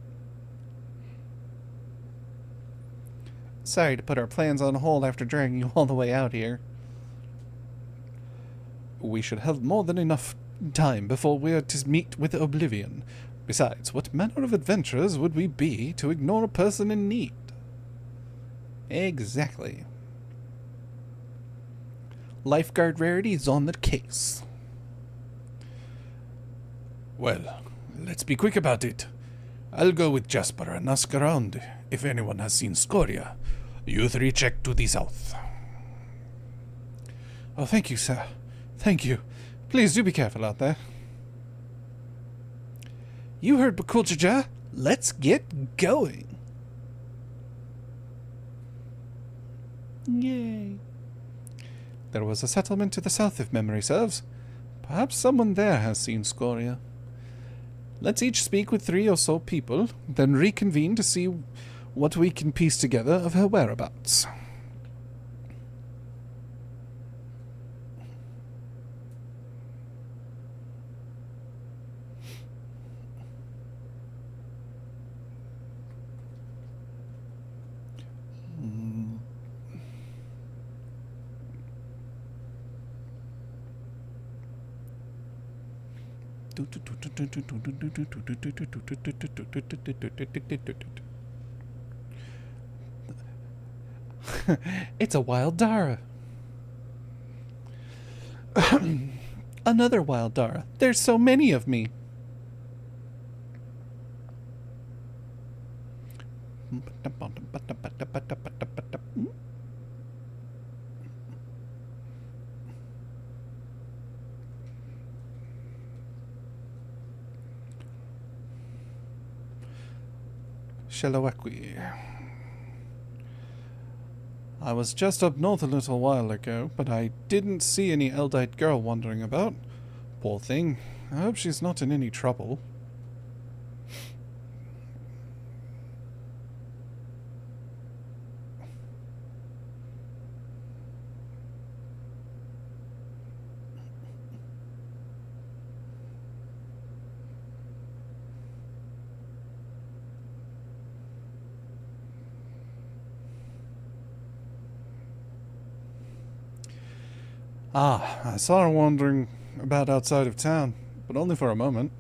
Sorry to put our plans on hold after dragging you all the way out here. We should have more than enough time before we are to meet with Oblivion. Besides, what manner of adventurers would we be to ignore a person in need? Exactly. Lifeguard Rarity is on the case. Well, let's be quick about it. I'll go with Jasper and ask around if anyone has seen Scoria. You three check to the south. Oh, thank you, sir. Thank you. Please do be careful out there. You heard Bakuljaja. Let's get going. Yay. There was a settlement to the south, if memory serves. Perhaps someone there has seen Scoria. Let's each speak with 3 or so people, then reconvene to see what we can piece together of her whereabouts. It's a wild Dara. Another wild Dara. There's so many of me. Shelowekwi. I was just up north a little while ago, but I didn't see any Eldite girl wandering about. Poor thing. I hope she's not in any trouble. I saw her wandering about outside of town, but only for a moment.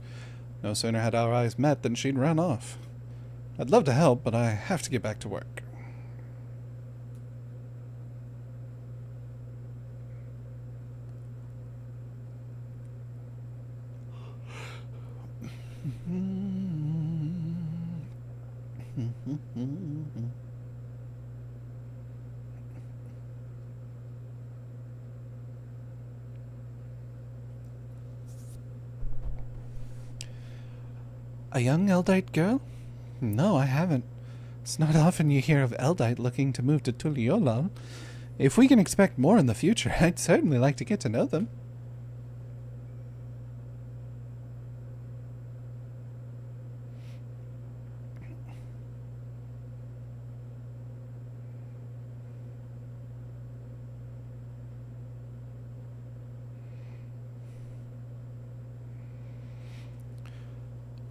No sooner had our eyes met than she'd run off. I'd love to help, but I have to get back to work. A young Eldite girl? No, I haven't. It's not often you hear of Eldite looking to move to Tuliolal. If we can expect more in the future, I'd certainly like to get to know them.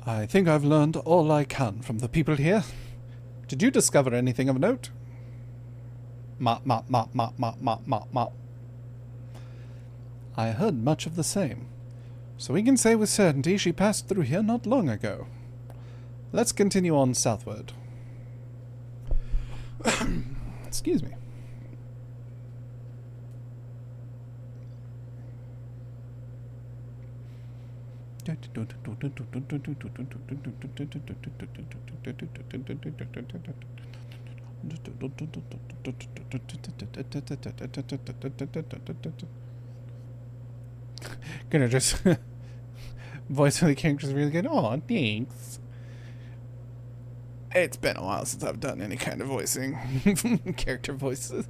I think I've learned all I can from the people here. Did you discover anything of note? Ma. I heard much of the same. So we can say with certainty she passed through here not long ago. Let's continue on southward. Excuse me. Gonna just voice of the characters really good. Aw, thanks. It's been a while since I've done any kind of voicing. Character voices.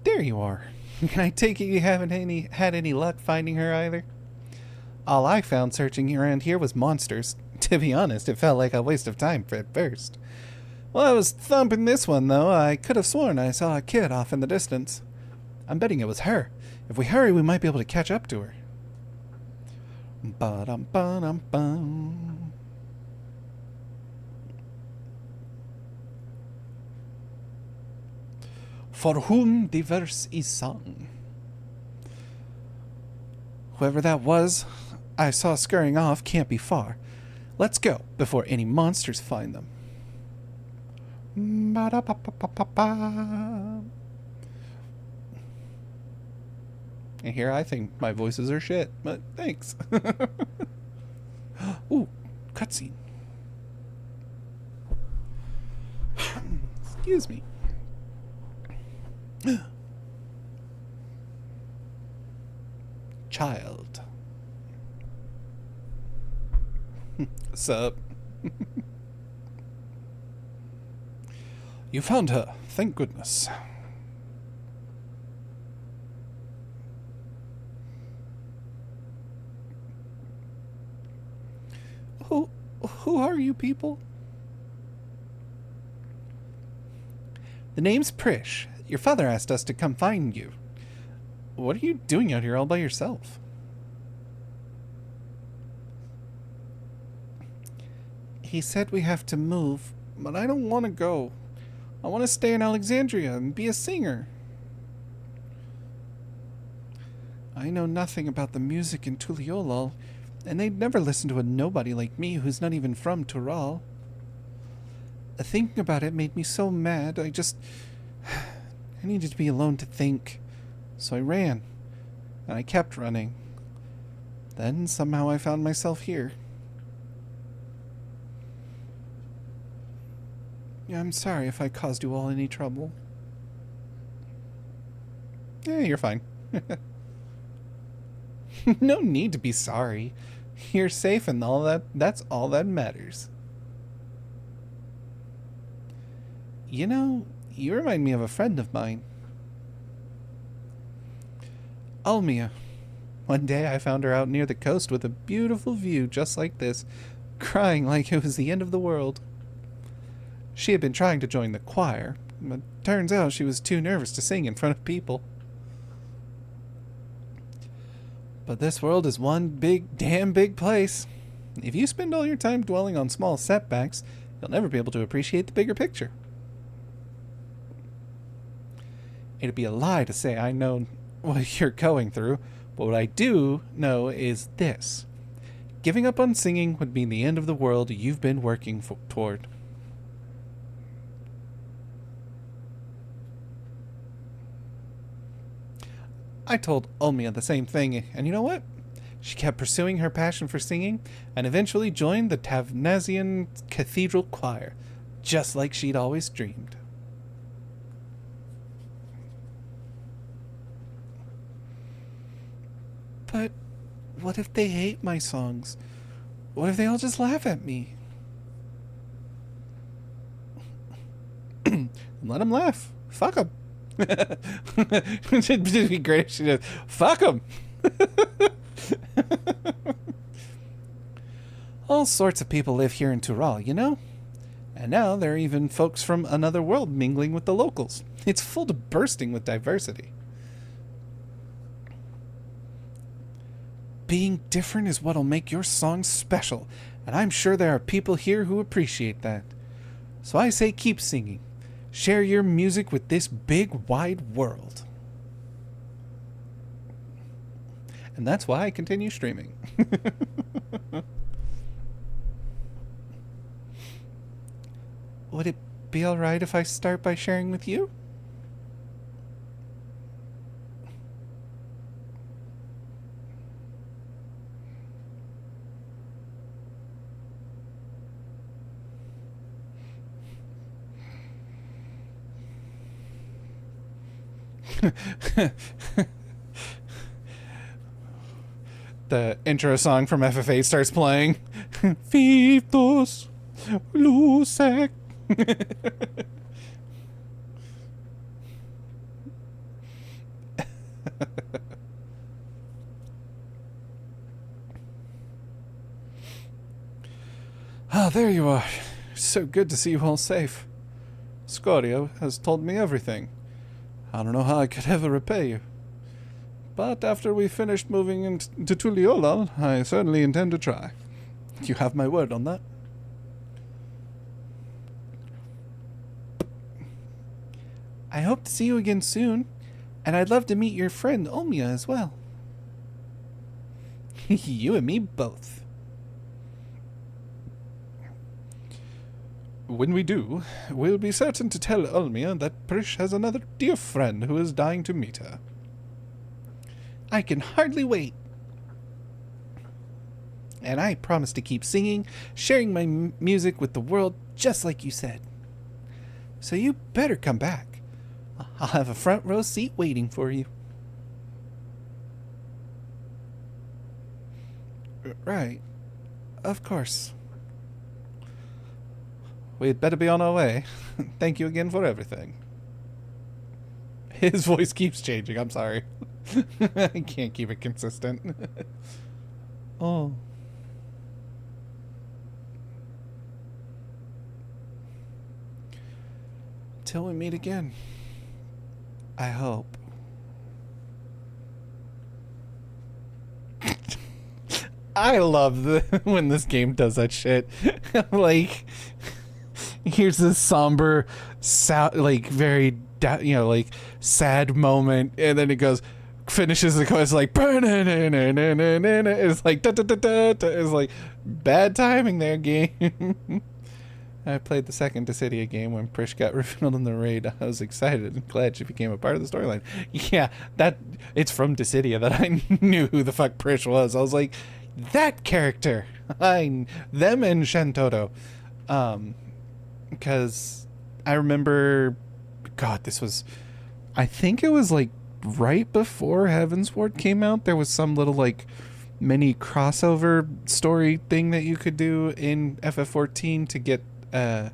There you are. I take it you haven't had any luck finding her either? All I found searching around here was monsters. To be honest, it felt like a waste of time at first. While I was thumping this one, though, I could have sworn I saw a kid off in the distance. I'm betting it was her. If we hurry, we might be able to catch up to her. Ba-dum-ba-dum-bum. For whom the verse is sung. Whoever that was I saw scurrying off can't be far. Let's go before any monsters find them. Ba-da-ba-ba-ba-ba. And here I think my voices are shit, but thanks. Ooh, cutscene. Excuse me. Child. Sup? You found her, thank goodness. Who are you people? The name's Prish. Your father asked us to come find you. What are you doing out here all by yourself? He said we have to move, but I don't want to go. I want to stay in Alexandria and be a singer. I know nothing about the music in Tuliolol, and they'd never listen to a nobody like me who's not even from Tural. Thinking about it made me so mad, I needed to be alone to think. So I ran, and I kept running. Then somehow I found myself here. I'm sorry if I caused you all any trouble. You're fine. No need to be sorry. You're safe and all that. That's all that matters. You know, you remind me of a friend of mine. Almia. One day I found her out near the coast with a beautiful view just like this, crying like it was the end of the world. She had been trying to join the choir, but turns out she was too nervous to sing in front of people. But this world is one damn big place. If you spend all your time dwelling on small setbacks, you'll never be able to appreciate the bigger picture. It'd be a lie to say I know what you're going through, but what I do know is this. Giving up on singing would mean the end of the world you've been working toward. I told Olmia the same thing, and you know what? She kept pursuing her passion for singing, and eventually joined the Tavnazian Cathedral Choir, just like she'd always dreamed. But what if they hate my songs? What if they all just laugh at me? Let them laugh. Fuck them. It'd be great if she did. Fuck them. All sorts of people live here in Tural, you know? And now there are even folks from another world mingling with the locals. It's full to bursting with diversity. Being different is what'll make your songs special, and I'm sure there are people here who appreciate that. So I say keep singing. Share your music with this big, wide world. And that's why I continue streaming. Would it be alright if I start by sharing with you? The intro song from FF8 starts playing. Fiftos Lusek. Ah, there you are. So good to see you all safe. Scorio has told me everything. I don't know how I could ever repay you. But after we finished moving into Tuliolal, I certainly intend to try. You have my word on that. I hope to see you again soon, and I'd love to meet your friend Omia as well. You and me both. When we do, we'll be certain to tell Olmia that Prish has another dear friend who is dying to meet her. I can hardly wait. And I promise to keep singing, sharing my music with the world just like you said. So you better come back. I'll have a front row seat waiting for you. Right. Of course. We'd better be on our way. Thank you again for everything. His voice keeps changing. I'm sorry. I can't keep it consistent. Oh. Till we meet again. I hope. I love when this game does that shit. Like, here's this somber, like very, like sad moment, and then it goes, finishes the chorus like, it's like, it's like bad timing there, game. I played the second Dissidia game when Prish got revealed in the raid. I was excited and glad she became a part of the storyline. Yeah, it's from Dissidia that I knew who the fuck Prish was. I was like, that character. Them and Shantoto. Because I remember, God, this was, I think it was like right before Heavensward came out. There was some little like mini crossover story thing that you could do in FF14 to get and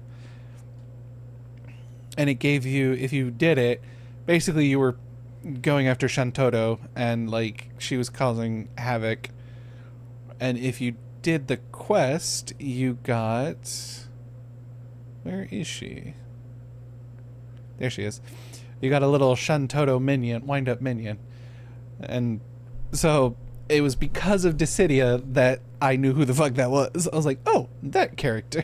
it gave you, if you did it, basically you were going after Shantoto and like she was causing havoc, and if you did the quest you got, where is she? There she is. You got a little Shantoto minion, wind-up minion. And so it was because of Dissidia that I knew who the fuck that was. I was like, oh, that character.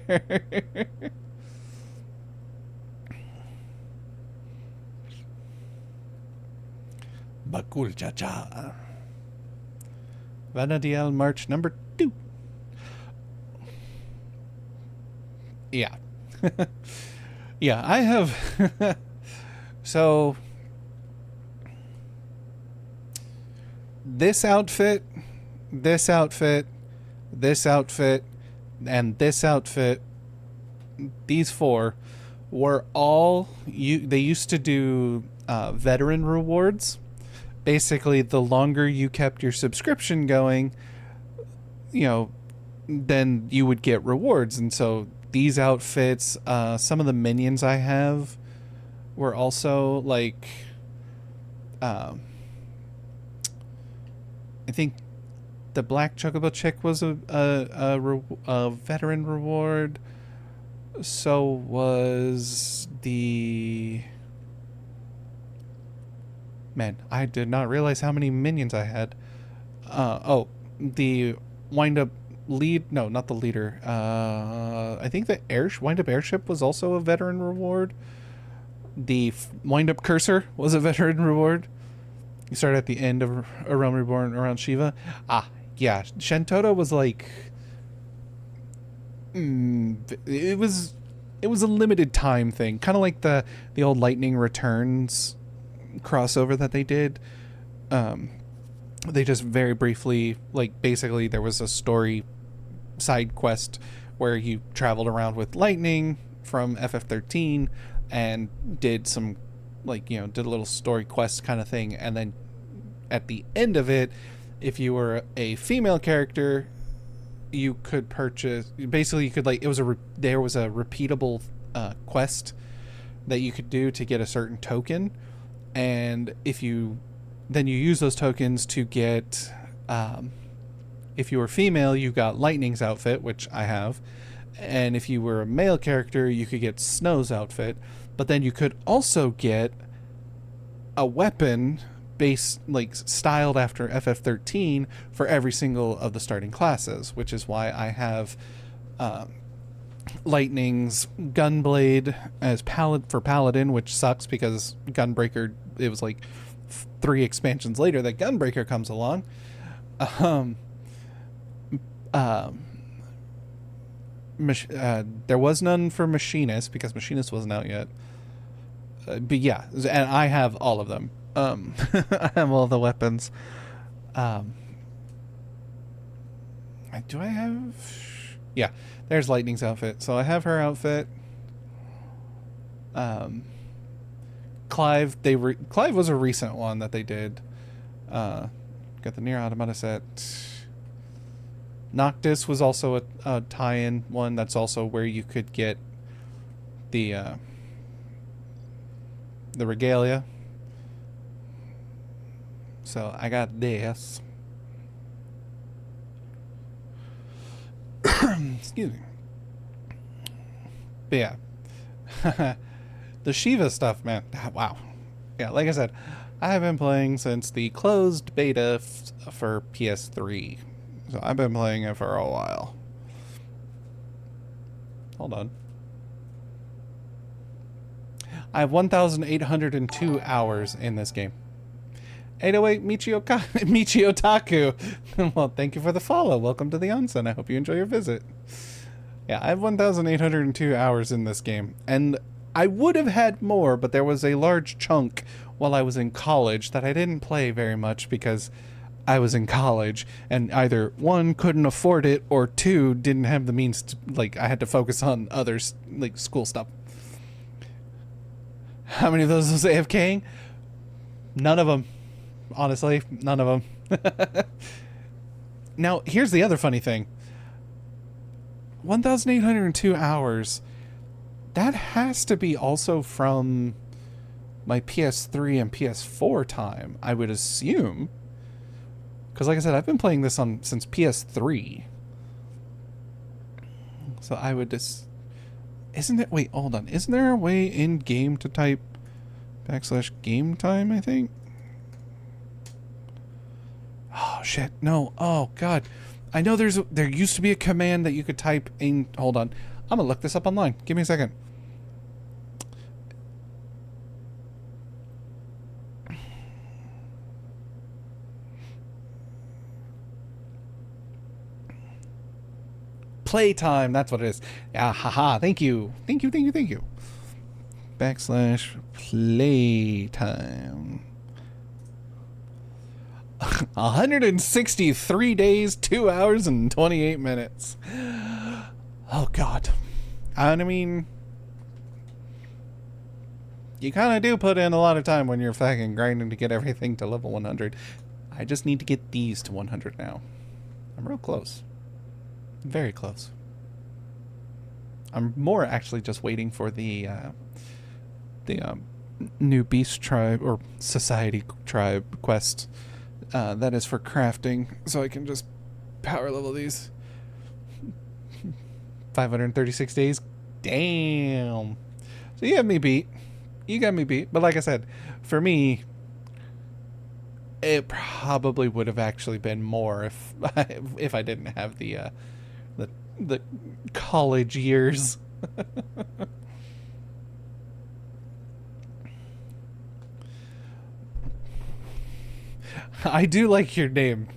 Bakul Cha-Cha. Vanadiel March number 2. Yeah. Yeah, I have... So... This outfit, this outfit, this outfit, and this outfit, these 4 were all, they used to do veteran rewards. Basically, the longer you kept your subscription going, then you would get rewards. And so these outfits, some of the minions I have were also like, I think the Black Chocobo chick was a veteran reward. So was the... Man, I did not realize how many minions I had. The wind-up lead... No, not the leader. I think the wind-up airship was also a veteran reward. The wind-up cursor was a veteran reward. You start at the end of A Realm Reborn around Shiva. Yeah, Shantota was like, it was a limited time thing, kind of like the old Lightning Returns crossover that they did. They just very briefly, like, basically there was a story side quest where you traveled around with Lightning from FF13 and did some, like, you know, did a little story quest kind of thing, and then at the end of it, if you were a female character, you could purchase, basically you could, like, there was a repeatable quest that you could do to get a certain token, and if you then you use those tokens to get, if you were female, you got Lightning's outfit, which I have, and if you were a male character, you could get Snow's outfit, but then you could also get a weapon based, like, styled after FF13 for every single of the starting classes, which is why I have Lightning's Gunblade as for Paladin, which sucks because Gunbreaker, it was like 3 expansions later that Gunbreaker comes along. There was none for Machinist because Machinist wasn't out yet. But yeah, and I have all of them. I have all the weapons. Do I have? Yeah, there's Lightning's outfit. So I have her outfit. Clive, Clive was a recent one that they did. Got the Nier Automata set. Noctis was also a tie-in one. That's also where you could get the regalia. So I got this. Excuse me. But yeah. The Shiva stuff, man. Wow. Yeah, like I said, I have been playing since the closed beta for PS3. So I've been playing it for a while. Hold on. I have 1,802 hours in this game. 808 Michio Taku. Well, thank you for the follow. Welcome to the onsen. I hope you enjoy your visit. Yeah, I have 1,802 hours in this game. And I would have had more, but there was a large chunk while I was in college that I didn't play very much because I was in college and either 1, couldn't afford it, or 2, didn't have the means to, like, I had to focus on others, like school stuff. How many of those was AFKing? None of them. Honestly, none of them. Now, here's the other funny thing. 1,802 hours. That has to be also from my PS3 and PS4 time, I would assume. Because like I said, I've been playing this since PS3. So I would just... Isn't it... Wait, hold on. Isn't there a way in game to type /game time, I think? Oh, shit. No. Oh, God. I know there used to be a command that you could type in... Hold on. I'm going to look this up online. Give me a second. Playtime, that's what it is. Ah, haha, thank you. Thank you. /playtime. 163 days, 2 hours, and 28 minutes. Oh, God. I mean, you kind of do put in a lot of time when you're fucking grinding to get everything to level 100. I just need to get these to 100 now. I'm real close. Very close. I'm more actually just waiting for the new Beast Tribe or Society Tribe quest that is for crafting, so I can just power level these. 536 days. Damn. So you have me beat. You got me beat. But like I said, for me, it probably would have actually been more if I didn't have the college years. I do like your name.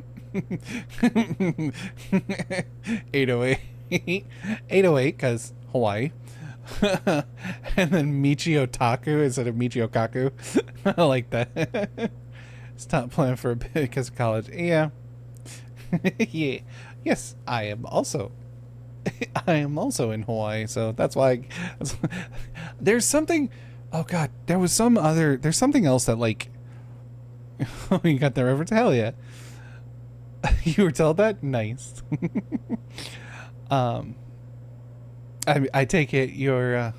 808. 808, because Hawaii. And then Michio Taku instead of Michio Kaku. I like that. Stop playing for a bit because of college. Yeah. Yeah. Yes, I am also. I am also in Hawaii, so that's why. There's something. Oh God, there's something else that like. Oh, you got the reference? Hell yeah. You were told that? Nice. um, I take it you're,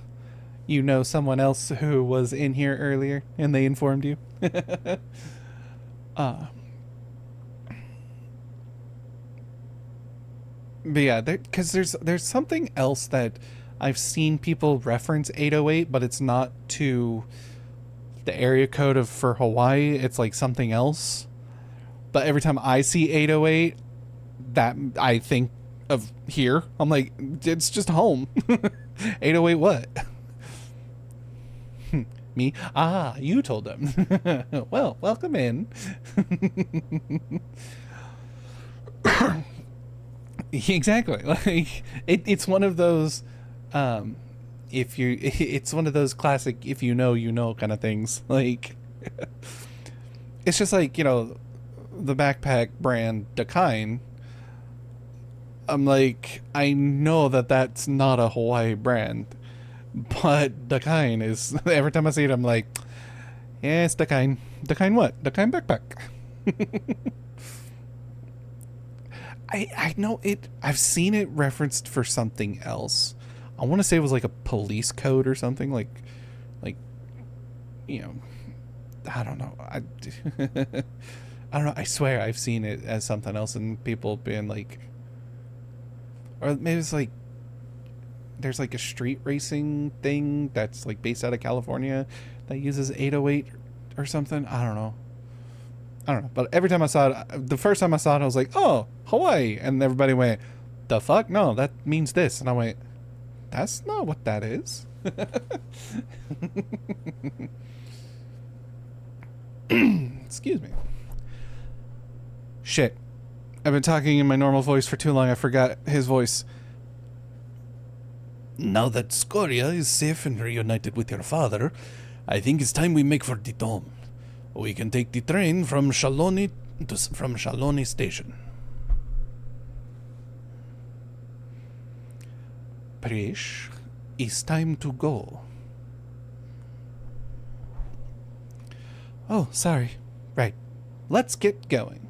you know someone else who was in here earlier and they informed you? uh, but yeah, because there's something else that I've seen people reference 808, but it's not to the area code of for Hawaii. It's like something else. But every time I see 808, that I think of here. I'm like, it's just home. 808 what? Me? Ah, you told them. Well, welcome in. Exactly. Like it's one of those it's one of those classic if you know kind of things. Like it's just like, the backpack brand Dakine. I'm like, I know that that's not a Hawaii brand, but Dakine is. Every time I see it, I'm like, yeah, it's Dakine. Dakine what? Dakine backpack. I know it. I've seen it referenced for something else. I want to say it was like a police code or something. Like, you know, I don't know. I don't know. I swear I've seen it as something else, and people being like, or maybe it's like there's like a street racing thing that's like based out of California that uses 808 or something. I don't know. But every time I saw it, the first time I saw it, I was like, oh, Hawaii. And everybody went, the fuck? No, that means this. And I went, that's not what that is. Excuse me. Shit. I've been talking in my normal voice for too long. I forgot his voice. Now that Scoria is safe and reunited with your father, I think it's time we make for the dome. We can take the train from Shaloni Station. Prish, it's time to go. Oh, sorry. Right. Let's get going.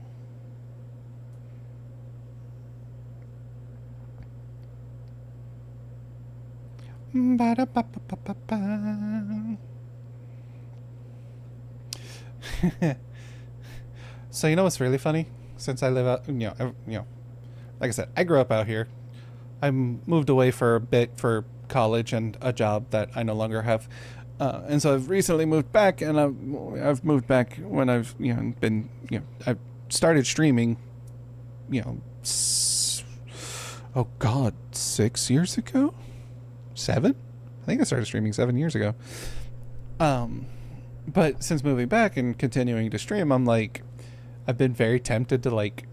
Ba-da-ba-ba-ba-ba. So you know what's really funny? Since I live out, like I said, I grew up out here. I moved away for a bit for college and a job that I no longer have, and so I've recently moved back. And I've moved back when I've been I've started streaming. Oh God, 6 years ago, 7. I think I started streaming 7 years ago. But since moving back and continuing to stream, I'm like, I've been very tempted to like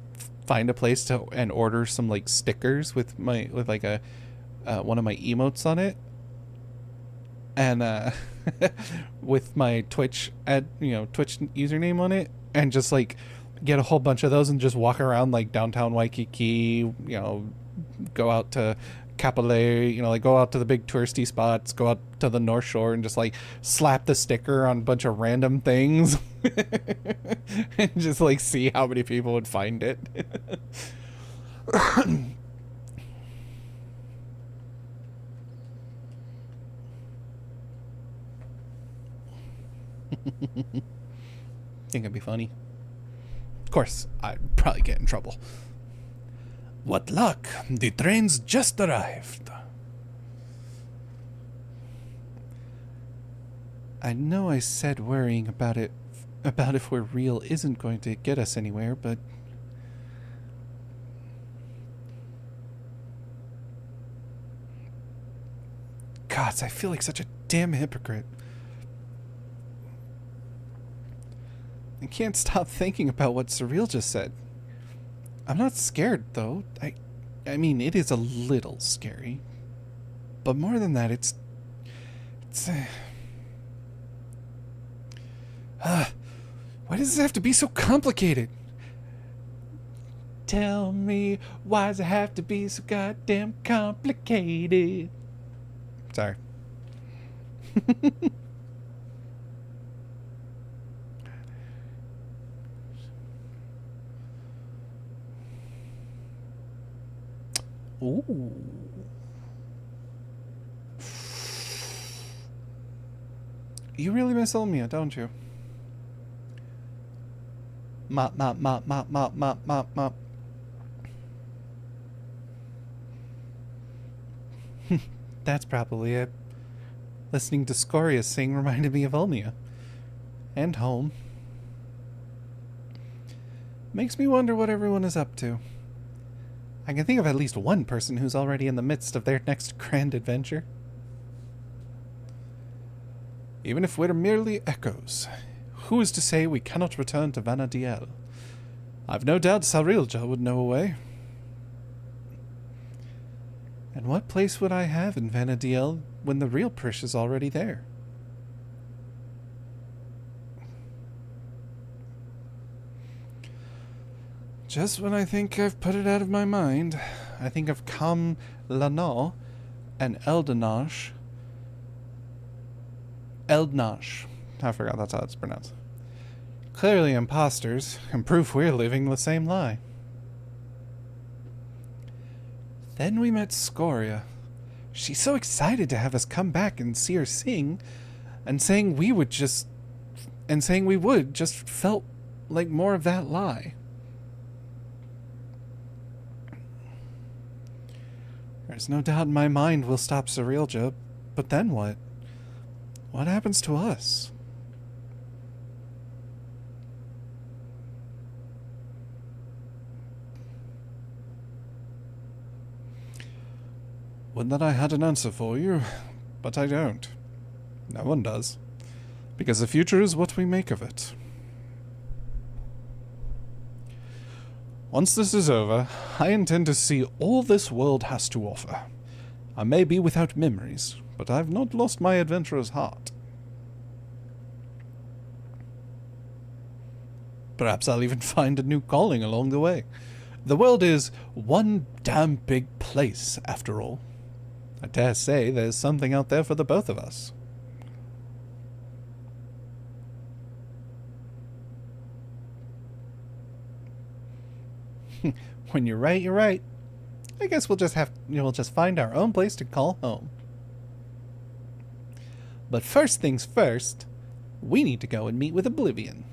find a place to and order some like stickers with like a one of my emotes on it, and with my Twitch Twitch username on it, and just like get a whole bunch of those and just walk around like downtown Waikiki, go out to Kapolei, like go out to the big touristy spots, go out to the North Shore and just like slap the sticker on a bunch of random things and just like see how many people would find it. Think it'd be funny. Of course, I'd probably get in trouble. What luck! The train's just arrived. I know I said worrying about if we're real isn't going to get us anywhere, but God, I feel like such a damn hypocrite. I can't stop thinking about what Surreal just said. I'm not scared, though. I mean, it is a little scary. But more than that, it's why does this have to be so complicated? Tell me, why does it have to be so goddamn complicated? Sorry. Ooh. You really miss Olmia, don't you? Mop, mop, mop, mop, mop, mop, mop, mop. That's probably it. Listening to Scoria sing reminded me of Olmia. And home. Makes me wonder what everyone is up to. I can think of at least one person who's already in the midst of their next grand adventure. Even if we're merely echoes, who is to say we cannot return to Vana'diel? I've no doubt Sarilja would know a way. And what place would I have in Vana'diel when the real Prish is already there? Just when I think I've put it out of my mind, I think of Kam Lano and Eldnash. I forgot that's how it's pronounced. Clearly imposters, and proof we're living the same lie. Then we met Scoria. She's so excited to have us come back and see her sing, and saying we would just felt like more of that lie. There's no doubt in my mind we'll stop Sarilja, but then what? What happens to us? Would that I had an answer for you, but I don't. No one does. Because the future is what we make of it. Once this is over, I intend to see all this world has to offer. I may be without memories, but I've not lost my adventurer's heart. Perhaps I'll even find a new calling along the way. The world is one damn big place, after all. I dare say there's something out there for the both of us. When you're right, you're right. I guess we'll just find our own place to call home. But first things first, we need to go and meet with Oblivion.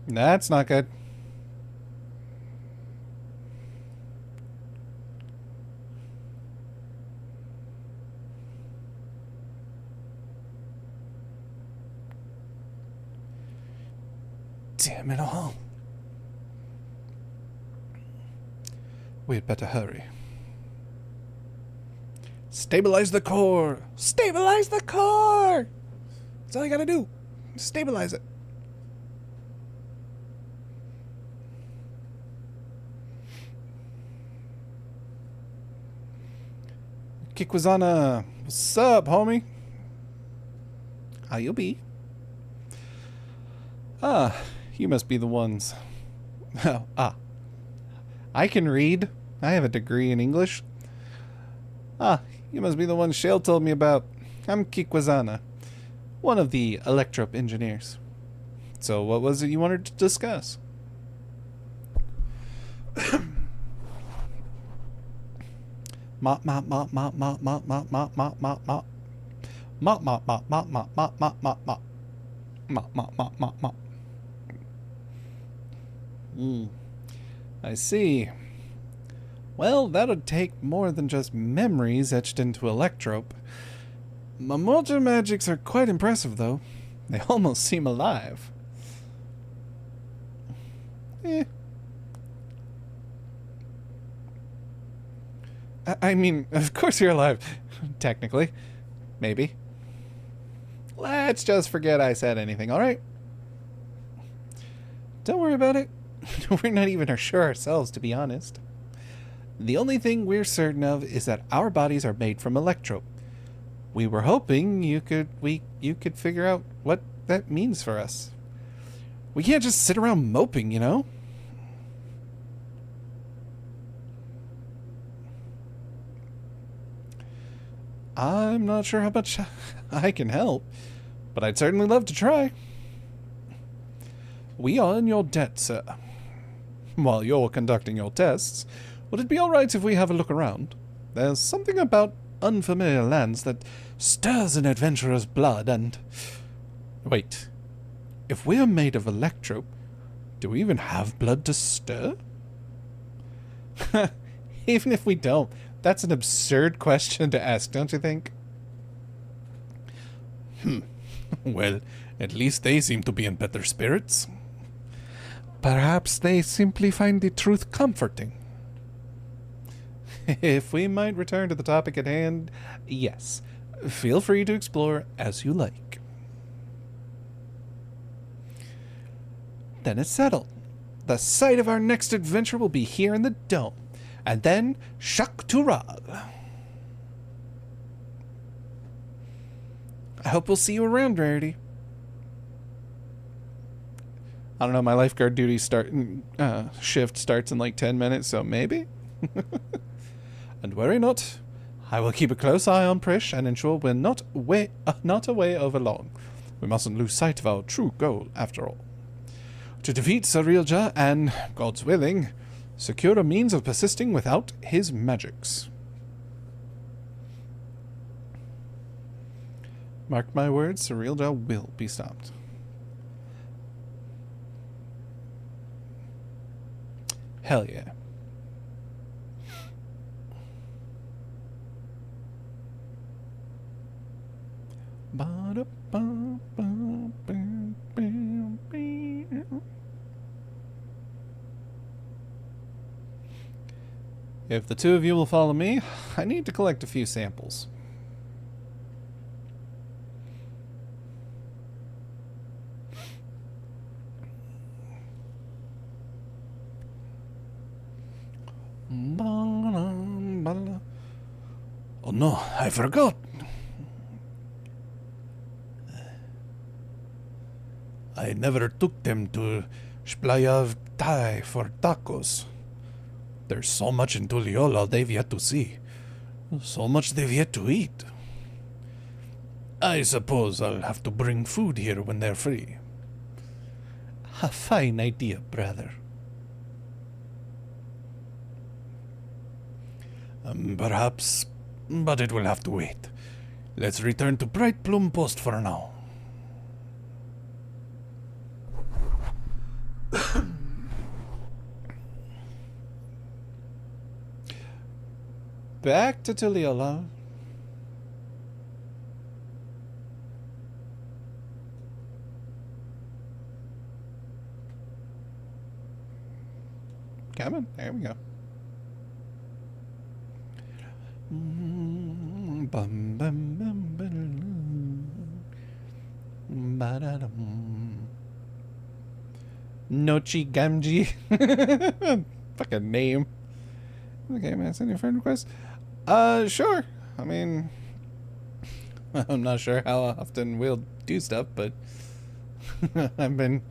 That's not good. Damn it all. We had better hurry. Stabilize the core! Stabilize the core! That's all you gotta do. Stabilize it. Kikwazana, what's up, homie? How you be? Ah, you must be the ones. I can read. I have a degree in English. You must be the one Shale told me about. I'm Kikwazana, one of the Electrop engineers. So what was it you wanted to discuss? Mop, mop, mop, mop, mop, mop, mop, mop, mop, mop, mop. Mop, mop, mop, mop, mop, mop, mop, mop, mop. Mop, mop, mop, mop, mop. I see. Well, that'd take more than just memories etched into Electrope. Mamulja magics are quite impressive, though. They almost seem alive. I mean, of course you're alive. Technically. Maybe. Let's just forget I said anything, alright? Don't worry about it. We're not even sure ourselves, to be honest. The only thing we're certain of is that our bodies are made from electro. We were hoping you could figure out what that means for us. We can't just sit around moping, you know? I'm not sure how much I can help, but I'd certainly love to try. We are in your debt, sir. While you're conducting your tests, would it be alright if we have a look around? There's something about unfamiliar lands that stirs an adventurer's blood and... Wait. If we're made of electro, do we even have blood to stir? Even if we don't, that's an absurd question to ask, don't you think? Well, at least they seem to be in better spirits. Perhaps they simply find the truth comforting. If we might return to the topic at hand, yes. Feel free to explore as you like. Then it's settled. The site of our next adventure will be here in the Dome. And then, Shak Turag. I hope we'll see you around, Rarity. I don't know, my lifeguard duty shift starts in like 10 minutes, so maybe? And worry not. I will keep a close eye on Prish and ensure we're not away over long. We mustn't lose sight of our true goal, after all. To defeat Sarilja and, God's willing, secure a means of persisting without his magics. Mark my words, Sarilja will be stopped. Hell yeah. If the two of you will follow me, I need to collect a few samples. Oh no, I forgot. I never took them to Splayav Thai for tacos. There's so much in Tuliola they've yet to see. So much they've yet to eat. I suppose I'll have to bring food here when they're free. A fine idea, brother. Perhaps, but it will have to wait. Let's return to Bright Plume Post for now. Back to Tuliola. Come on, there we go. Nochi Gamji. Fucking name. Okay, man, send your friend request. Sure. I mean, I'm not sure how often we'll do stuff, but I've been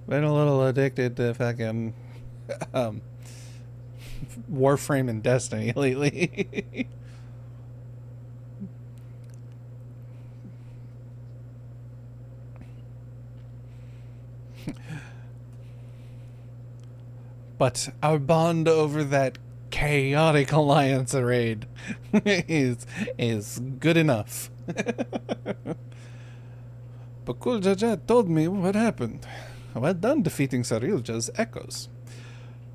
a little addicted to fucking Warframe and Destiny lately. But our bond over that chaotic alliance raid is good enough. But Kuljaja told me what happened. Well done defeating Sarilja's echoes.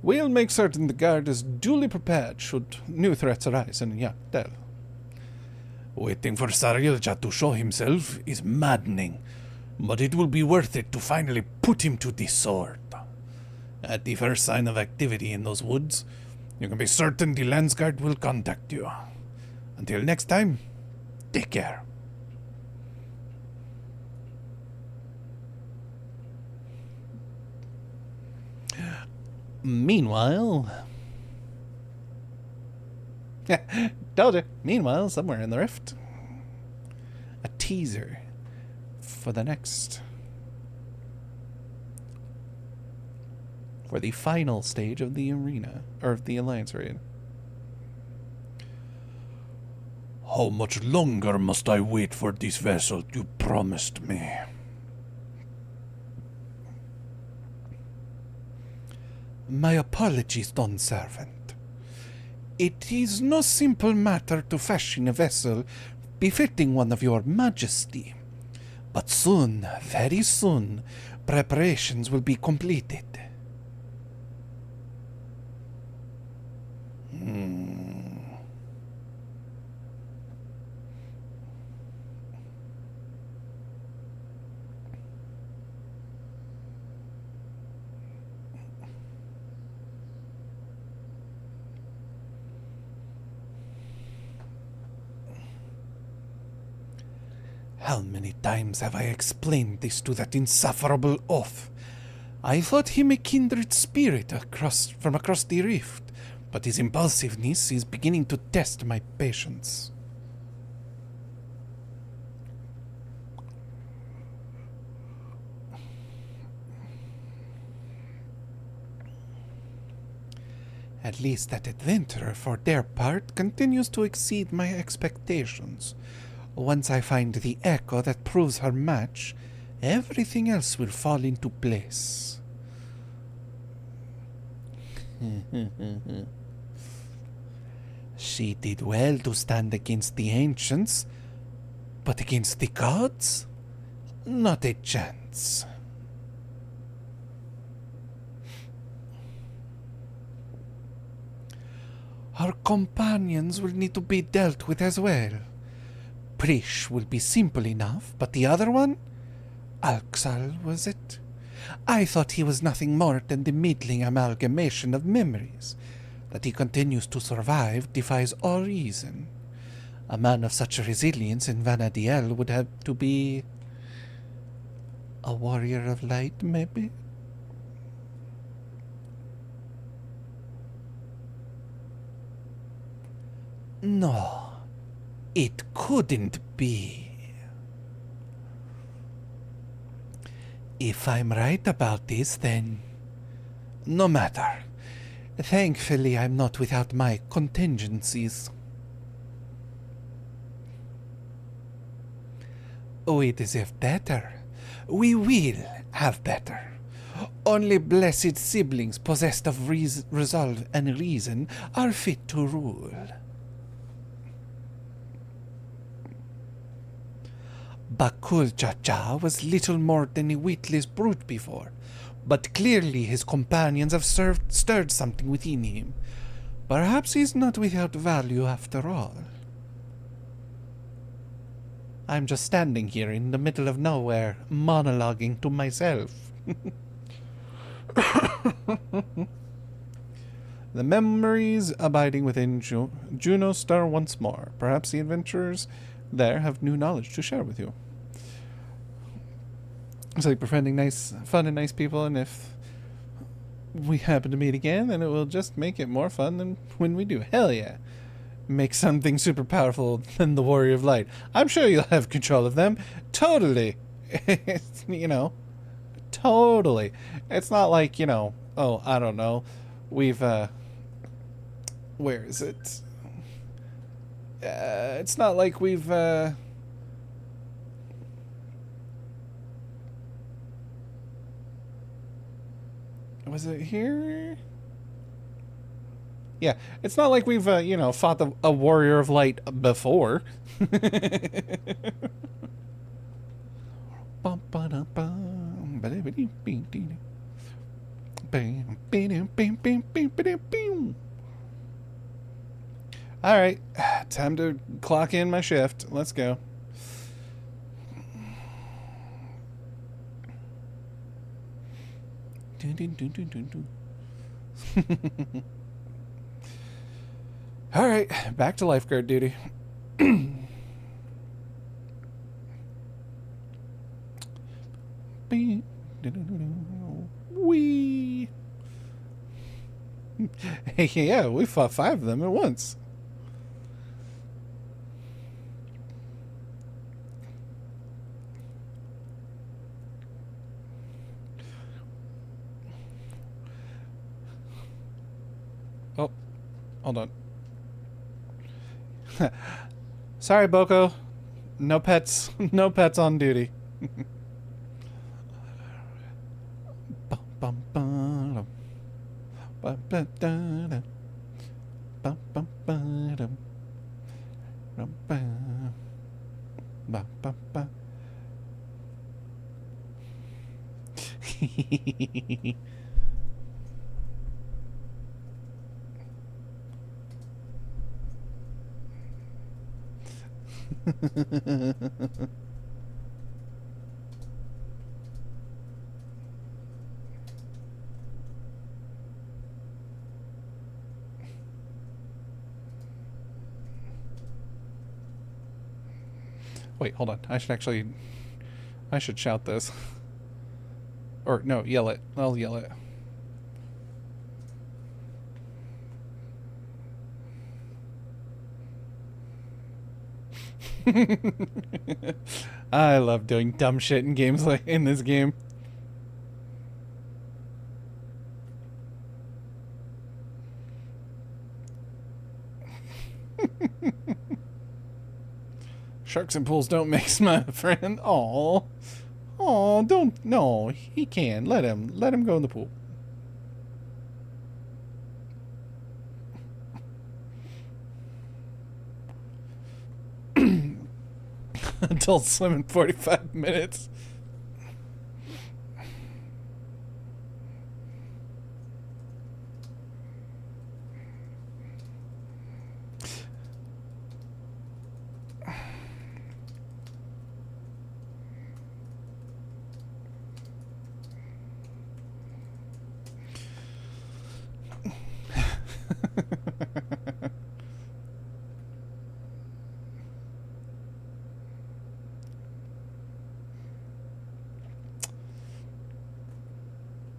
We'll make certain the guard is duly prepared should new threats arise in Yakdel. Waiting for Sarilja to show himself is maddening, but it will be worth it to finally put him to the sword. At the first sign of activity in those woods, You can be certain the Landsguard will contact you. Until next time, take care. Meanwhile... Told you. Meanwhile, somewhere in the rift, a teaser for the next... for the final stage of the arena, or of the Alliance raid. How much longer must I wait for this vessel you promised me? My apologies, Don Servant. It is no simple matter to fashion a vessel befitting one of your majesty. But soon, very soon, preparations will be completed. How many times have I explained this to that insufferable oaf? I thought him a kindred spirit from across the rift, but his impulsiveness is beginning to test my patience. At least that adventurer, for their part, continues to exceed my expectations. Once I find the echo that proves her match, everything else will fall into place. She did well to stand against the ancients, but against the gods? Not a chance. Her companions will need to be dealt with as well. Prish will be simple enough, but the other one? Alxal, was it? I thought he was nothing more than the middling amalgamation of memories. That he continues to survive defies all reason. A man of such resilience in Vanadiel would have to be... a warrior of light, maybe? No, it couldn't be. If I'm right about this, then... no matter. Thankfully, I'm not without my contingencies. We deserve better. We will have better. Only blessed siblings possessed of resolve and reason are fit to rule. Bakul Chacha was little more than a witless brute before, but clearly his companions have stirred something within him. Perhaps he's not without value after all. I'm just standing here in the middle of nowhere, monologuing to myself. The memories abiding within Juno stir once more. Perhaps the adventurers there have new knowledge to share with you. It's like befriending fun and nice people, and if we happen to meet again, then it will just make it more fun than when we do. Hell yeah. Make something super powerful than the Warrior of Light. I'm sure you'll have control of them. Totally. You know, totally. It's not like, you know, oh, I don't know. We've, where is it? It's not like we've, was it here? Yeah, it's not like we've, you know, fought a Warrior of Light before. Alright, time to clock in my shift. Let's go. All right, back to lifeguard duty. Wee. Hey, yeah, we fought 5 of them at once. Oh, hold on. Sorry, Boko. No pets. No pets on duty. Bum, bum, ba, ba, da, da. Bum, bum, ba, dum. Rum, ba. Ba, ba, ba. Wait, hold on. I should shout this. Or, no, yell it. I'll yell it. I love doing dumb shit in games like in this game. Sharks and pools don't mix, my friend. Aw. Aw, don't. No, he can. Let him go in the pool. Adult swim in 45 minutes.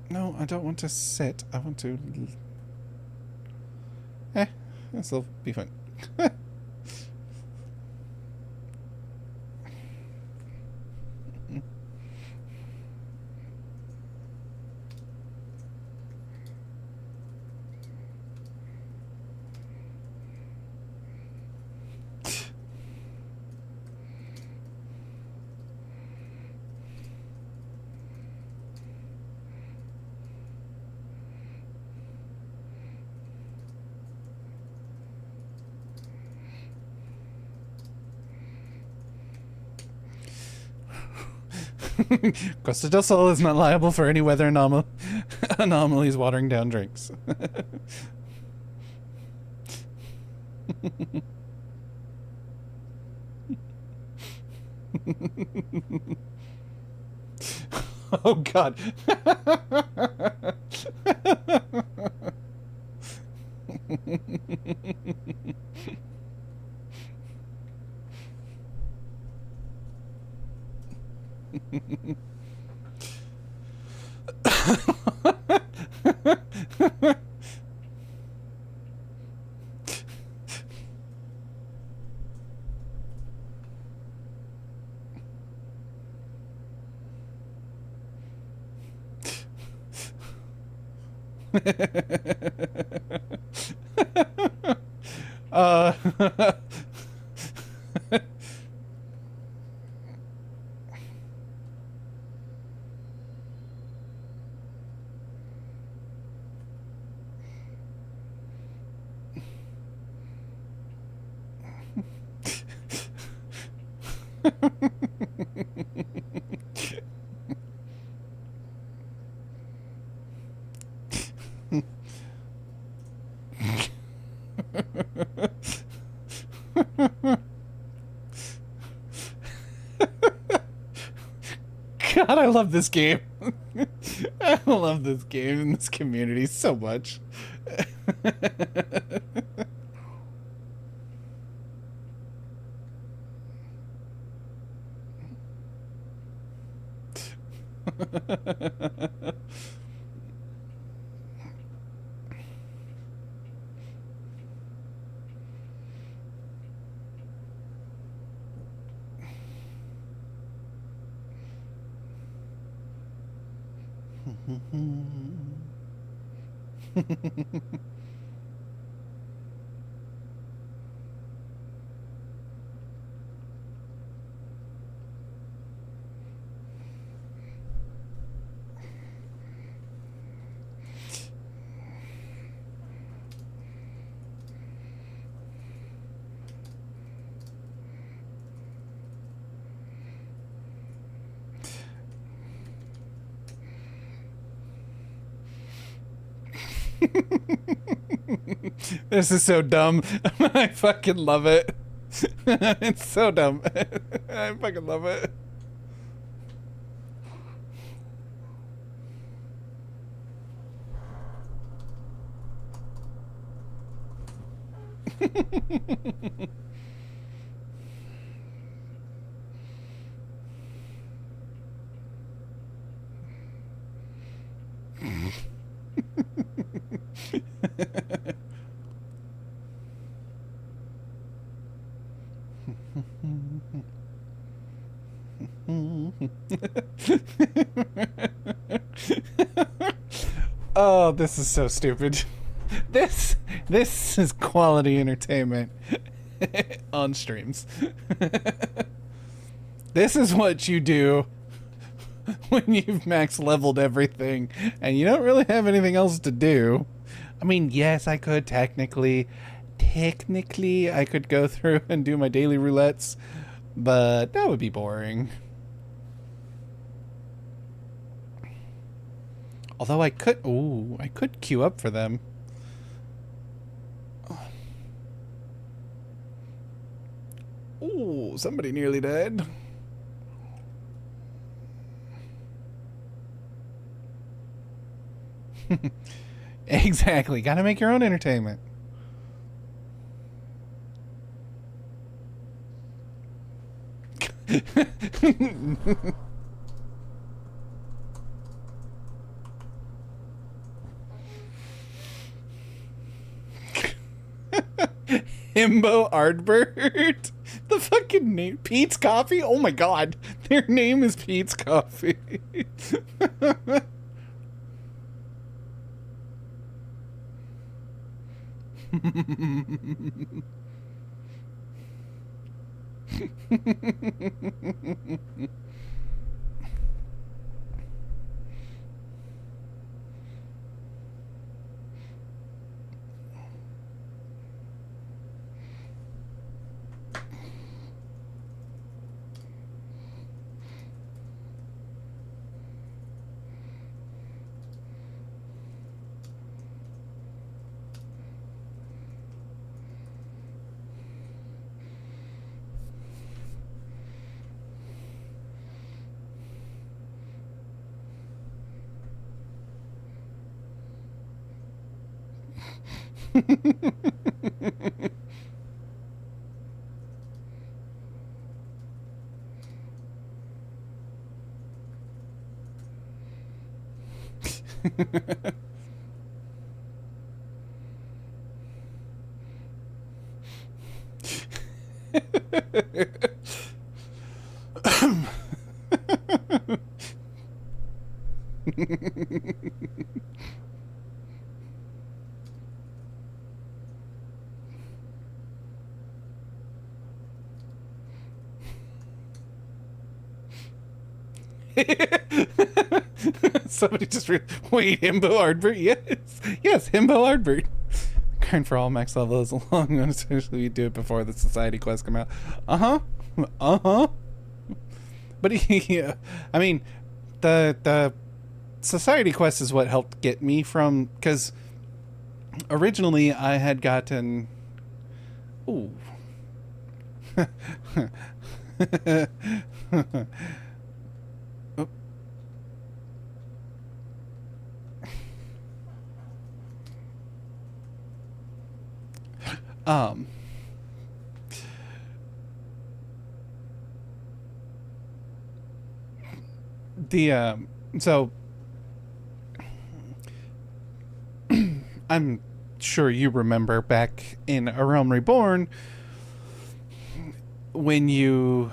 No, I don't want to sit. I want to... this'll be fun. Costa del Sol is not liable for any weather anomalies watering down drinks. Oh, God. uh God, I love this game. I love this game and this community so much. This is so dumb. I fucking love it. It's so dumb. I fucking love it. Oh, this is so stupid. This is quality entertainment on streams. This is what you do when you've max leveled everything and you don't really have anything else to do. I mean, yes, I could technically I could go through and do my daily roulettes, but that would be boring. Although I could queue up for them. Ooh, somebody nearly died. Exactly. Gotta make your own entertainment. Himbo Ardbert? The fucking name. Pete's Coffee? Oh my god. Their name is Pete's Coffee. Somebody just wait, Himbo Ardbert? Yes, Himbo Ardbert. Grind for all max levels along, especially we do it before the society quests come out. But yeah, I mean, the society quest is what helped get me from, because originally I had gotten, ooh. The So I'm sure you remember back in A Realm Reborn when you,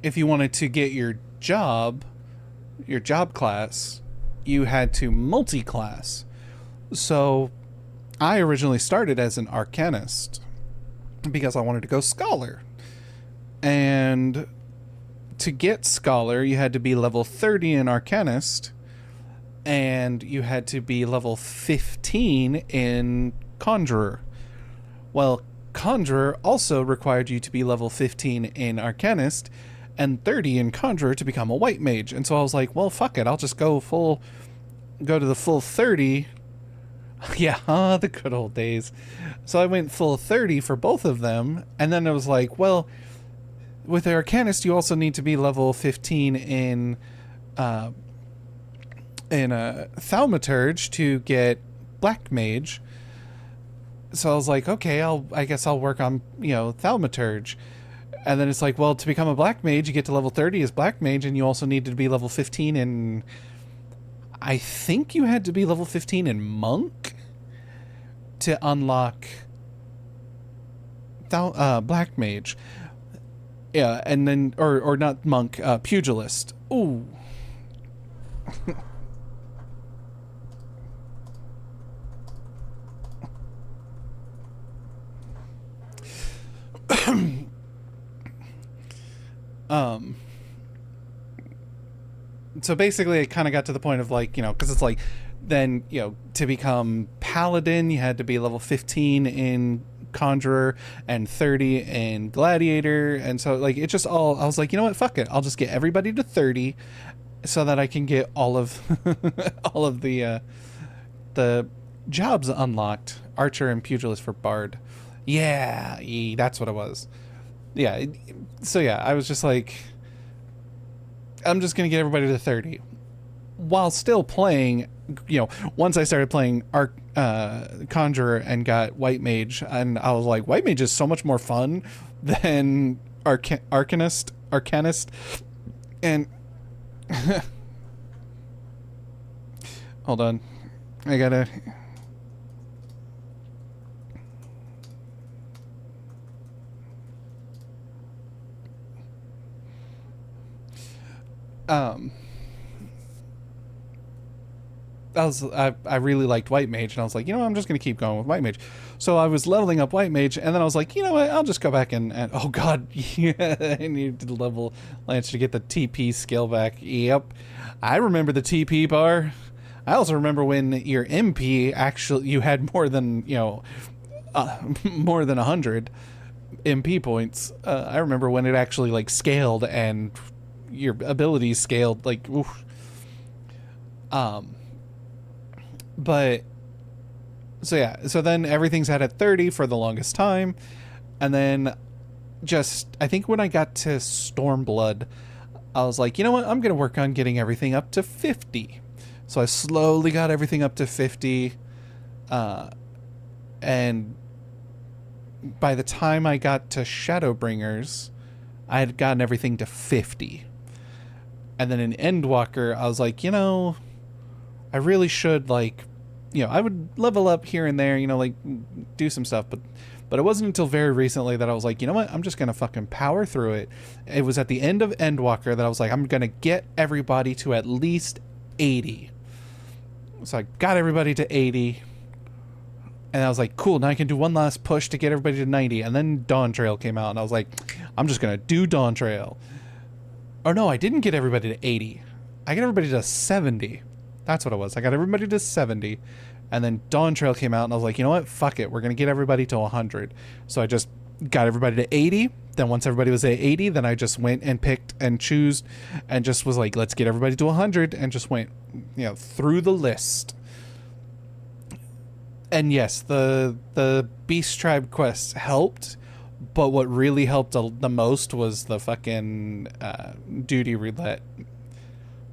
if you wanted to get your job class, you had to multi-class. So I originally started as an Arcanist because I wanted to go Scholar. And to get Scholar, you had to be level 30 in Arcanist, and you had to be level 15 in Conjurer. Well, Conjurer also required you to be level 15 in Arcanist and 30 in Conjurer to become a White Mage. And so I was like, well, fuck it, I'll just go to the full 30. Yeah, the good old days. So I went full 30 for both of them, and then it was like, well, with Arcanist, you also need to be level 15 in Thaumaturge to get Black Mage. So I was like, okay, I guess I'll work on, Thaumaturge. And then it's like, well, to become a Black Mage, you get to level 30 as Black Mage, and you also needed to be level 15 in... I think you had to be level 15 in Monk to unlock Black Mage. Yeah, and then... Or not Monk, Pugilist. Ooh. So basically it kind of got to the point of like, because it's like, then, to become Paladin, you had to be level 15 in Conjurer and 30 in Gladiator. And so like, it just all, I was like, you know what, fuck it. I'll just get everybody to 30 so that I can get all of, all of the jobs unlocked. Archer and Pugilist for Bard. Yeah, that's what it was. Yeah. So yeah, I was just like, I'm just going to get everybody to 30 while still playing, once I started playing Conjurer and got White Mage, and I was like, White Mage is so much more fun than Arcanist. And hold on. I gotta... I really liked White Mage, and I was like, I'm just gonna keep going with White Mage. So I was leveling up White Mage, and then I was like, you know what, I'll just go back and oh god, yeah, I needed to level Lance to get the TP skill back. Yep, I remember the TP bar. I also remember when your MP actually, you had more than, more than 100 MP points. I remember when it actually like scaled and your abilities scaled, like, oof. But so yeah, so then everything's at 30 for the longest time, and then I think when I got to Stormblood, I was like, you know what, I'm gonna work on getting everything up to 50. So I slowly got everything up to 50, and by the time I got to Shadowbringers, I had gotten everything to 50. And then in Endwalker, I was like, I really should, like, I would level up here and there, like, do some stuff, but it wasn't until very recently that I was like, you know what, I'm just gonna fucking power through it. It was at the end of Endwalker that I was like, I'm gonna get everybody to at least 80. So I got everybody to 80, and I was like, cool, now I can do one last push to get everybody to 90, and then Dawntrail came out, and I was like, I'm just gonna do Dawntrail. Or no, I didn't get everybody to 80. I got everybody to 70. That's what it was. I got everybody to 70. And then Dawntrail came out, and I was like, you know what? Fuck it. We're going to get everybody to 100. So I just got everybody to 80. Then once everybody was at 80, then I just went and picked and chose and just was like, let's get everybody to 100, and just went, through the list. And yes, the Beast Tribe quests helped. But what really helped the most was the fucking duty roulette.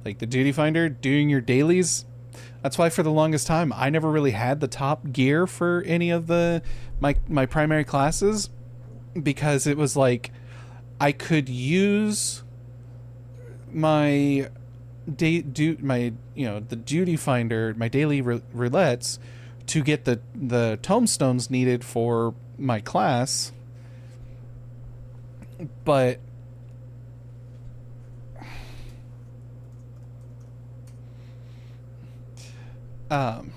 Like the duty finder, doing your dailies. That's why for the longest time, I never really had the top gear for any of my primary classes. Because it was like, I could use my the duty finder, my daily roulettes to get the tomestones needed for my class, but um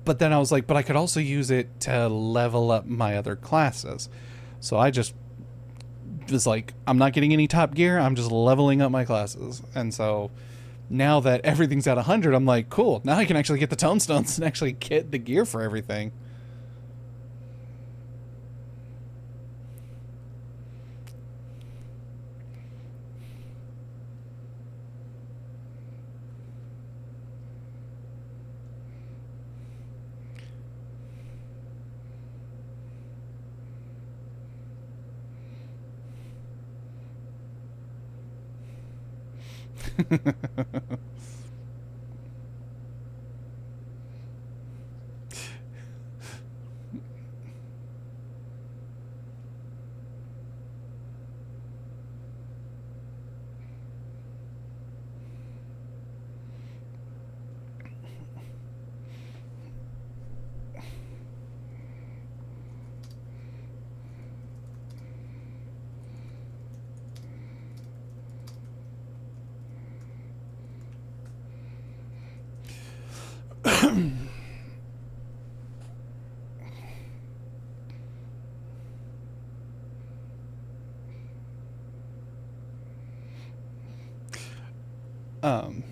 but then I was like, but I could also use it to level up my other classes. So I just was like, I'm not getting any top gear, I'm just leveling up my classes. And so now that everything's at 100, I'm like, cool, now I can actually get the tomestones and actually get the gear for everything. um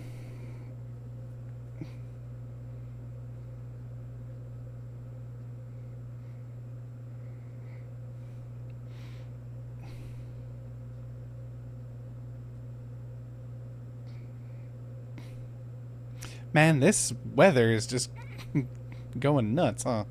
Man, this weather is just going nuts, huh?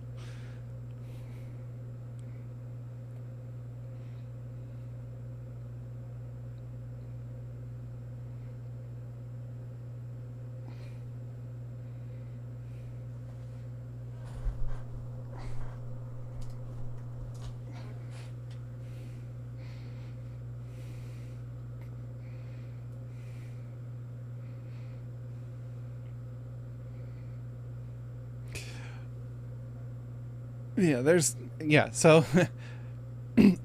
So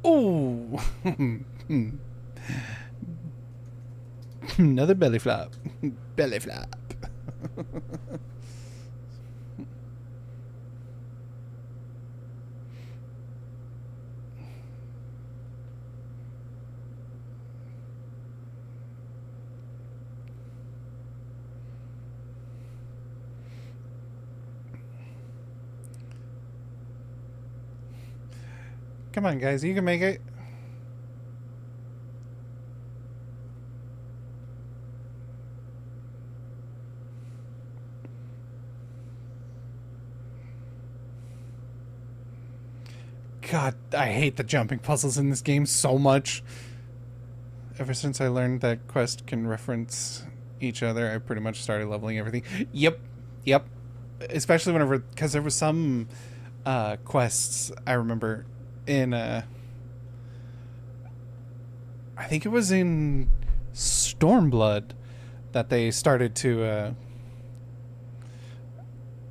ooh. Another belly flop. Belly flop. Come on, guys, you can make it. God, I hate the jumping puzzles in this game so much. Ever since I learned that quest can reference each other, I pretty much started leveling everything. Yep. Especially whenever, because there was some quests I remember in I think it was in Stormblood that they started to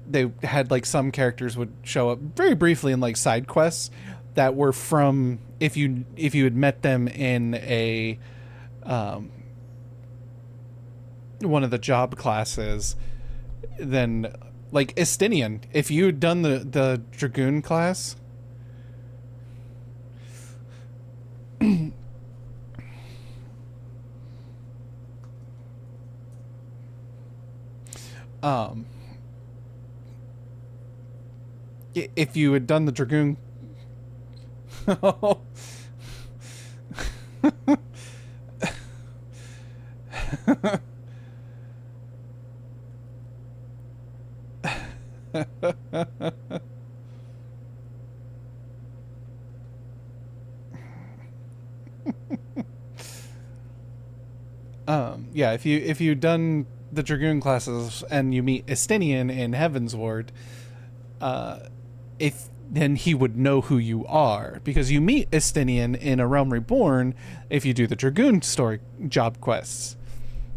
they had like some characters would show up very briefly in like side quests that were from if you had met them in a one of the job classes, then like Estinian, if you had done the Dragoon class, if you had done the Dragoon yeah, if you've done the Dragoon classes and you meet Estinian in Heavensward, if then he would know who you are, because you meet Estinian in A Realm Reborn if you do the Dragoon story job quests.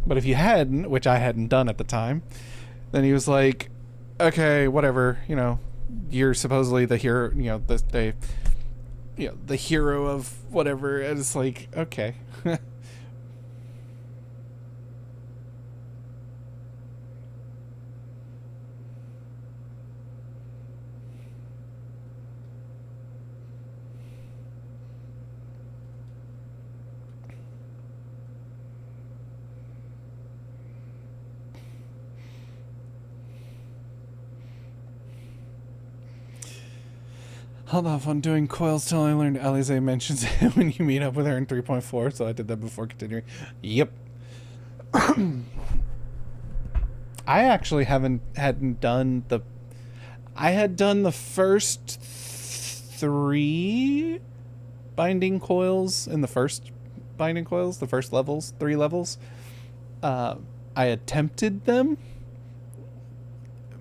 But if you hadn't, which I hadn't done at the time, then he was like, okay, whatever, you know, you're supposedly the hero, you know, the hero of whatever. And it's like, okay. Hold off on doing coils till I learned Alize mentions it when you meet up with her in 3.4, so I did that before continuing. Yep. I actually hadn't done the... I had done the first 3 binding coils in the first binding coils, the first levels, 3 levels. I attempted them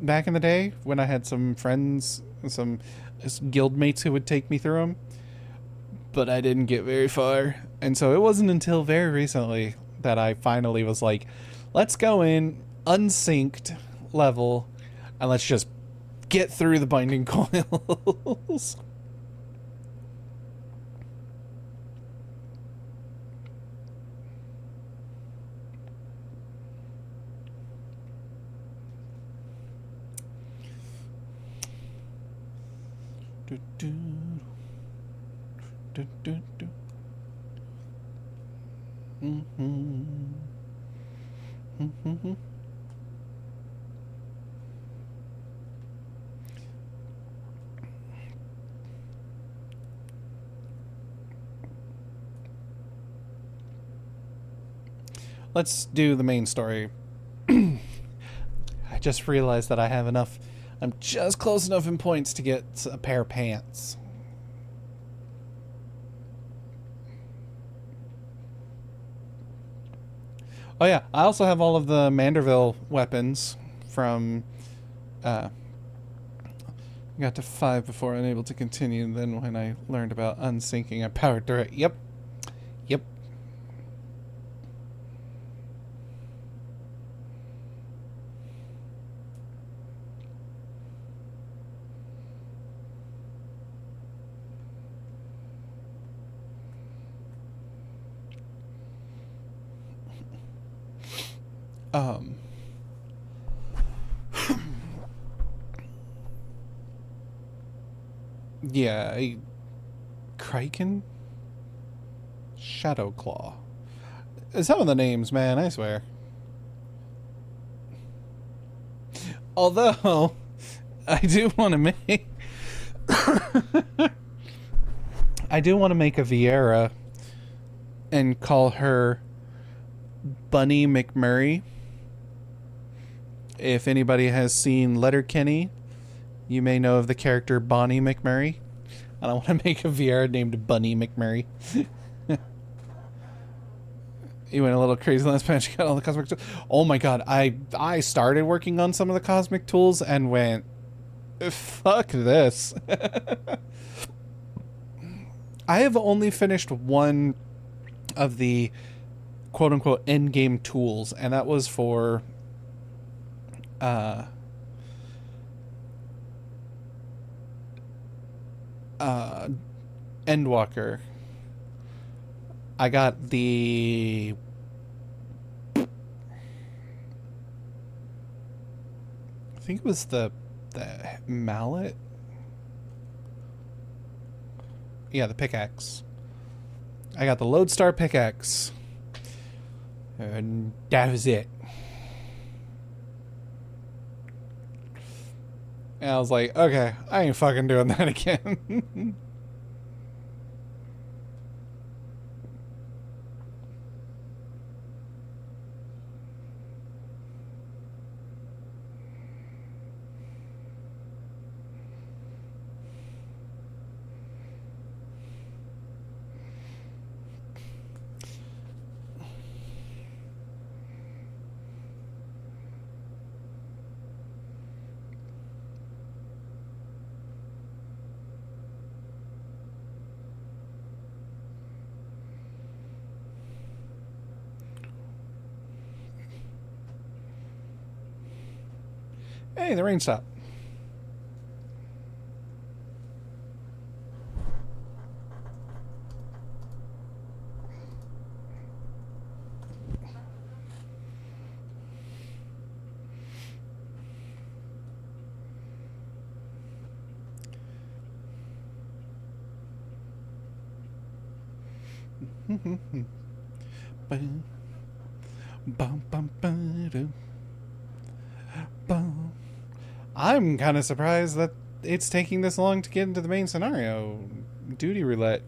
back in the day when I had some friends, some guildmates who would take me through them, but I didn't get very far. And so it wasn't until very recently that I finally was like, let's go in unsynced level and let's just get through the binding coils. Let's do the main story. I just realized that I have enough. I'm just close enough in points to get a pair of pants. Oh yeah, I also have all of the Manderville weapons from... got to 5 before unable to continue, and then when I learned about unsyncing, I powered through it. Yep. Yep. Yeah, Kraken? Shadowclaw. Some of the names, man, I swear. Although, I do want to make... I do want to make a Viera and call her Bunny McMurray. If anybody has seen Letterkenny, you may know of the character Bonnie McMurray. And I want to make a Viera named Bunny McMurray. You went a little crazy last patch. You got all the cosmic tools. Oh my god, I started working on some of the cosmic tools and went, fuck this. I have only finished one of the quote-unquote endgame tools, and that was for Endwalker. I got the... I think it was the mallet. Yeah, the pickaxe. I got the Lodestar pickaxe. And that was it. And I was like, okay, I ain't fucking doing that again. Hey, the rain stopped. Bum, bum, bum, ba-dum. Bum. I'm kind of surprised that it's taking this long to get into the main scenario. Duty roulette.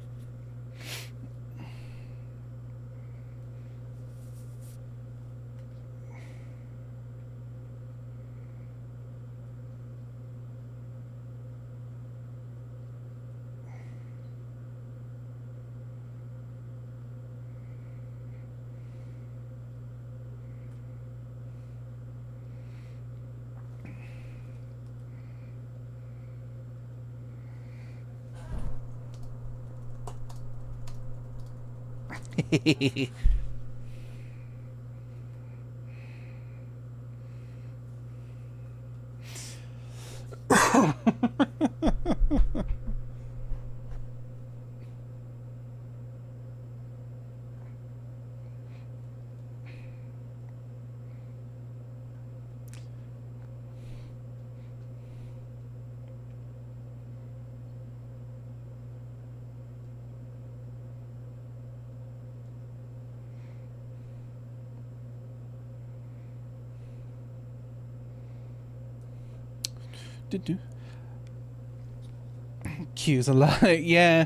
Q's a lot. Yeah.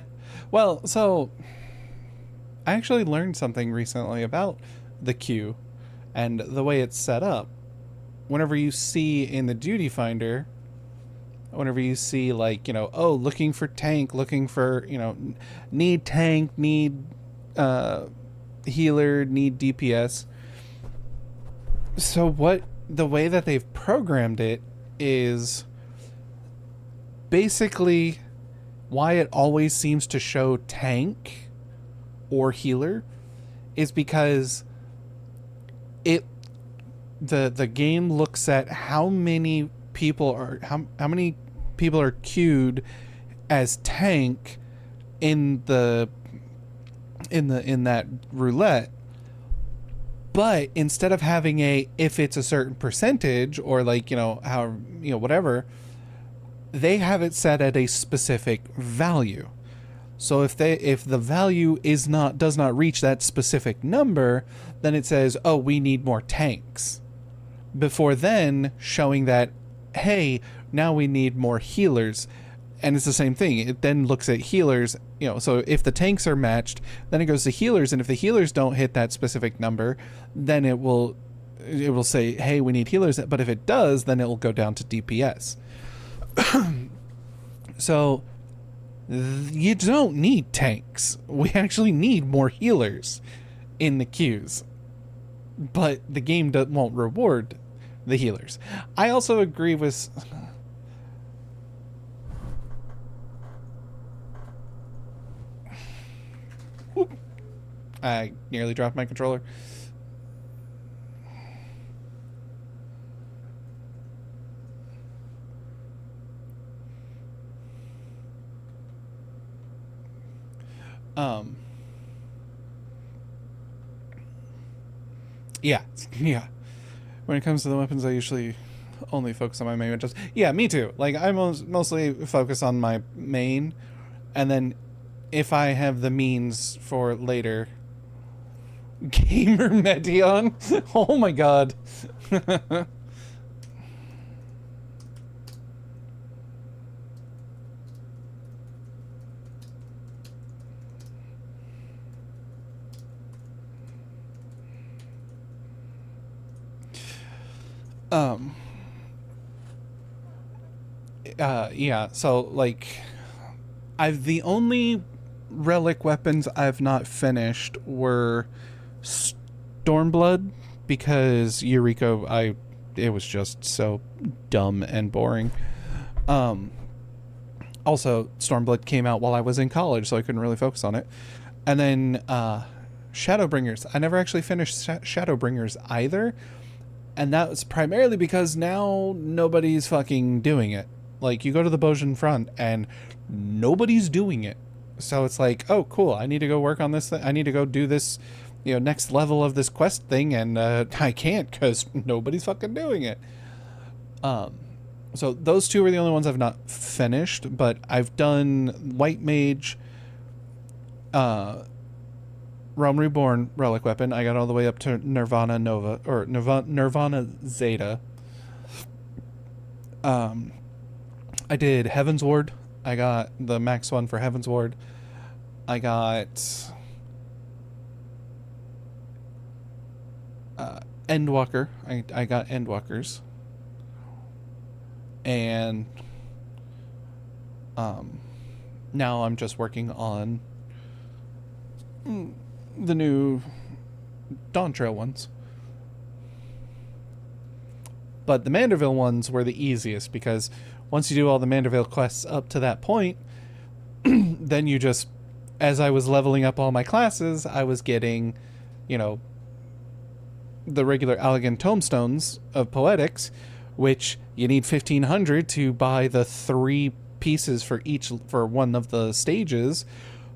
Well, so I actually learned something recently about the queue and the way it's set up. Whenever you see in the duty finder, whenever you see like, oh, looking for tank, looking for, need tank, need healer, need DPS. So what the way that they've programmed it is basically why it always seems to show tank or healer is because the game looks at how many people are queued as tank in that roulette. But instead of having if it's a certain percentage or like, whatever, they have it set at a specific value. So if the value does not reach that specific number, then it says, oh, we need more tanks. Before then showing that, hey, now we need more healers. And it's the same thing. It then looks at healers, so if the tanks are matched, then it goes to healers, and if the healers don't hit that specific number, then it will say, hey, we need healers. But if it does, then it will go down to DPS. So you don't need tanks. We actually need more healers in the queues. But the game won't reward the healers. I also agree with... I nearly dropped my controller. Yeah. When it comes to the weapons, I usually only focus on my main. Yeah, me too. Like, I mostly focus on my main, and then if I have the means for later... Gamer Medion? Oh my god. Yeah, so like the only relic weapons I've not finished were Stormblood, because Eureka, it was just so dumb and boring. Also, Stormblood came out while I was in college, so I couldn't really focus on it. And then Shadowbringers. I never actually finished Shadowbringers either. And that was primarily because now nobody's fucking doing it. Like, you go to the Bojin front and nobody's doing it. So it's like, oh, cool, I need to go work on this thing. I need to go do this, next level of this quest thing, and I can't because nobody's fucking doing it. So those two are the only ones I've not finished, but I've done White Mage, Realm Reborn Relic Weapon. I got all the way up to Nirvana Nova, or Nirvana Zeta. I did Heaven's Ward. I got the max one for Heaven's Ward. I got Endwalker. I got Endwalkers. And now I'm just working on the new Dawn Trail ones. But the Manderville ones were the easiest because once you do all the Manderville quests up to that point, then you just, as I was leveling up all my classes, I was getting, the regular Allegan Tomestones of Poetics, which you need 1,500 to buy the 3 pieces for one of the stages.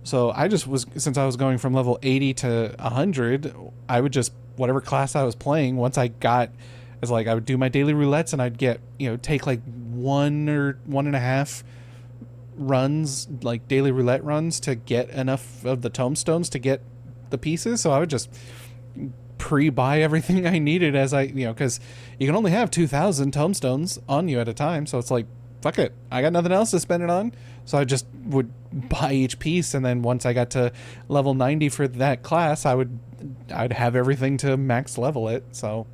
So I just was, since I was going from level 80 to 100, I would just, whatever class I was playing, once I got, it's like I would do my daily roulettes and I'd get, take like 1 or 1.5 runs, like daily roulette runs, to get enough of the tomestones to get the pieces. So I would just pre-buy everything I needed as I, because you can only have 2,000 tomestones on you at a time. So it's like, fuck it, I got nothing else to spend it on. So I just would buy each piece, and then once I got to level 90 for that class, I'd have everything to max level it. So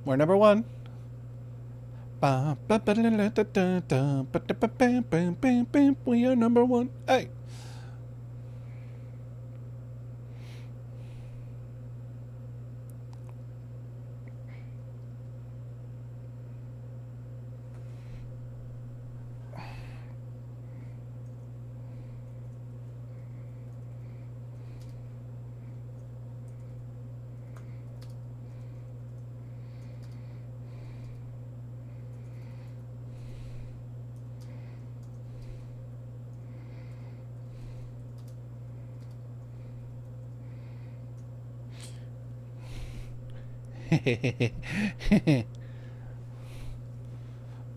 we're number 1. We are number 1. Hey.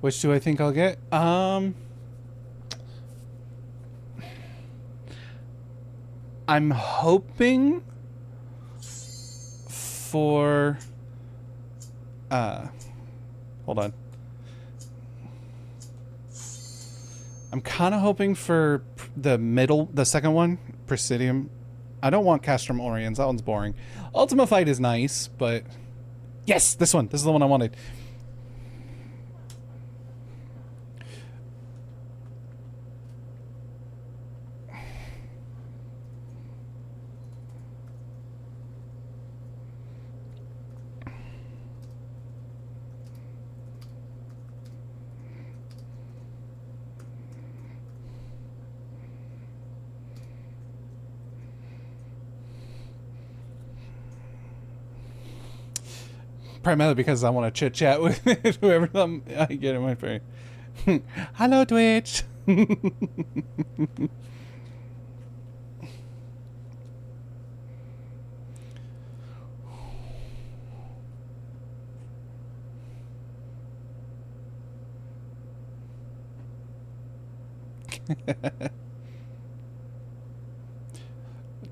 Which do I think I'll get? I'm hoping for hold on. I'm kind of hoping for the second one, Presidium. I don't want Castrum Oriens. That one's boring. Ultima Fight is nice, but yes, this one. This is the one I wanted. Primarily because I want to chit chat with whoever I get in my face. Hello, Twitch.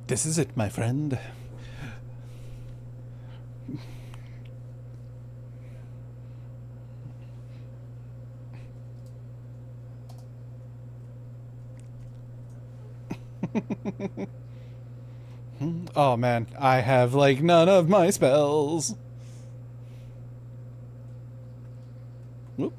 This is it, my friend. Oh man, I have like none of my spells. Whoop.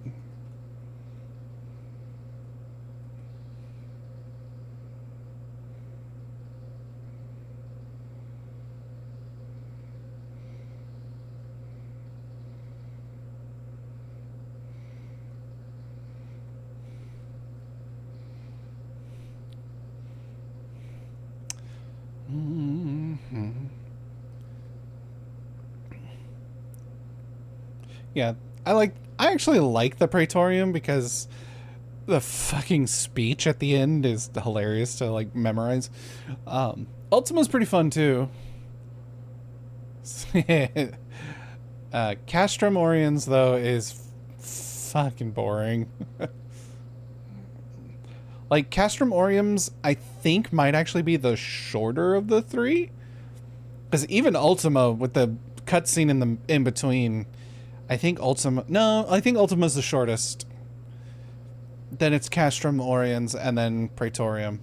Yeah, I actually like the Praetorium because the fucking speech at the end is hilarious to like memorize. Ultima's pretty fun too. Castrum Oriens though is fucking boring. Like Castrum Oriens, I think might actually be the shorter of the three, because even Ultima with the cutscene in between, I think Ultima. No, I think Ultima's the shortest. Then it's Castrum Oriens and then Praetorium.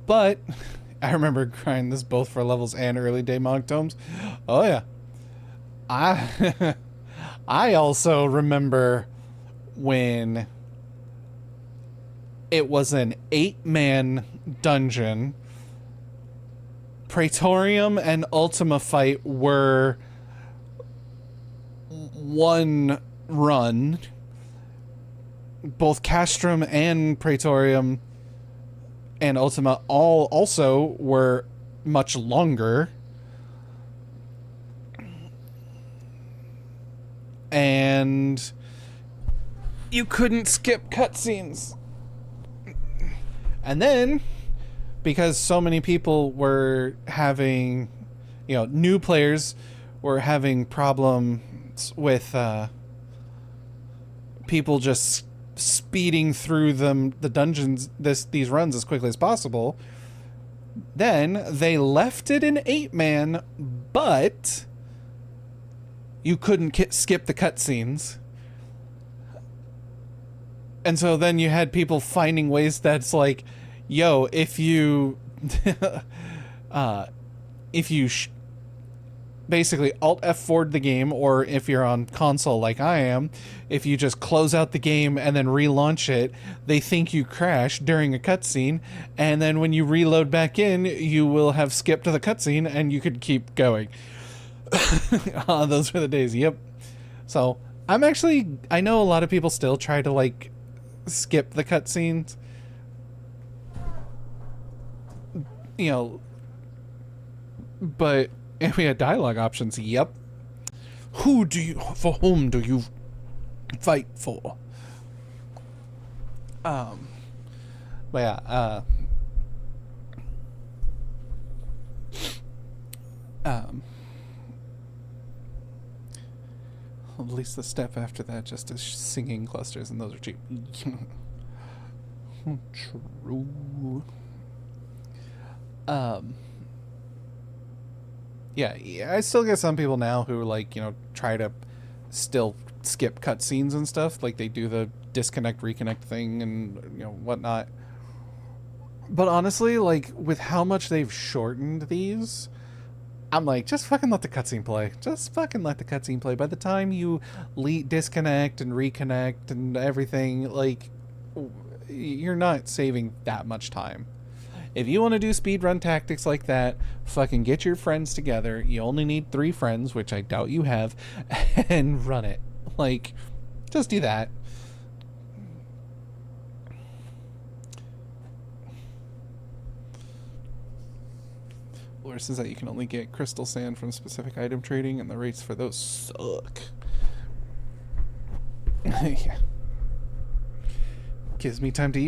But I remember grinding this both for levels and early day Monoktomes. Oh yeah. I I also remember when it was an 8-man dungeon. Praetorium and Ultima fight were one run. Both Castrum and Praetorium and Ultima all also were much longer. And you couldn't skip cutscenes. And then, because so many people were having, new players were having problems with people just speeding through the dungeons, these runs as quickly as possible. Then they left it in 8-man, but you couldn't skip the cutscenes. And so then you had people finding ways that's like, yo, if you basically Alt F4'd the game, or if you're on console like I am, if you just close out the game and then relaunch it, they think you crashed during a cutscene, and then when you reload back in, you will have skipped the cutscene and you could keep going. Those were the days. Yep. So I know a lot of people still try to like skip the cutscenes. But if we had dialogue options, yep. For whom do you fight for? But yeah, at least the step after that just is singing clusters, and those are cheap. True. Yeah, I still get some people now who try to still skip cutscenes and stuff, like they do the disconnect reconnect thing and whatnot. But honestly, like with how much they've shortened these, I'm like, just fucking let the cutscene play. Just fucking let the cutscene play. By the time you disconnect and reconnect and everything, like, you're not saving that much time. If you want to do speedrun tactics like that, fucking get your friends together. You only need 3 friends, which I doubt you have, and run it. Like, just do that. Worse is that you can only get crystal sand from specific item trading, and the rates for those suck. Yeah. Gives me time to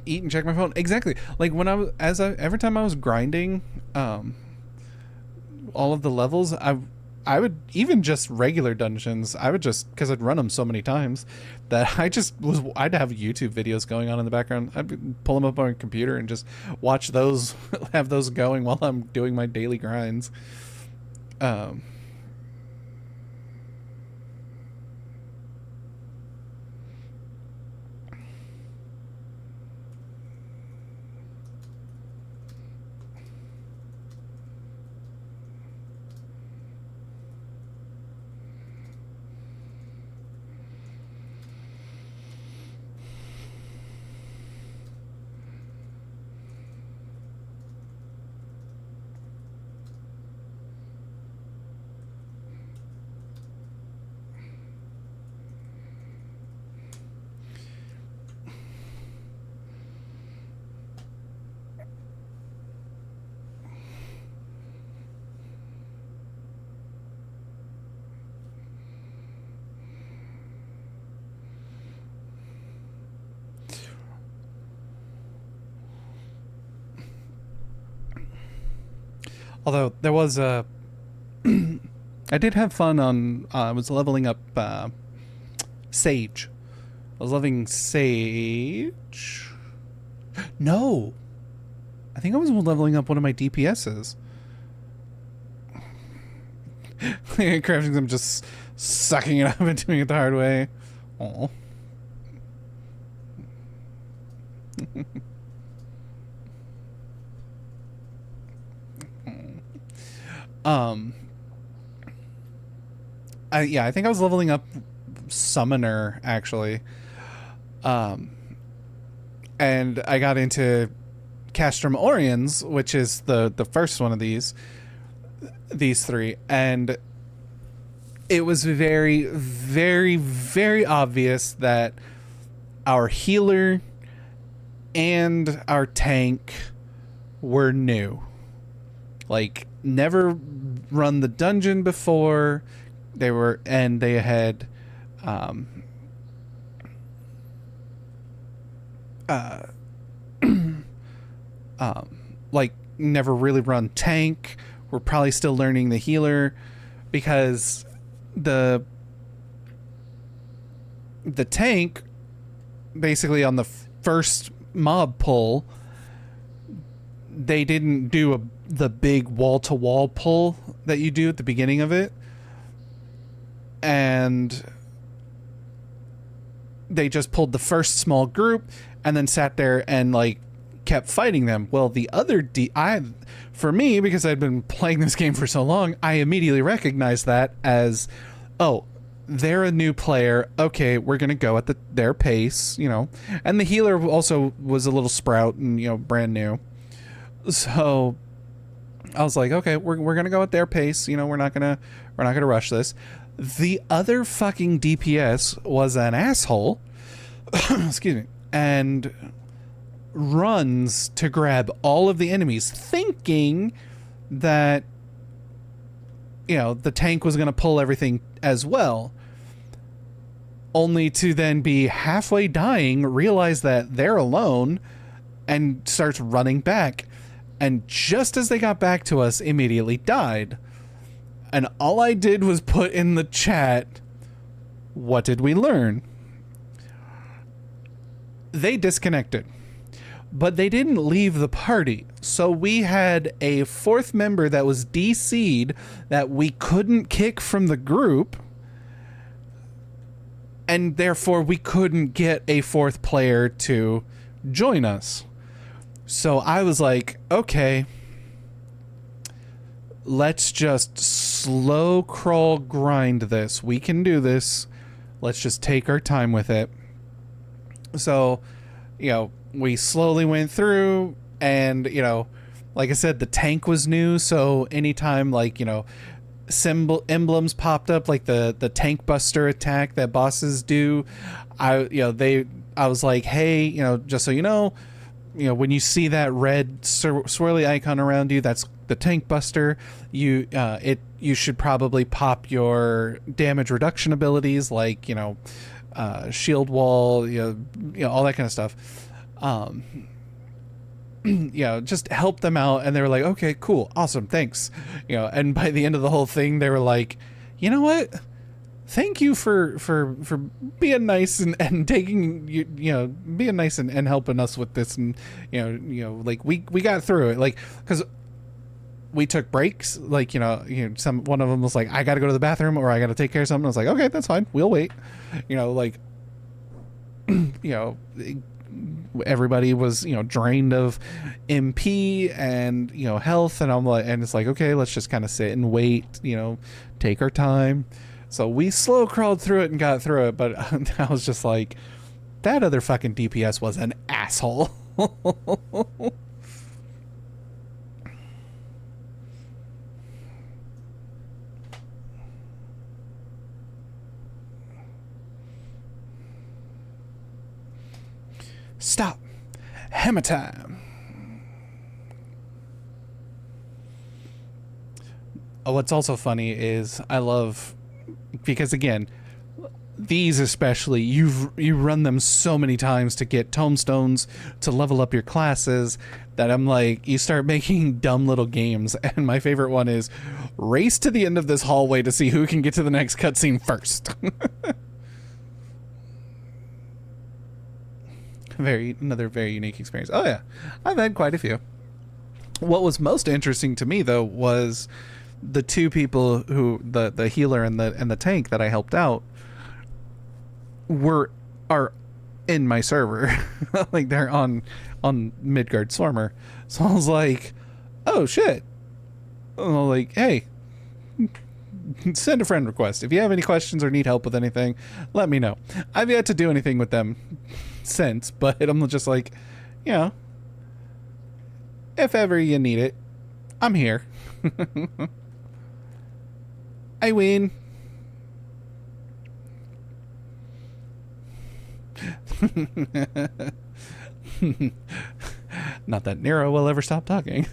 eat and check my phone. Exactly. Like when every time I was grinding all of the levels, I would, even just regular dungeons, I would just, because I'd run them so many times that I'd have YouTube videos going on in the background. I'd pull them up on my computer and just watch those, have those going while I'm doing my daily grinds. Although there was a, I did have fun on. I was leveling up Sage. I was leveling Sage. No, I think I was leveling up one of my DPSs. Crafting them, just sucking it up and doing it the hard way. Oh. I think I was leveling up Summoner actually. And I got into Castrum Oriens, which is the first one of these three, and it was very, very, very obvious that our healer and our tank were new. Like, never run the dungeon before. They had like never really run tank. We're probably still learning the healer, because the tank, basically on the first mob pull, they didn't do the big wall-to-wall pull that you do at the beginning of it, and they just pulled the first small group and then sat there and like kept fighting them. Well, the other for me, because I'd been playing this game for so long, I immediately recognized that as, oh, they're a new player. Okay, we're gonna go at their pace, you know. And the healer also was a little sprout and, you know, brand new. So I was like, okay, we're gonna go at their pace. You know, we're not gonna rush this. The other fucking DPS was an asshole. Excuse me. And runs to grab all of the enemies, thinking that, you know, the tank was going to pull everything as well, only to then be halfway dying, realize that they're alone, and starts running back. And just as they got back to us, immediately died. And all I did was put in the chat, what did we learn? They disconnected, but they didn't leave the party. So we had a fourth member that was DC'd that we couldn't kick from the group, and therefore we couldn't get a fourth player to join us. So I was like, okay, let's just slow crawl grind this. We can do this. Let's just take our time with it. So, you know, we slowly went through, and, you know, like I said, the tank was new. So anytime, like, you know, emblems popped up, like the tank buster attack that bosses do, I was like, hey, you know, just so you know, when you see that red swirly icon around you, that's the tank buster. You should probably pop your damage reduction abilities, like, you know, shield wall, you know, all that kind of stuff. You know, just help them out. And they were like, okay, cool, awesome, thanks. You know, and by the end of the whole thing, they were like, you know what? Thank you for being nice and taking, you know, being nice and helping us with this. And, you know, like we got through it, like, because we took breaks, like, you know, one of them was like, I got to go to the bathroom, or I got to take care of something. I was like, okay, that's fine, we'll wait. You know, like, you know, everybody was, you know, drained of MP and, you know, health, and I'm like, and it's like, okay, let's just kind of sit and wait, you know, take our time. So we slow crawled through it and got through it, but I was just like, that other fucking DPS was an asshole. Stop. Hammer time. Oh, what's also funny is I love, because again, these especially, you run them so many times to get tomestones to level up your classes that I'm like, you start making dumb little games. And my favorite one is race to the end of this hallway to see who can get to the next cutscene first. Another very unique experience. Oh yeah, I've had quite a few. What was most interesting to me though was the two people who the healer and the tank that I helped out are in my server. Like they're on Midgard Swarmer. So I was like, oh shit. Like, hey, send a friend request. If you have any questions or need help with anything, let me know. I've yet to do anything with them since, but I'm just like, you know, if ever you need it, I'm here. I win. Not that Nero will ever stop talking.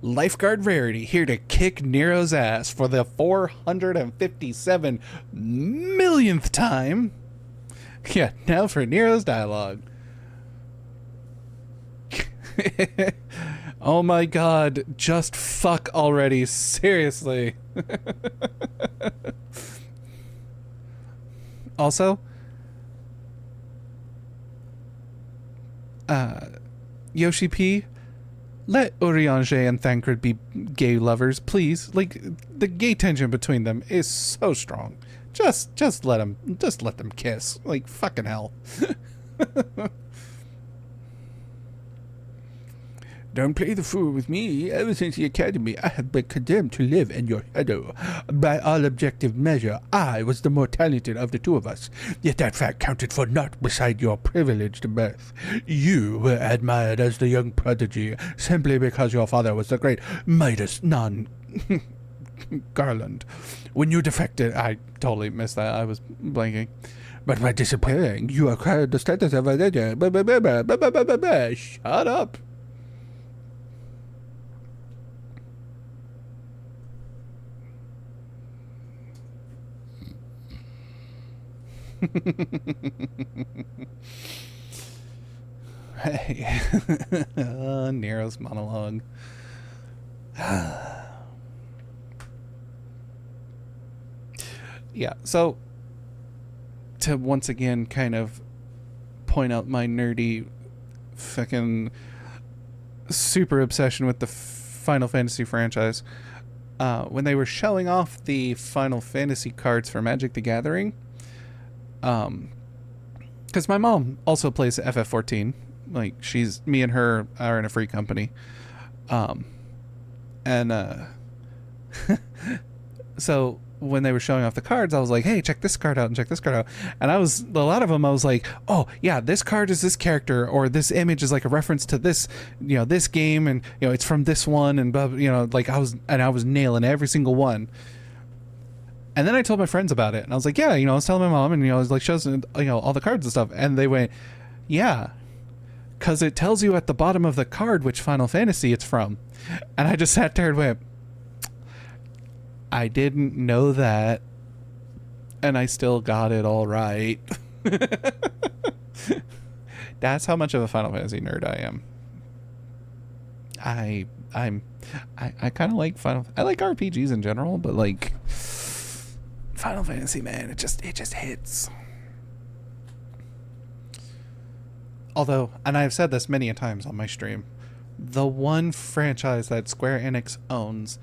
Lifeguard Rarity here to kick Nero's ass for the 457 millionth time. Yeah, now for Nero's dialogue. Oh my god, just fuck already, seriously. Also, Yoshi P, let Urianger and Thancred be gay lovers, please. Like, the gay tension between them is so strong. Just let them kiss. Like, fucking hell. Don't play the fool with me. Ever since the academy, I have been condemned to live in your shadow. By all objective measure, I was the more talented of the two of us. Yet that fact counted for naught beside your privileged birth. You were admired as the young prodigy simply because your father was the great Midas Garland. When you defected, I totally missed that. I was blanking. But by disappearing, you acquired the status of a legend. Shut up. Hey. Nero's monologue. Yeah, so to once again kind of point out my nerdy fucking super obsession with the Final Fantasy franchise, when they were showing off the Final Fantasy cards for Magic the Gathering, because my mom also plays FF14. Like, me and her are in a free company. So when they were showing off the cards, I was like, hey, check this card out and check this card out. And a lot of them, I was like, oh yeah, this card is this character, or this image is like a reference to this, this game, and it's from this one, and like I was nailing every single one. And then I told my friends about it, and I was like, yeah, I was telling my mom, and I was like, shows all the cards and stuff, and they went, yeah, because it tells you at the bottom of the card which Final Fantasy it's from. And I just sat there and went, I didn't know that, and I still got it all right. That's how much of a Final Fantasy nerd I am. I kind of like I like RPGs in general, but like Final Fantasy, man, it just hits. Although, and I've said this many a times on my stream, the one franchise that Square Enix owns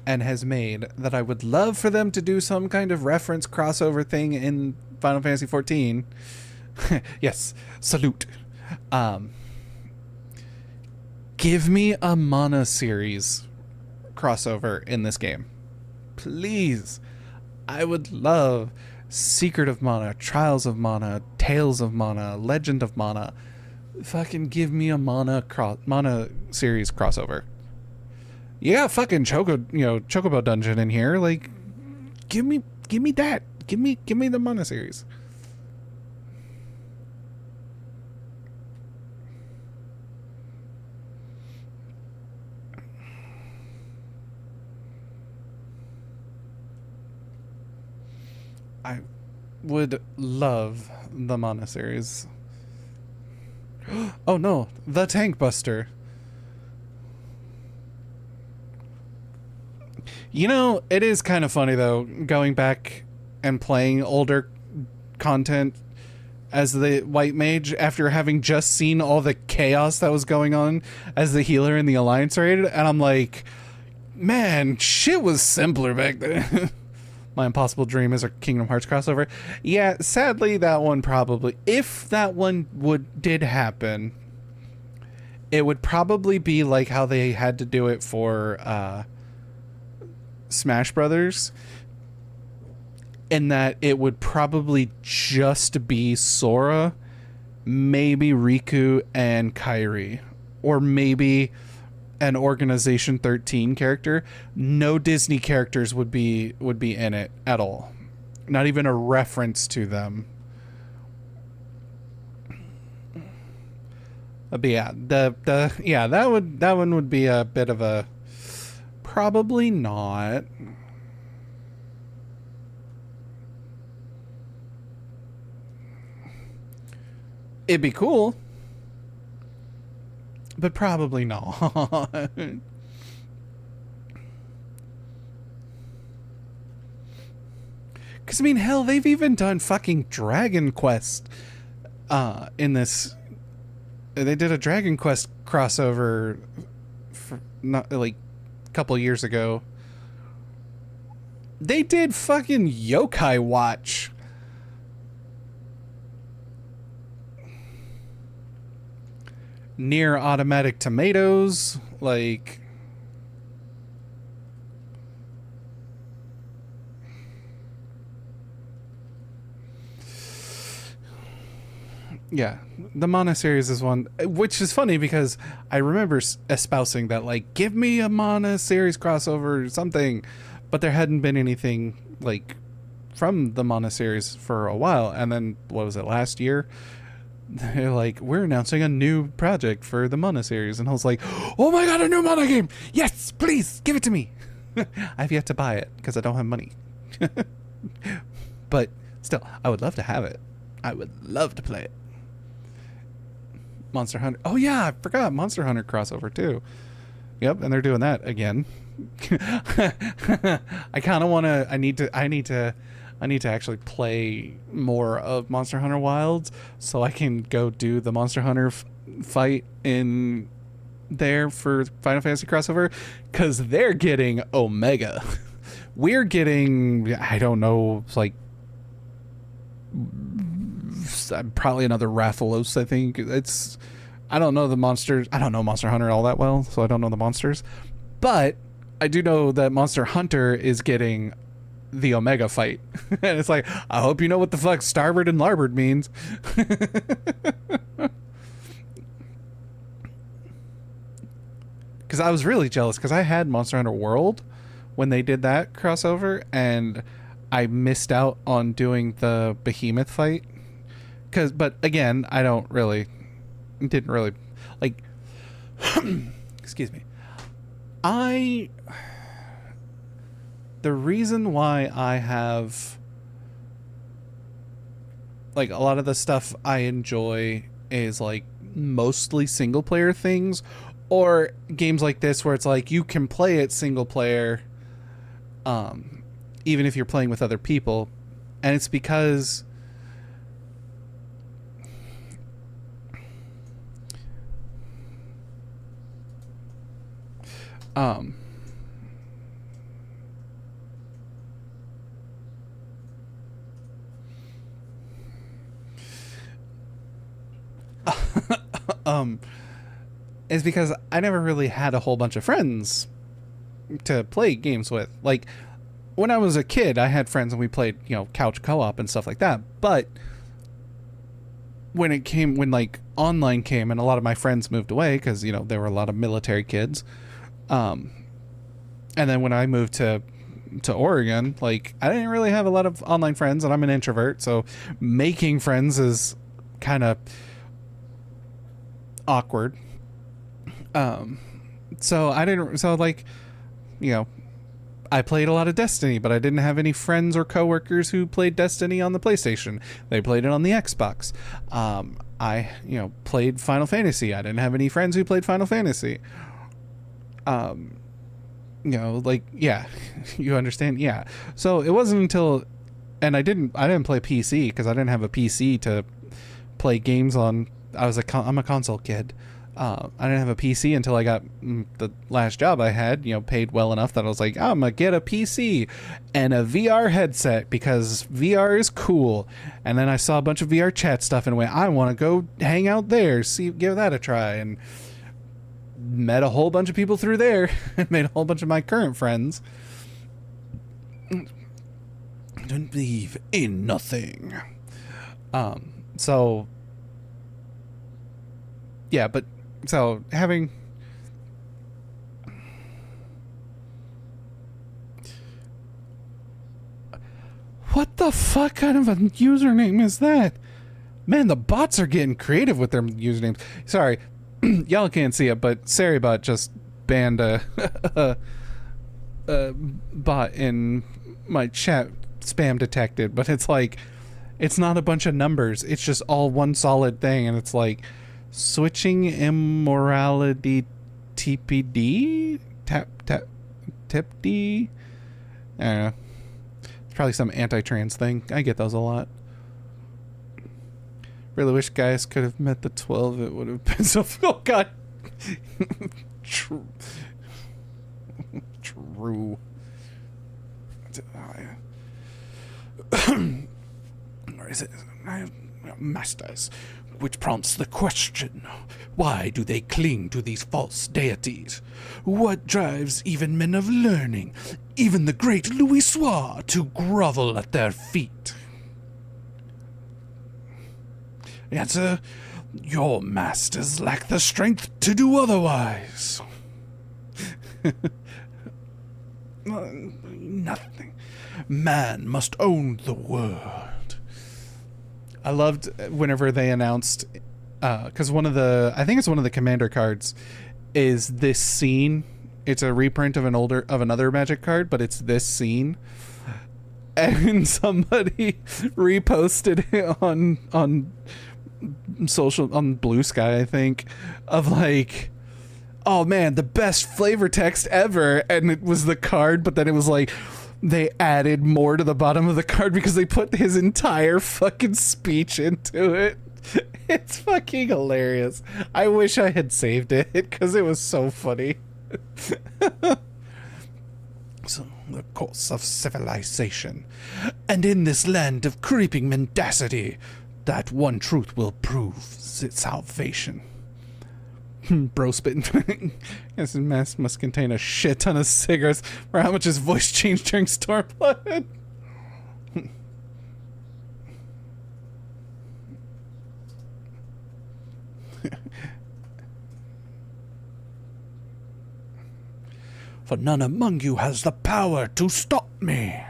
and has made that I would love for them to do some kind of reference crossover thing in Final Fantasy 14. Yes, salute. Give me a Mana series crossover in this game. Please. I would love Secret of Mana, Trials of Mana, Tales of Mana, Legend of Mana. Fucking give me a Mana series crossover. Yeah, fucking Chocobo Dungeon in here. Like, give me that. Give me the Mana series. I would love the Mana series. Oh no, the Tank Buster. You know, it is kind of funny though, going back and playing older content as the white mage after having just seen all the chaos that was going on as the healer in the Alliance raid, and I'm like, man, shit was simpler back then. My Impossible Dream is a Kingdom Hearts crossover. Yeah, sadly that one probably, if that one did happen, it would probably be like how they had to do it for Smash Brothers, in that it would probably just be Sora, maybe Riku and Kairi, or maybe an Organization 13 character. No Disney characters would be in it at all. Not even a reference to them. But yeah, that one would be a bit of a probably not. It'd be cool, but probably not. Because, I mean, hell, they've even done fucking Dragon Quest in this. They did a Dragon Quest crossover for not like a couple years ago. They did fucking Yokai Watch. Near Automatic Tomatoes, like, yeah, the Mana series is one, which is funny because I remember espousing that, like, give me a Mana series crossover or something, but there hadn't been anything like from the Mana series for a while. And then what was it, last year? They're like, we're announcing a new project for the Mana series. And I was like, oh my god, a new Mana game! Yes, please, give it to me! I've yet to buy it, because I don't have money. But still, I would love to have it. I would love to play it. Monster Hunter. Oh yeah, I forgot. Monster Hunter crossover too. Yep, and they're doing that again. I kind of want to... I need to actually play more of Monster Hunter Wilds so I can go do the Monster Hunter fight in there for Final Fantasy crossover, because they're getting Omega. We're getting, I don't know, like probably another Rathalos, I think. I don't know the monsters. I don't know Monster Hunter all that well, so I don't know the monsters. But I do know that Monster Hunter is getting the Omega fight. And it's like, I hope you know what the fuck starboard and larboard means. Because I was really jealous, because I had Monster Hunter World when they did that crossover, and I missed out on doing the Behemoth fight. But again, I didn't really like excuse me. The reason why I have, like, a lot of the stuff I enjoy is like mostly single player things, or games like this where it's like you can play it single player even if you're playing with other people. And it's because is because I never really had a whole bunch of friends to play games with. Like, when I was a kid, I had friends and we played, couch co-op and stuff like that. But when like online came and a lot of my friends moved away because, there were a lot of military kids. And then when I moved to Oregon, like, I didn't really have a lot of online friends, and I'm an introvert. So making friends is kind of awkward. So I played a lot of Destiny, but I didn't have any friends or coworkers who played Destiny on the PlayStation. They played it on the Xbox. I, played Final Fantasy. I didn't have any friends who played Final Fantasy. Yeah, you understand? Yeah. So it wasn't until, and I didn't play PC because I didn't have a PC to play games on. I'm a console kid. I didn't have a PC until I got the last job I had, paid well enough that I was like, I'm gonna get a PC and a VR headset because VR is cool. And then I saw a bunch of VR chat stuff and went, I want to go hang out there, give that a try, and met a whole bunch of people through there and made a whole bunch of my current friends. Don't believe in nothing. So yeah, but so having what the fuck kind of a username is that? Man, the bots are getting creative with their usernames. Sorry, y'all can't see it, but Saribot just banned a bot in my chat, spam detected, but it's like, it's not a bunch of numbers, it's just all one solid thing, and it's like switching immorality TPD TIPD. I don't know, it's probably some anti-trans thing. I get those a lot. Really wish guys could have met the 12. It would have been so. Oh god. True. Or is it masters? Which prompts the question, why do they cling to these false deities? What drives even men of learning, even the great Louis Soir, to grovel at their feet? Answer, your masters lack the strength to do otherwise. Nothing. Man must own the world. I loved whenever they announced, because I think it's one of the commander cards, is this scene. It's a reprint of another Magic card, but it's this scene. And somebody reposted it on Blue Sky, I think, of like, oh man, the best flavor text ever, and it was the card, but then it was like they added more to the bottom of the card because they put his entire fucking speech into it. It's fucking hilarious. I wish I had saved it because it was so funny. So, the course of civilization, and in this land of creeping mendacity, that one truth will prove its salvation. Bro spitting. Yes, his mask must contain a shit ton of cigarettes for how much his voice changed during Stormblood. For none among you has the power to stop me.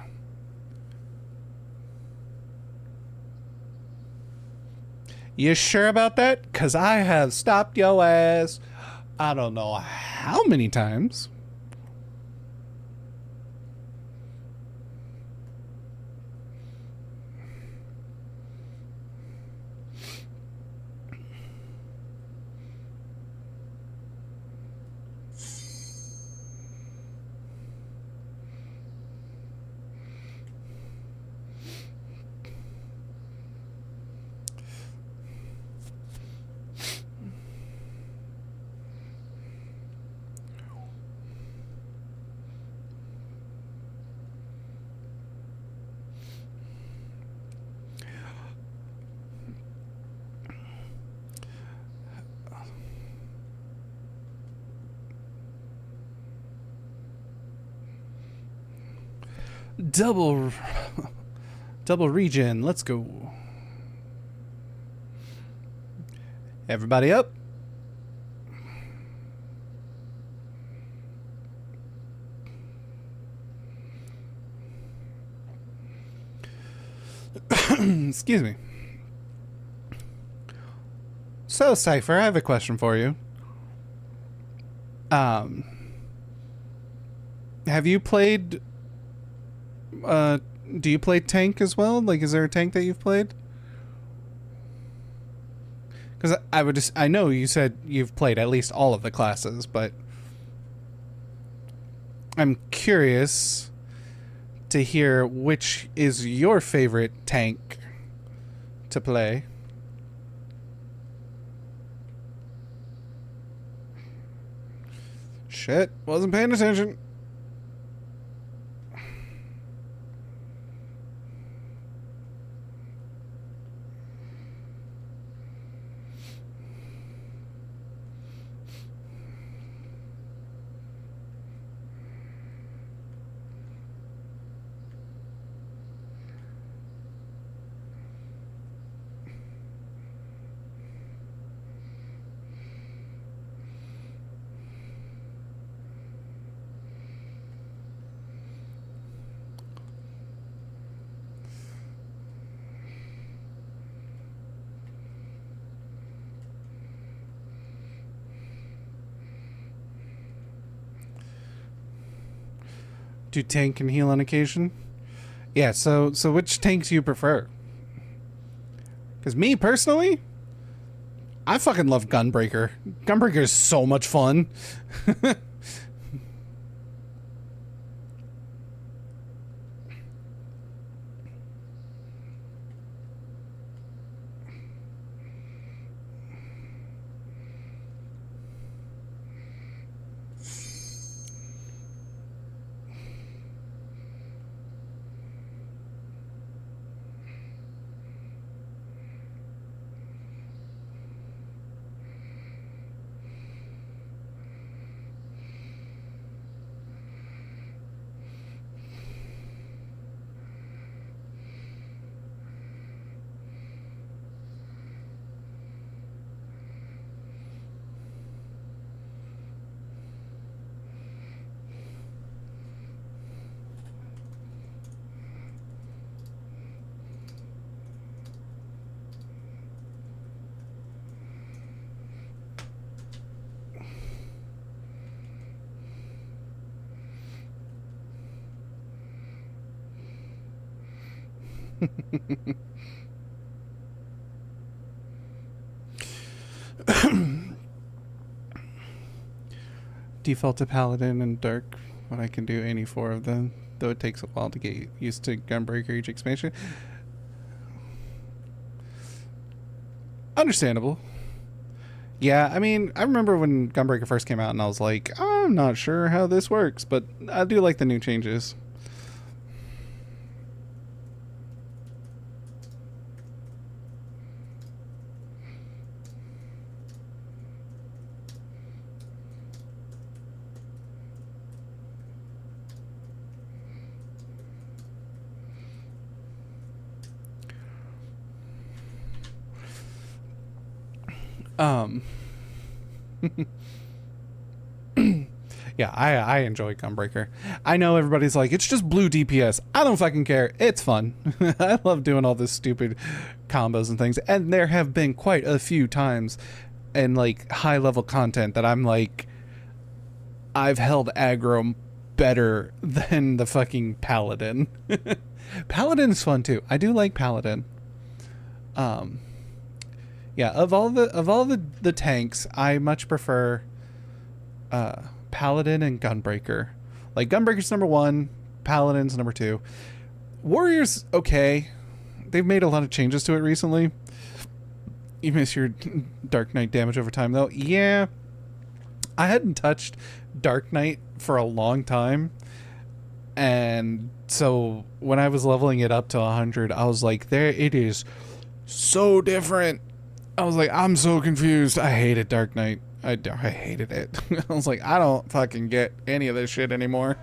You sure about that? 'Cause I have stopped your ass I don't know how many times. Double region. Let's go. Everybody up. Excuse me. So, Cypher, I have a question for you. have you played? Do you play tank as well? Like, is there a tank that you've played? Because I know you said you've played at least all of the classes, but I'm curious to hear which is your favorite tank to play. Shit, wasn't paying attention. Do tank and heal on occasion? Yeah, so which tanks do you prefer? Because me personally, I fucking love Gunbreaker. Gunbreaker is so much fun. Default to Paladin and Dark, but I can do any four of them, though it takes a while to get used to Gunbreaker each expansion. Understandable. Yeah, I mean, I remember when Gunbreaker first came out and I was like, I'm not sure how this works, but I do like the new changes. Yeah, I enjoy Gunbreaker. I know everybody's like, it's just blue DPS. I don't fucking care. It's fun. I love doing all this stupid combos and things. And there have been quite a few times in like high level content that I'm like, I've held aggro better than the fucking Paladin. Paladin's fun too. I do like Paladin. Yeah, of all the tanks, I much prefer Paladin and Gunbreaker. Like, Gunbreaker's number 1, Paladin's number 2. Warrior's okay. They've made a lot of changes to it recently. You miss your Dark Knight damage over time, though. Yeah, I hadn't touched Dark Knight for a long time. And so when I was leveling it up to 100, I was like, there it is so different. I was like, I'm so confused. I hated Dark Knight. I hated it. I was like, I don't fucking get any of this shit anymore.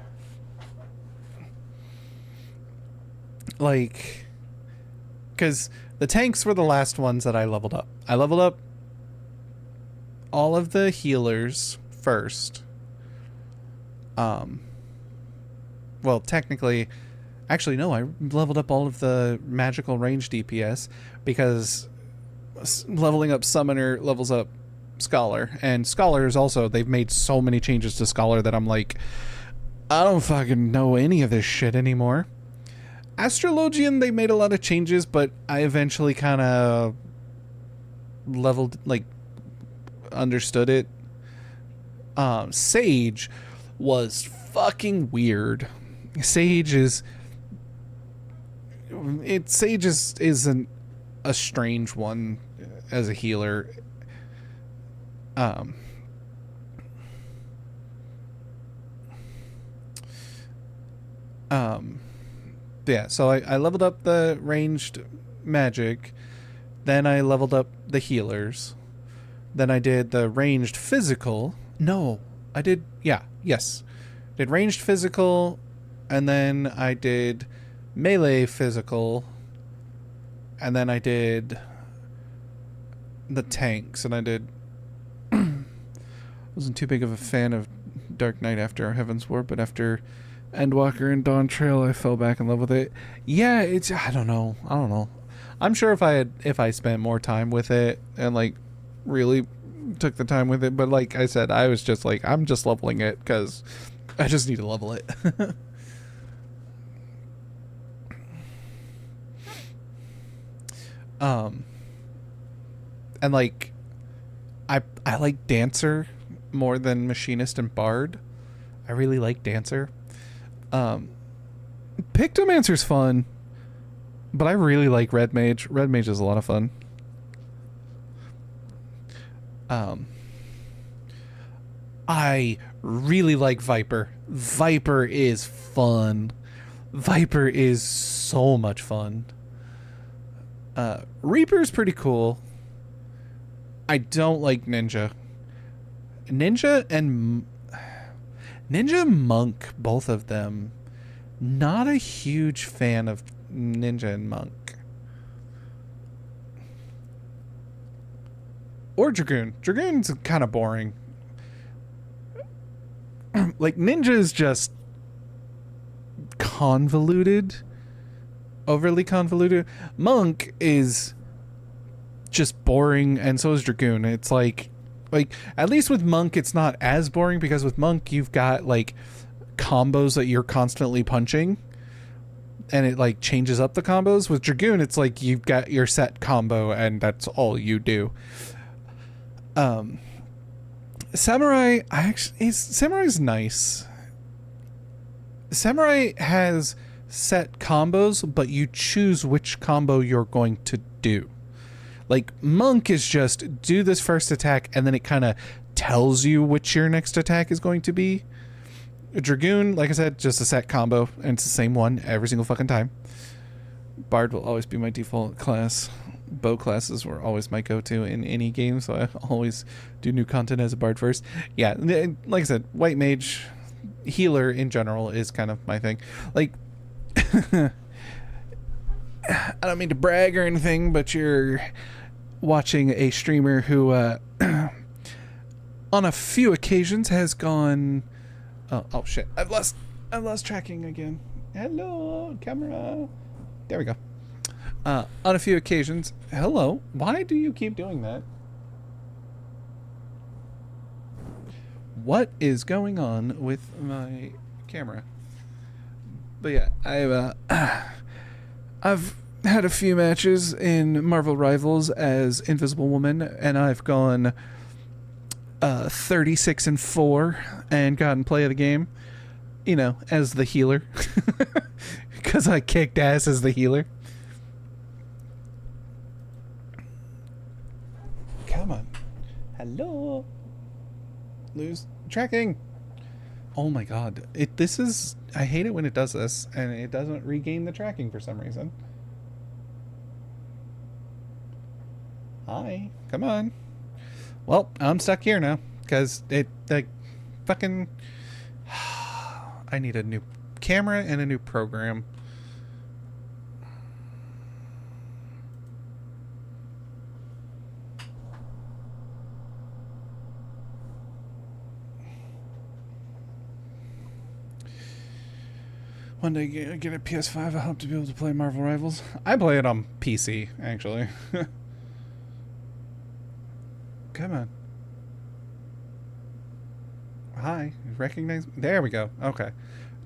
Like, because the tanks were the last ones that I leveled up. I leveled up all of the healers first. Well, technically, actually, no, I leveled up all of the magical range DPS because leveling up Summoner levels up Scholar, and Scholar is also, they've made so many changes to Scholar that I'm like, I don't fucking know any of this shit anymore. Astrologian, they made a lot of changes, but I eventually kind of leveled, like, understood it. Sage was fucking weird. Sage is isn't a strange one as a healer. Um, yeah, so I leveled up the ranged magic, then I leveled up the healers, then I did the ranged physical. No, I did, yeah, yes. Did ranged physical, and then I did melee physical, and then I did the tanks, and I did wasn't too big of a fan of Dark Knight after Heaven's War, but after Endwalker and Dawn Trail I fell back in love with it. Yeah, it's I don't know. I'm sure if I spent more time with it and like really took the time with it, but like I said, I was just like, I'm just leveling it because I just need to level it. And like I like Dancer more than Machinist and Bard. I really like Dancer. Pictomancer's fun, but I really like Red Mage. Red Mage is a lot of fun. I really like Viper. Viper is fun. Viper is so much fun. Reaper's pretty cool. I don't like Ninja. Ninja and Monk, both of them. Not a huge fan of Ninja and Monk. Or Dragoon. Dragoon's kind of boring. Like, Ninja is just convoluted. Overly convoluted. Monk is just boring, and so is Dragoon. It's like at least with Monk it's not as boring, because with Monk you've got like combos that you're constantly punching and it like changes up the combos. With Dragoon it's like you've got your set combo and that's all you do. Samurai, Samurai's nice. Samurai has set combos, but you choose which combo you're going to do. Like, Monk is just do this first attack and then it kind of tells you which your next attack is going to be. Dragoon, like I said, just a set combo, and it's the same one every single fucking time. Bard will always be my default class. Bow classes were always my go-to in any game, so I always do new content as a Bard first. Yeah, like I said, White Mage, healer in general is kind of my thing. Like, I don't mean to brag or anything, but you're watching a streamer who, on a few occasions has gone... Oh shit, I've lost tracking again. Hello, camera. There we go. On a few occasions... Hello, why do you keep doing that? What is going on with my camera? But yeah, I've had a few matches in Marvel Rivals as Invisible Woman, and I've gone 36-4 and gotten play of the game, you know, as the healer, because I kicked ass as the healer. Come on. Hello. Lose tracking. Oh my god. I hate it when it does this and it doesn't regain the tracking for some reason. Hi. Come on. Well, I'm stuck here now because fucking I need a new camera and a new program. One day get a PS5. I hope to be able to play Marvel Rivals. I play it on PC, actually. Come on. Hi, you recognize me? There we go. Okay.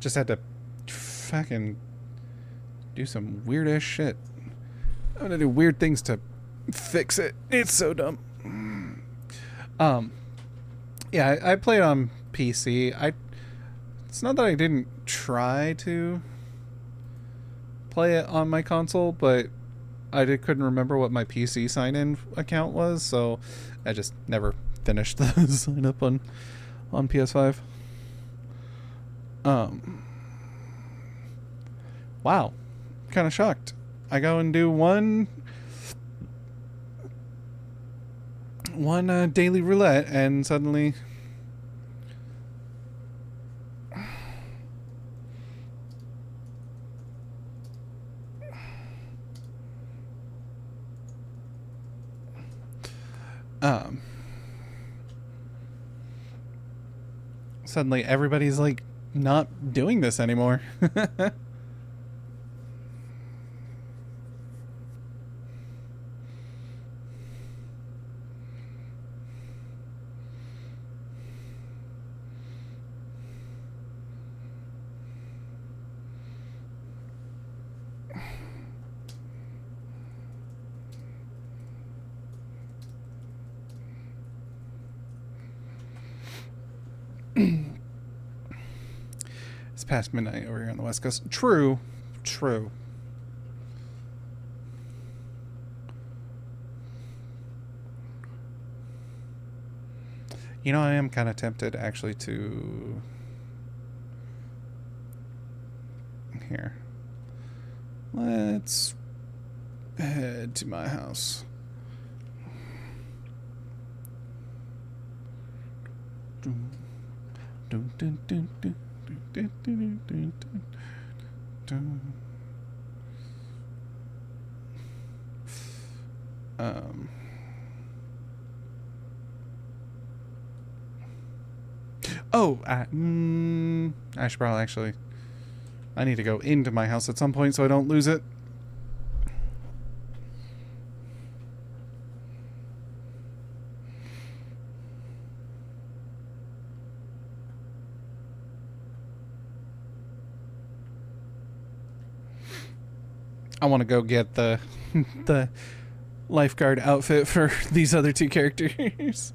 Just had to fucking do some weird ass shit. I'm gonna do weird things to fix it. It's so dumb. Um, yeah, I played on PC. It's not that I didn't try to play it on my console, but couldn't remember what my PC sign-in account was, so I just never finished the sign up on PS5. Wow, kind of shocked. I go and do one daily roulette, and suddenly um suddenly everybody's like not doing this anymore. It's past midnight over here on the West Coast. True. You know, I am kind of tempted actually to. Here. Let's head to my house. I should probably actually. I need to go into my house at some point so I don't lose it. I want to go get the the lifeguard outfit for these other two characters.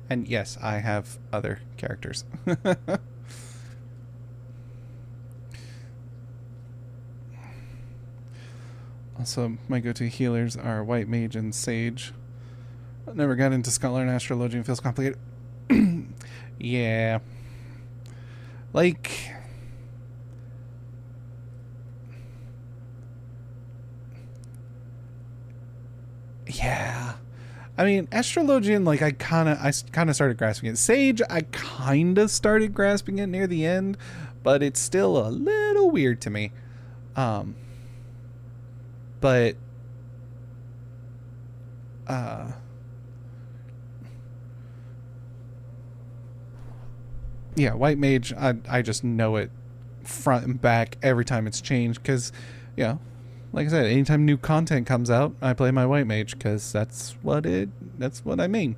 And yes, I have other characters. Also, my go-to healers are White Mage and Sage. I never got into Scholar and Astrology and feels complicated. Yeah. Like... Yeah. I mean, Astrologian, like, I kind of started grasping it. Sage, I kind of started grasping it near the end, but it's still a little weird to me. But yeah, White Mage, I just know it front and back every time it's changed, because, you know, like I said, anytime new content comes out, I play my White Mage, because that's what I mean.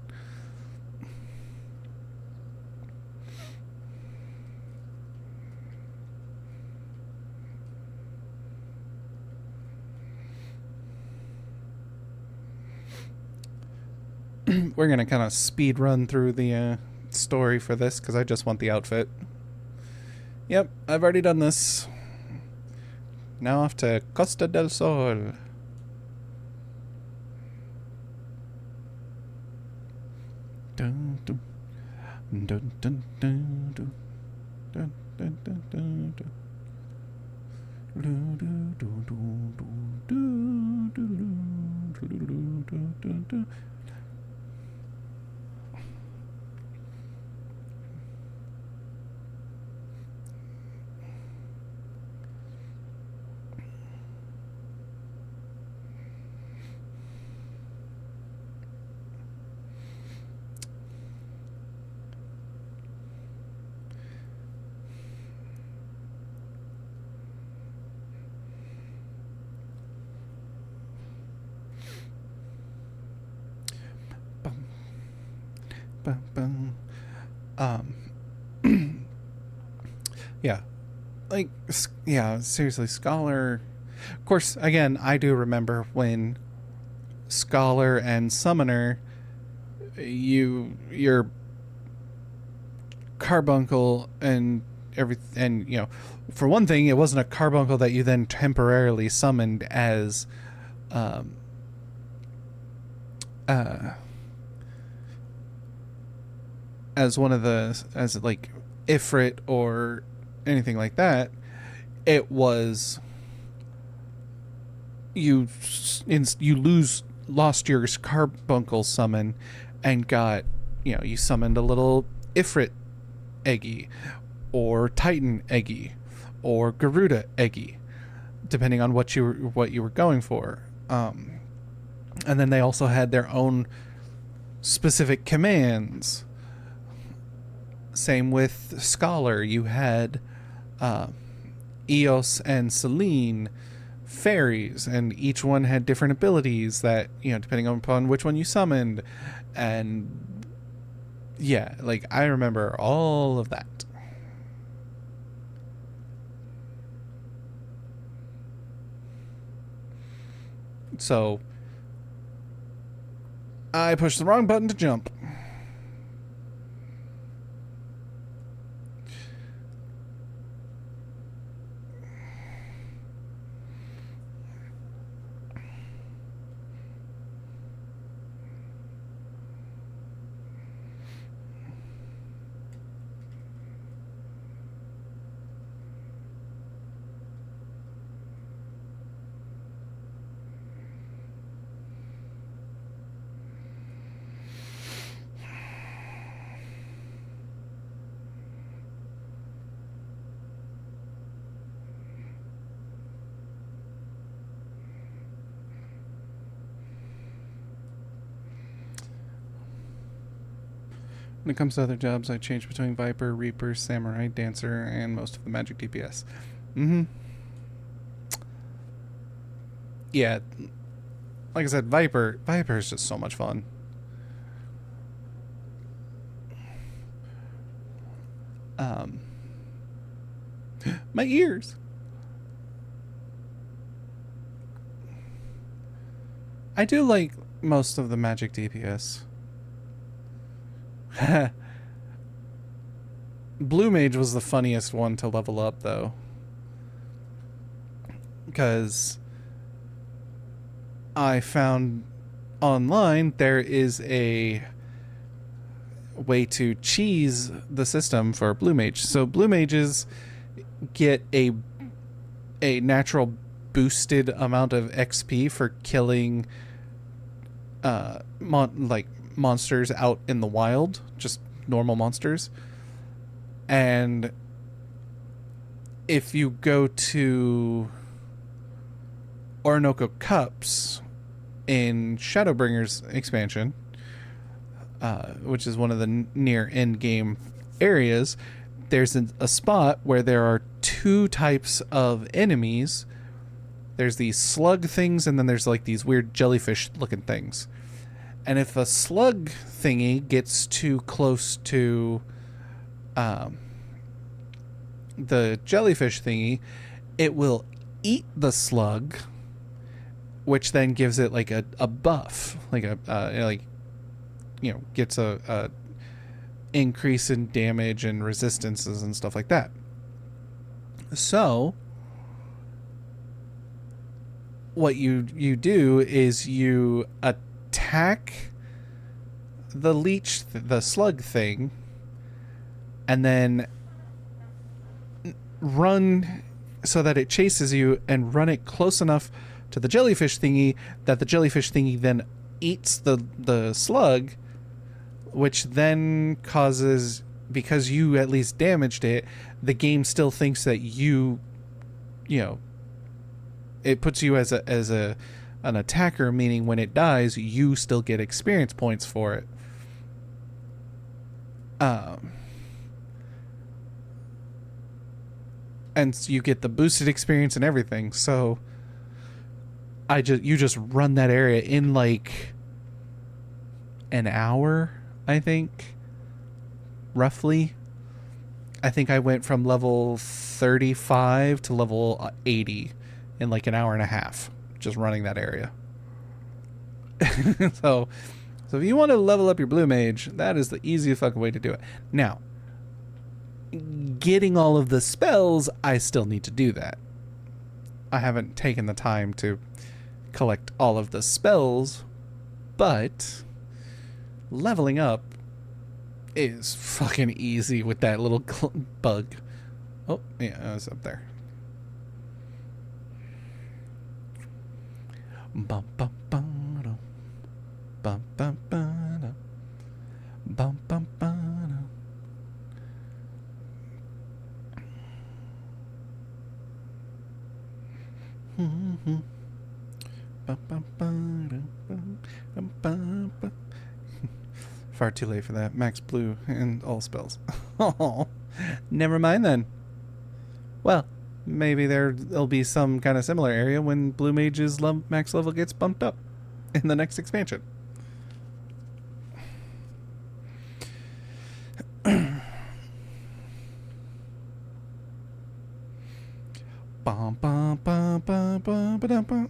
We're gonna kind of speed run through the story for this, because I just want the outfit. Yep, I've already done this. Now off to Costa del Sol. Dun, dun, dun, dun, dun, dun, dun, dun, dun, dun, dun. bum, bum. Yeah, like, yeah, seriously, Scholar. Of course, again, I do remember when Scholar and Summoner, your carbuncle and and for one thing, it wasn't a carbuncle that you then temporarily summoned um, uh, as one of the as like Ifrit or anything like that. It was you lost your carbuncle summon and got you summoned a little Ifrit Eggy or Titan Eggy or Garuda Eggy, depending on what you were going for. And then they also had their own specific commands. Same with Scholar. You had Eos and Selene fairies, and each one had different abilities that depending upon which one you summoned. And yeah, like, I remember all of that. So I pushed the wrong button to jump. When it comes to other jobs, I change between Viper, Reaper, Samurai, Dancer, and most of the magic DPS. Yeah, like I said, Viper is just so much fun. My ears. I do like most of the magic DPS. Blue Mage was the funniest one to level up, though, because I found online there is a way to cheese the system for Blue Mage. So Blue Mages get a natural boosted amount of XP for killing monsters out in the wild, just normal monsters. And if you go to Orinoco Cups in Shadowbringers expansion, which is one of the near end game areas, there's a spot where there are two types of enemies. There's these slug things, and then there's like these weird jellyfish looking things. And if a slug thingy gets too close to the jellyfish thingy, it will eat the slug, which then gives it like a buff, like gets a increase in damage and resistances and stuff like that. So what you do is you attack the leech, the slug thing, and then run so that it chases you, and run it close enough to the jellyfish thingy that the jellyfish thingy then eats the slug, which then causes, because you at least damaged it, the game still thinks that it puts you as an attacker, meaning when it dies, you still get experience points for it. And you get the boosted experience and everything. So you just run that area in like an hour, I think. Roughly. I think I went from level 35 to level 80 in like an hour and a half just running that area. so so if you want to level up your blue mage, that is the easiest fucking way to do it. Now, getting all of the spells, I still need to do that. I haven't taken the time to collect all of the spells, but leveling up is fucking easy with that little bug. Oh, yeah, I was up there. Bum bum bum bum bum bum bum bum bum. Far too late for that. Max blue and all spells. Oh, never mind then. Well, maybe there'll be some kind of similar area when blue mage's max level gets bumped up in the next expansion. Bum bum bum bum bum ba bum.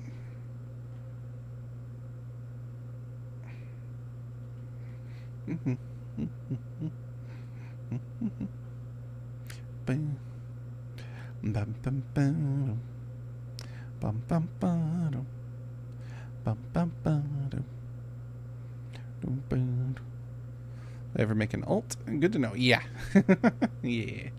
Bum bum bum bum bum bum bum bum bum. Ever make an alt? Good to know. Yeah. Yeah.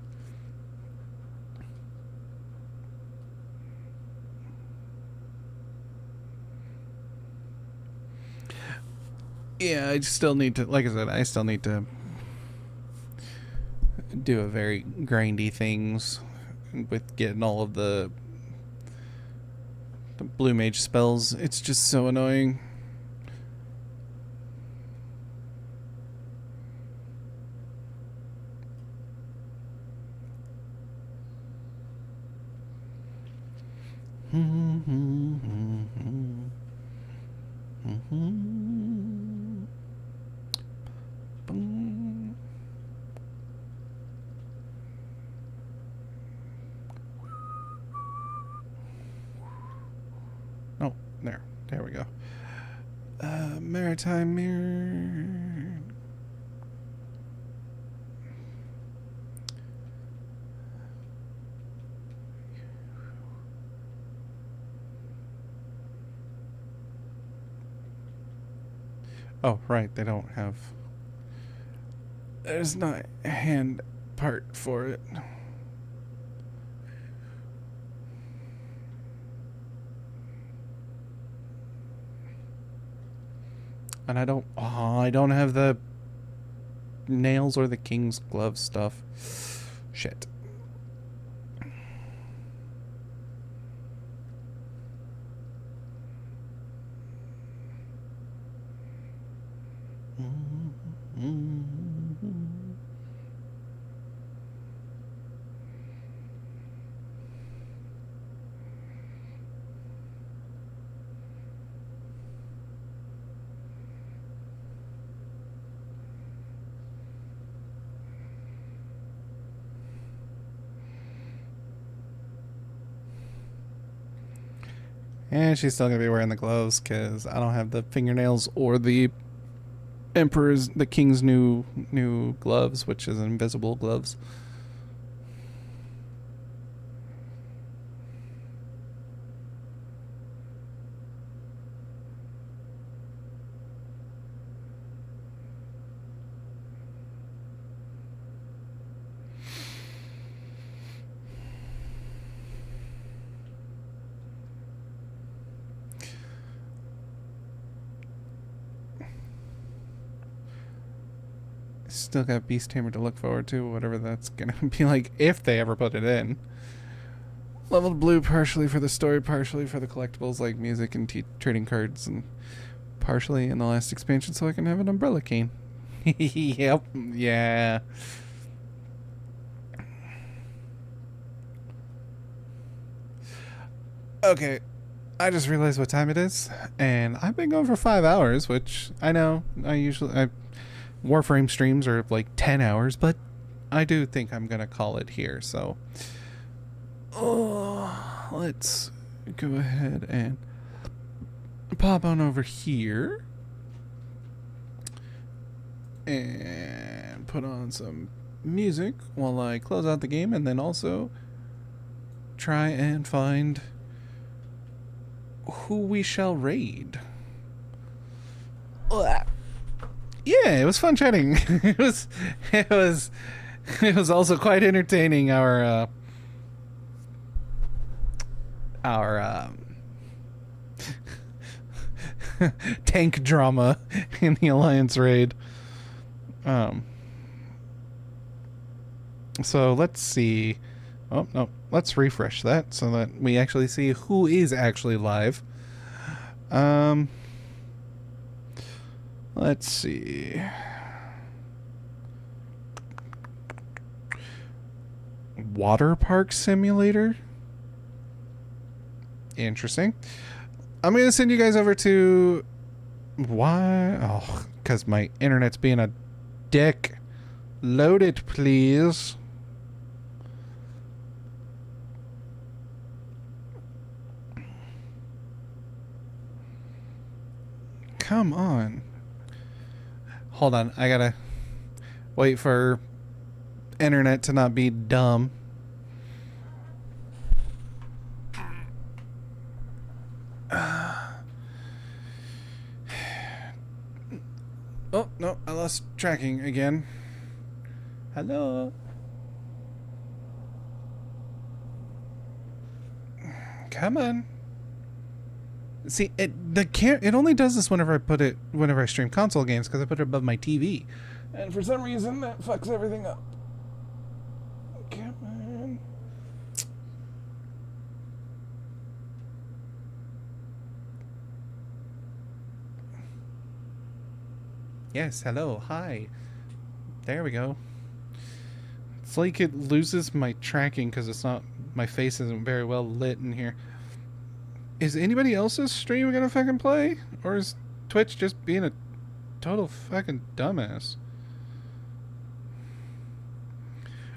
Yeah, I still need to, like I said, I still need to do a very grindy things with getting all of the blue mage spells. It's just so annoying. Oh, there we go. Maritime mirror. Oh, right, they don't have... There's not a hand part for it. And I don't have the nails or the king's glove stuff. Shit. And she's still gonna be wearing the gloves because I don't have the fingernails or the the king's new gloves, which is invisible gloves. Still got Beast Tamer to look forward to, whatever that's gonna be like if they ever put it in. Leveled blue partially for the story, partially for the collectibles like music and trading cards, and partially in the last expansion so I can have an umbrella cane. Yep, yeah. Okay, I just realized what time it is, and I've been going for 5 hours, which I know I Warframe streams are like 10 hours, but I do think I'm going to call it here. So, let's go ahead and pop on over here and put on some music while I close out the game, and then also try and find who we shall raid. Yeah, it was fun chatting. it was also quite entertaining, our tank drama in the Alliance raid. So let's see. Oh, no. Let's refresh that so that we actually see who is actually live. Let's see. Water Park Simulator? Interesting. I'm going to send you guys over to... Why? Oh, because my internet's being a dick. Load it, please. Come on. Hold on. I gotta wait for internet to not be dumb. Oh, no. I lost tracking again. Hello. Come on. See, it only does this whenever I stream console games, because I put it above my TV, and for some reason that fucks everything up. Come on. Yes, hello, hi. There we go. It's like it loses my tracking because my face isn't very well lit in here. Is anybody else's stream gonna fucking play? Or is Twitch just being a total fucking dumbass?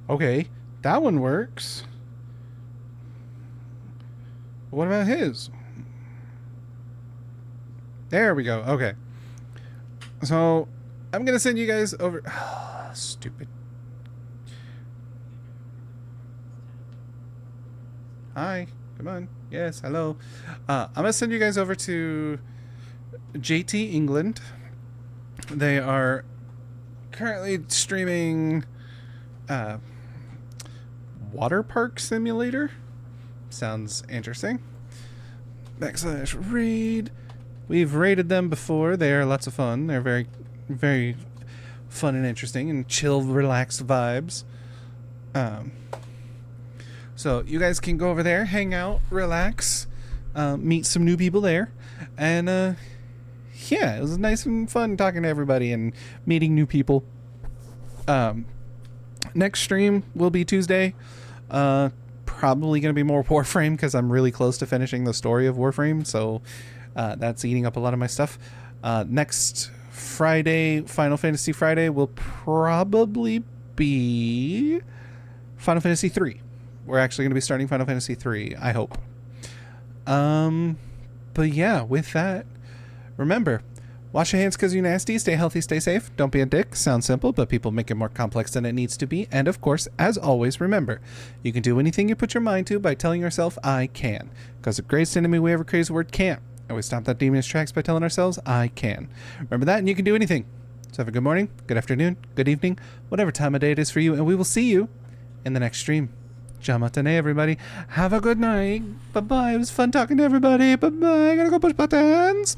Okay, that one works. What about his? There we go, okay. So, I'm gonna send you guys over... Stupid. Hi. Come on. Yes, hello. I'm going to send you guys over to JT England. They are currently streaming Water Park Simulator. Sounds interesting. /raid. We've raided them before. They are lots of fun. They're very, very fun and interesting and chill, relaxed vibes. So you guys can go over there, hang out, relax, meet some new people there, and yeah, it was nice and fun talking to everybody and meeting new people. Next stream will be Tuesday. Probably going to be more Warframe because I'm really close to finishing the story of Warframe, so that's eating up a lot of my stuff. Next Friday, Final Fantasy Friday, will probably be Final Fantasy 3. We're actually going to be starting Final Fantasy 3, I hope. But yeah, with that, remember, wash your hands because you're nasty, stay healthy, stay safe, don't be a dick. Sounds simple, but people make it more complex than it needs to be. And of course, as always, remember, you can do anything you put your mind to by telling yourself, I can. Because the greatest enemy we ever create is the word can't. And we stop that demon in its tracks by telling ourselves, I can. Remember that, and you can do anything. So have a good morning, good afternoon, good evening, whatever time of day it is for you, and we will see you in the next stream. Jamatane, everybody. Have a good night. Bye-bye. It was fun talking to everybody. Bye-bye. I gotta go push buttons.